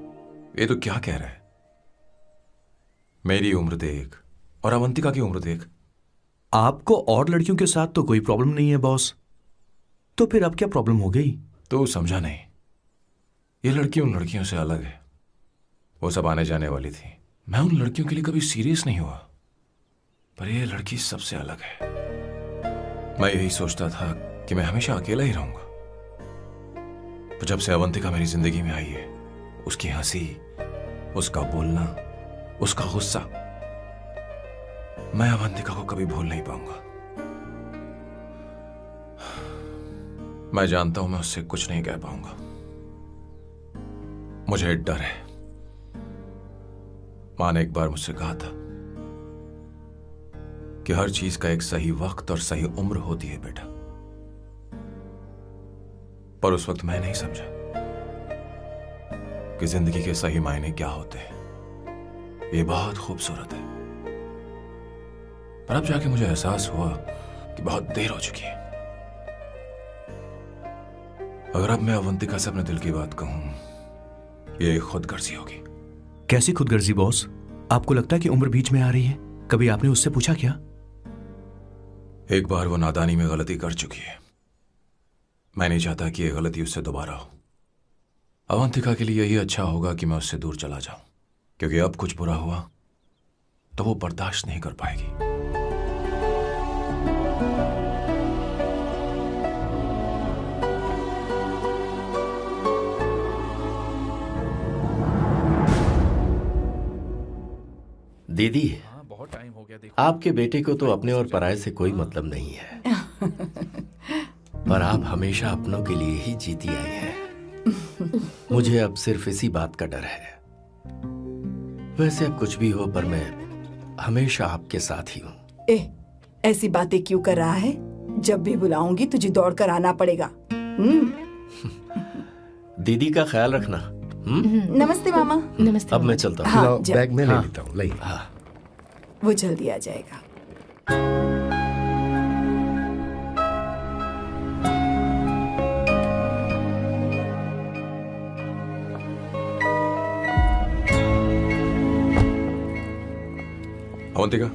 ये तो क्या कह रहा है? मेरी उम्र देख और अवंतिका की उम्र देख। आपको और लड़कियों के साथ तो कोई प्रॉब्लम नहीं है बॉस, तो फिर अब क्या प्रॉब्लम हो गई? तो समझा नहीं। ये लड़की उन लड़कियों से अलग है। वो सब आने जाने वाली थी। मैं उन लड़कियों के लिए कभी सीरियस नहीं हुआ, पर ये लड़की सबसे अलग है। मैं यही सोचता था कि मैं हमेशा अकेला ही रहूंगा, पर जब से अवंतिका मेरी जिंदगी में आई है, उसकी हंसी, उसका बोलना, उसका गुस्सा, मैं अवंतिका को कभी भूल नहीं पाऊंगा। मैं जानता हूं मैं उससे कुछ नहीं कह पाऊंगा। मुझे डर है। मां ने एक बार मुझसे कहा था कि हर चीज का एक सही वक्त और सही उम्र होती है बेटा, पर उस वक्त मैं नहीं समझा कि जिंदगी के सही मायने क्या होते हैं। ये बहुत खूबसूरत है, पर अब जाके मुझे एहसास हुआ कि बहुत देर हो चुकी है। अगर अब मैं अवंतिका से अपने दिल की बात कहूं, ये खुदगर्जी होगी। कैसी खुदगर्जी बॉस? आपको लगता है कि उम्र बीच में आ रही है? कभी आपने उससे पूछा क्या? एक बार वो नादानी में गलती कर चुकी है। मैं नहीं चाहता कि ये गलती उससे दोबारा हो। अवंतिका के लिए यही अच्छा होगा कि मैं उससे दूर चला जाऊं, क्योंकि अब कुछ बुरा हुआ तो वो बर्दाश्त नहीं कर पाएगी। दीदी, बहुत टाइम हो गया। आपके बेटे को तो अपने और पराये से कोई मतलब नहीं है, पर आप हमेशा अपनों के लिए ही जीती आई हैं। मुझे अब सिर्फ इसी बात का डर है। वैसे अब कुछ भी हो, पर मैं हमेशा आपके साथ ही हूँ। ऐसी बातें क्यों कर रहा है? जब भी बुलाऊंगी तुझे दौड़कर आना पड़ेगा। दीदी का ख्याल रखना। नमस्ते मामा। नमस्ते। अब मैं चलता हूँ। हाँ, बैग में ले लेता हूँ। ले। हाँ। वो जल्दी आ जाएगा। अवंतिका,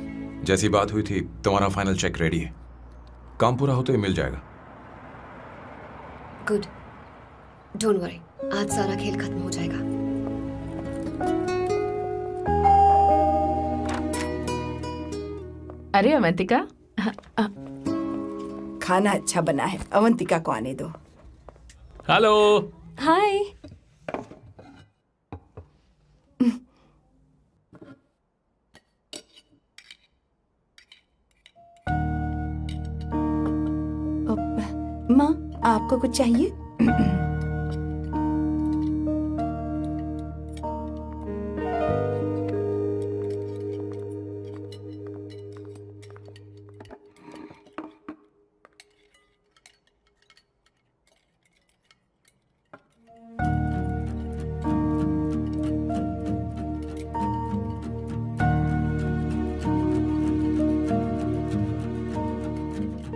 जैसी बात हुई थी, तुम्हारा फाइनल चेक रेडी है। काम पूरा हो तो ये मिल जाएगा। गुड, डोंट वरी, आज सारा खेल खत्म हो जाएगा। अरे अवंतिका, खाना अच्छा बना है। अवंतिका को आने दो। हेलो। हाय। माँ, आपको कुछ चाहिए?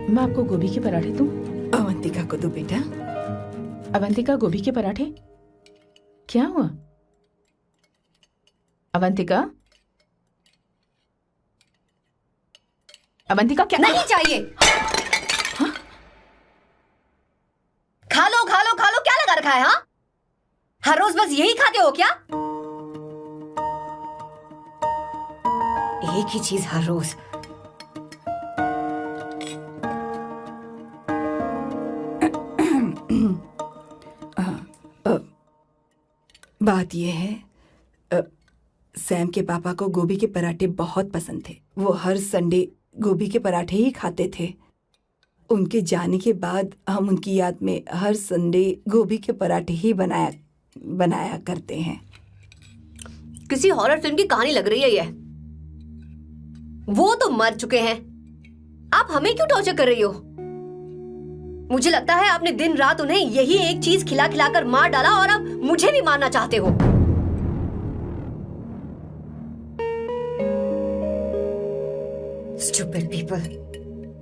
मैं आपको गोभी के पराठे दूं? अवंतिका को दो बेटा। अवंतिका, गोभी के पराठे? क्या हुआ अवंतिका? अवंतिका, क्या? नहीं चाहिए। हाँ? खा लो खा लो खा लो, क्या लगा रखा है? हाँ, हर रोज बस यही खाते हो क्या? एक ही चीज हर रोज। बात यह है, सैम के पापा को गोभी के पराठे बहुत पसंद थे। वो हर संडे गोभी के पराठे ही खाते थे। उनके जाने के बाद हम उनकी याद में हर संडे गोभी के पराठे ही बनाया करते हैं। किसी हॉरर फिल्म की कहानी लग रही है ये। वो तो मर चुके हैं, आप हमें क्यों टॉर्चर कर रही हो? मुझे लगता है आपने दिन रात उन्हें यही एक चीज खिला खिलाकर मार डाला और अब मुझे भी मारना चाहते हो। Stupid people,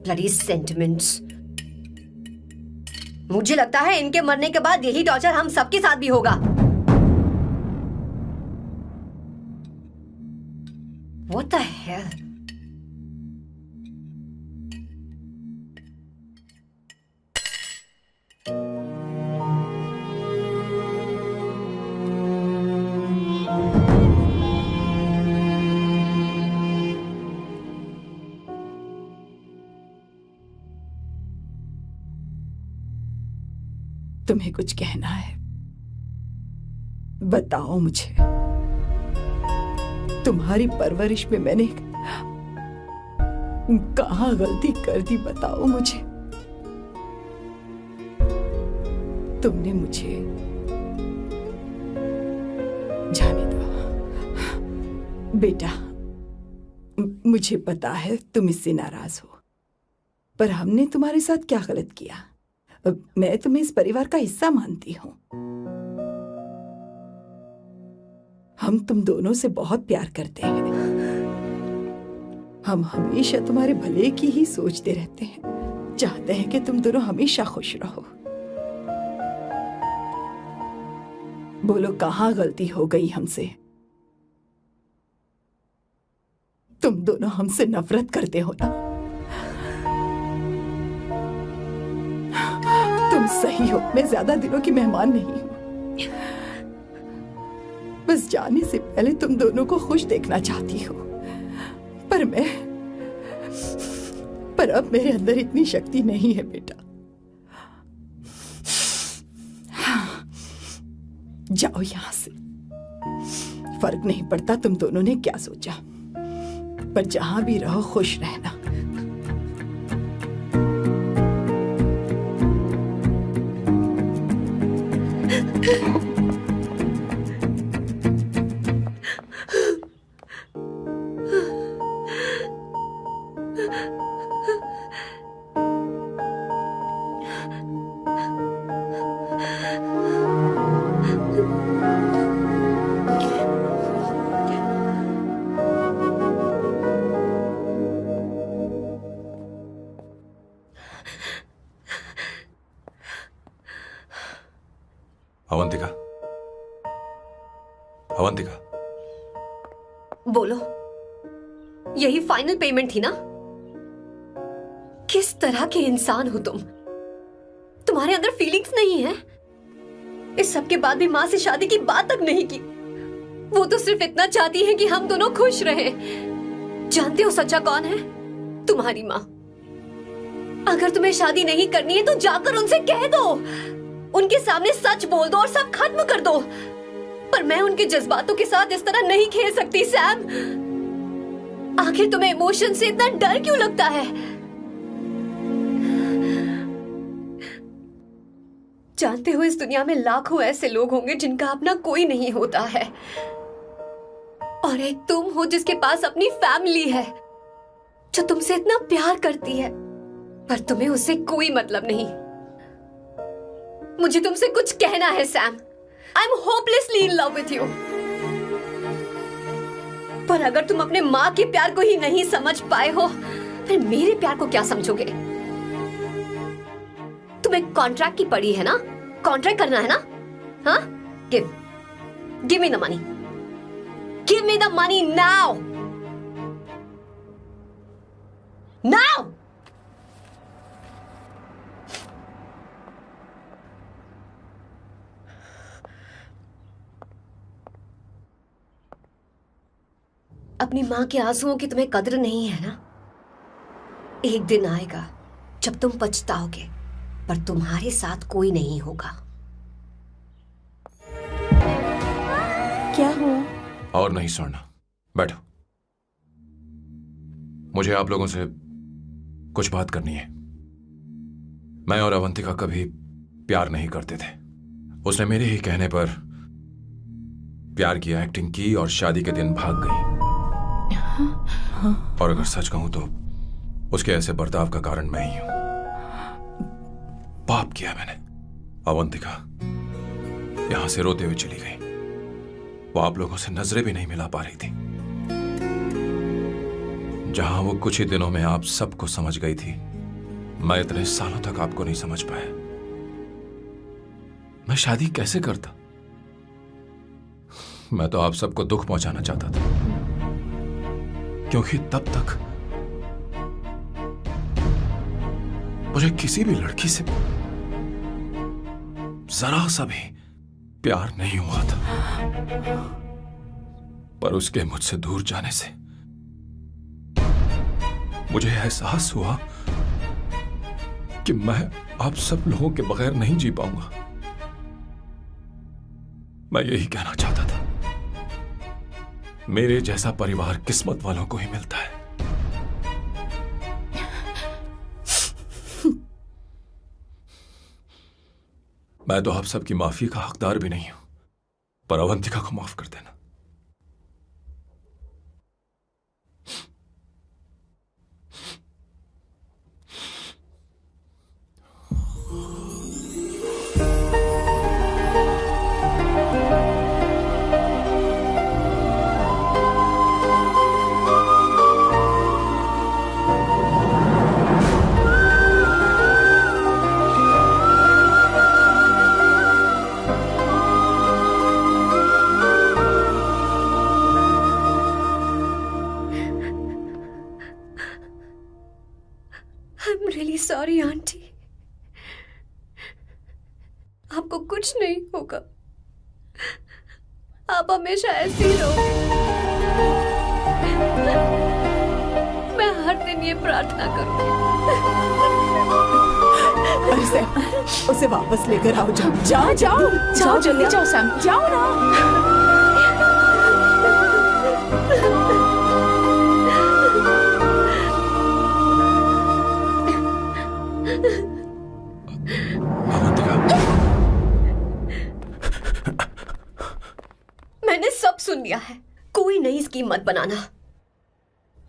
bloody sentiments। मुझे लगता है इनके मरने के बाद यही टॉर्चर हम सबके साथ भी होगा। What the hell? तुम्हें कुछ कहना है? बताओ मुझे। तुम्हारी परवरिश में मैंने कहाँ गलती कर दी, बताओ मुझे। तुमने मुझे जाने दो बेटा। मुझे पता है तुम इससे नाराज हो, पर हमने तुम्हारे साथ क्या गलत किया? मैं तुम्हें इस परिवार का हिस्सा मानती हूं। हम तुम दोनों से बहुत प्यार करते हैं। हम हमेशा तुम्हारे भले की ही सोचते रहते हैं, चाहते हैं कि तुम दोनों हमेशा खुश रहो। बोलो कहाँ गलती हो गई हमसे? तुम दोनों हमसे नफरत करते हो ना? तुम सही हो, मैं ज्यादा दिनों की मेहमान नहीं हूं। बस जाने से पहले तुम दोनों को खुश देखना चाहती हो, पर अब मेरे अंदर इतनी शक्ति नहीं है बेटा। जाओ यहां से। फर्क नहीं पड़ता तुम दोनों ने क्या सोचा, पर जहां भी रहो खुश रहना। अवंतिका, अवंतिका, बोलो, यही फाइनल पेमेंट थी ना? किस तरह के इंसान हो तुम? तुम्हारे अंदर फीलिंग्स नहीं है? इस सब के बाद भी माँ से शादी की बात तक नहीं की। वो तो सिर्फ इतना चाहती है कि हम दोनों खुश रहें। जानते हो सच्चा कौन है? तुम्हारी माँ। अगर तुम्हें शादी नहीं करनी है तो जाकर उनसे कह दो, उनके सामने सच बोल दो और सब खत्म कर दो। पर मैं उनके जज्बातों के साथ इस तरह नहीं खेल सकती सैम। आखिर तुम्हें इमोशन से इतना डर क्यों लगता है? जानते हो इस दुनिया में लाखों ऐसे लोग होंगे जिनका अपना कोई नहीं होता है, और एक तुम हो जिसके पास अपनी फैमिली है जो तुमसे इतना प्यार करती है, पर तुम्हें उससे कोई मतलब नहीं। मुझे तुमसे कुछ कहना है Sam. I am hopelessly in love with you. पर अगर तुम अपने माँ के प्यार को ही नहीं समझ पाए हो, फिर मेरे प्यार को क्या समझोगे? तुम्हें कॉन्ट्रैक्ट की पड़ी है ना? कॉन्ट्रैक्ट करना है ना? हाँ? Give me the money. Give me the money now. Now. अपनी माँ के आंसुओं की तुम्हें कद्र नहीं है ना? एक दिन आएगा जब तुम पछताओगे, पर तुम्हारे साथ कोई नहीं होगा। क्या हुआ? और नहीं स्वर्णा, बैठो। मुझे आप लोगों से कुछ बात करनी है। मैं और अवंतिका कभी प्यार नहीं करते थे। उसने मेरे ही कहने पर प्यार की एक्टिंग की और शादी के दिन भाग गई। और अगर सच कहूं तो उसके ऐसे बर्ताव का कारण मैं ही हूं। पाप किया मैंने। अवंतिका यहां से रोते हुए चली गई। वो आप लोगों से नजरें भी नहीं मिला पा रही थी। जहां वो कुछ ही दिनों में आप सबको समझ गई थी, मैं इतने सालों तक आपको नहीं समझ पाया। मैं शादी कैसे करता? मैं तो आप सबको दुख पहुंचाना चाहता था, क्योंकि तब तक मुझे किसी भी लड़की से जरा सा भी प्यार नहीं हुआ था। पर उसके मुझसे दूर जाने से मुझे एहसास हुआ कि मैं आप सब लोगों के बगैर नहीं जी पाऊंगा। मैं यही कहना चाहता था, मेरे जैसा परिवार किस्मत वालों को ही मिलता है। मैं तो आप सबकी माफी का हकदार भी नहीं हूं, पर अवंतिका को माफ कर देना। सॉरी आंटी, आपको कुछ नहीं होगा। आप हमेशा ऐसे ही रहो। मैं हर दिन ये प्रार्थना करूंगी। उसे वापस लेकर आओ। जाओ जाओ जाओ जल्दी जाओ सैम, जाओ ना। मैंने सब सुन लिया है। कोई नई स्कीम मत बनाना।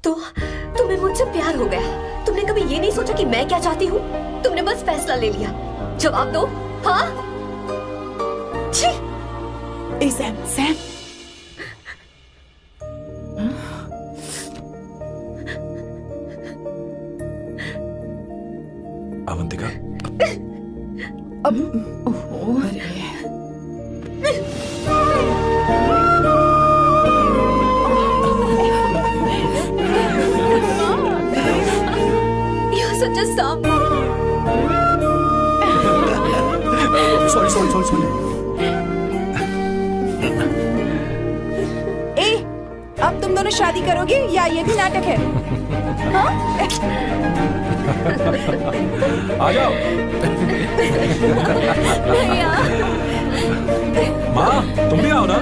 तो तुम्हें मुझसे प्यार हो गया। तुमने कभी ये नहीं सोचा कि मैं क्या चाहती हूँ? तुमने बस फैसला ले लिया। जवाब दो। हाँ? छी। Sam, Sam. अवंतिका, अब You're such a song. Sorry. अब तुम दोनों शादी करोगे या ये भी नाटक है? हाँ? आ जाओ। माँ, तुम भी आओ ना।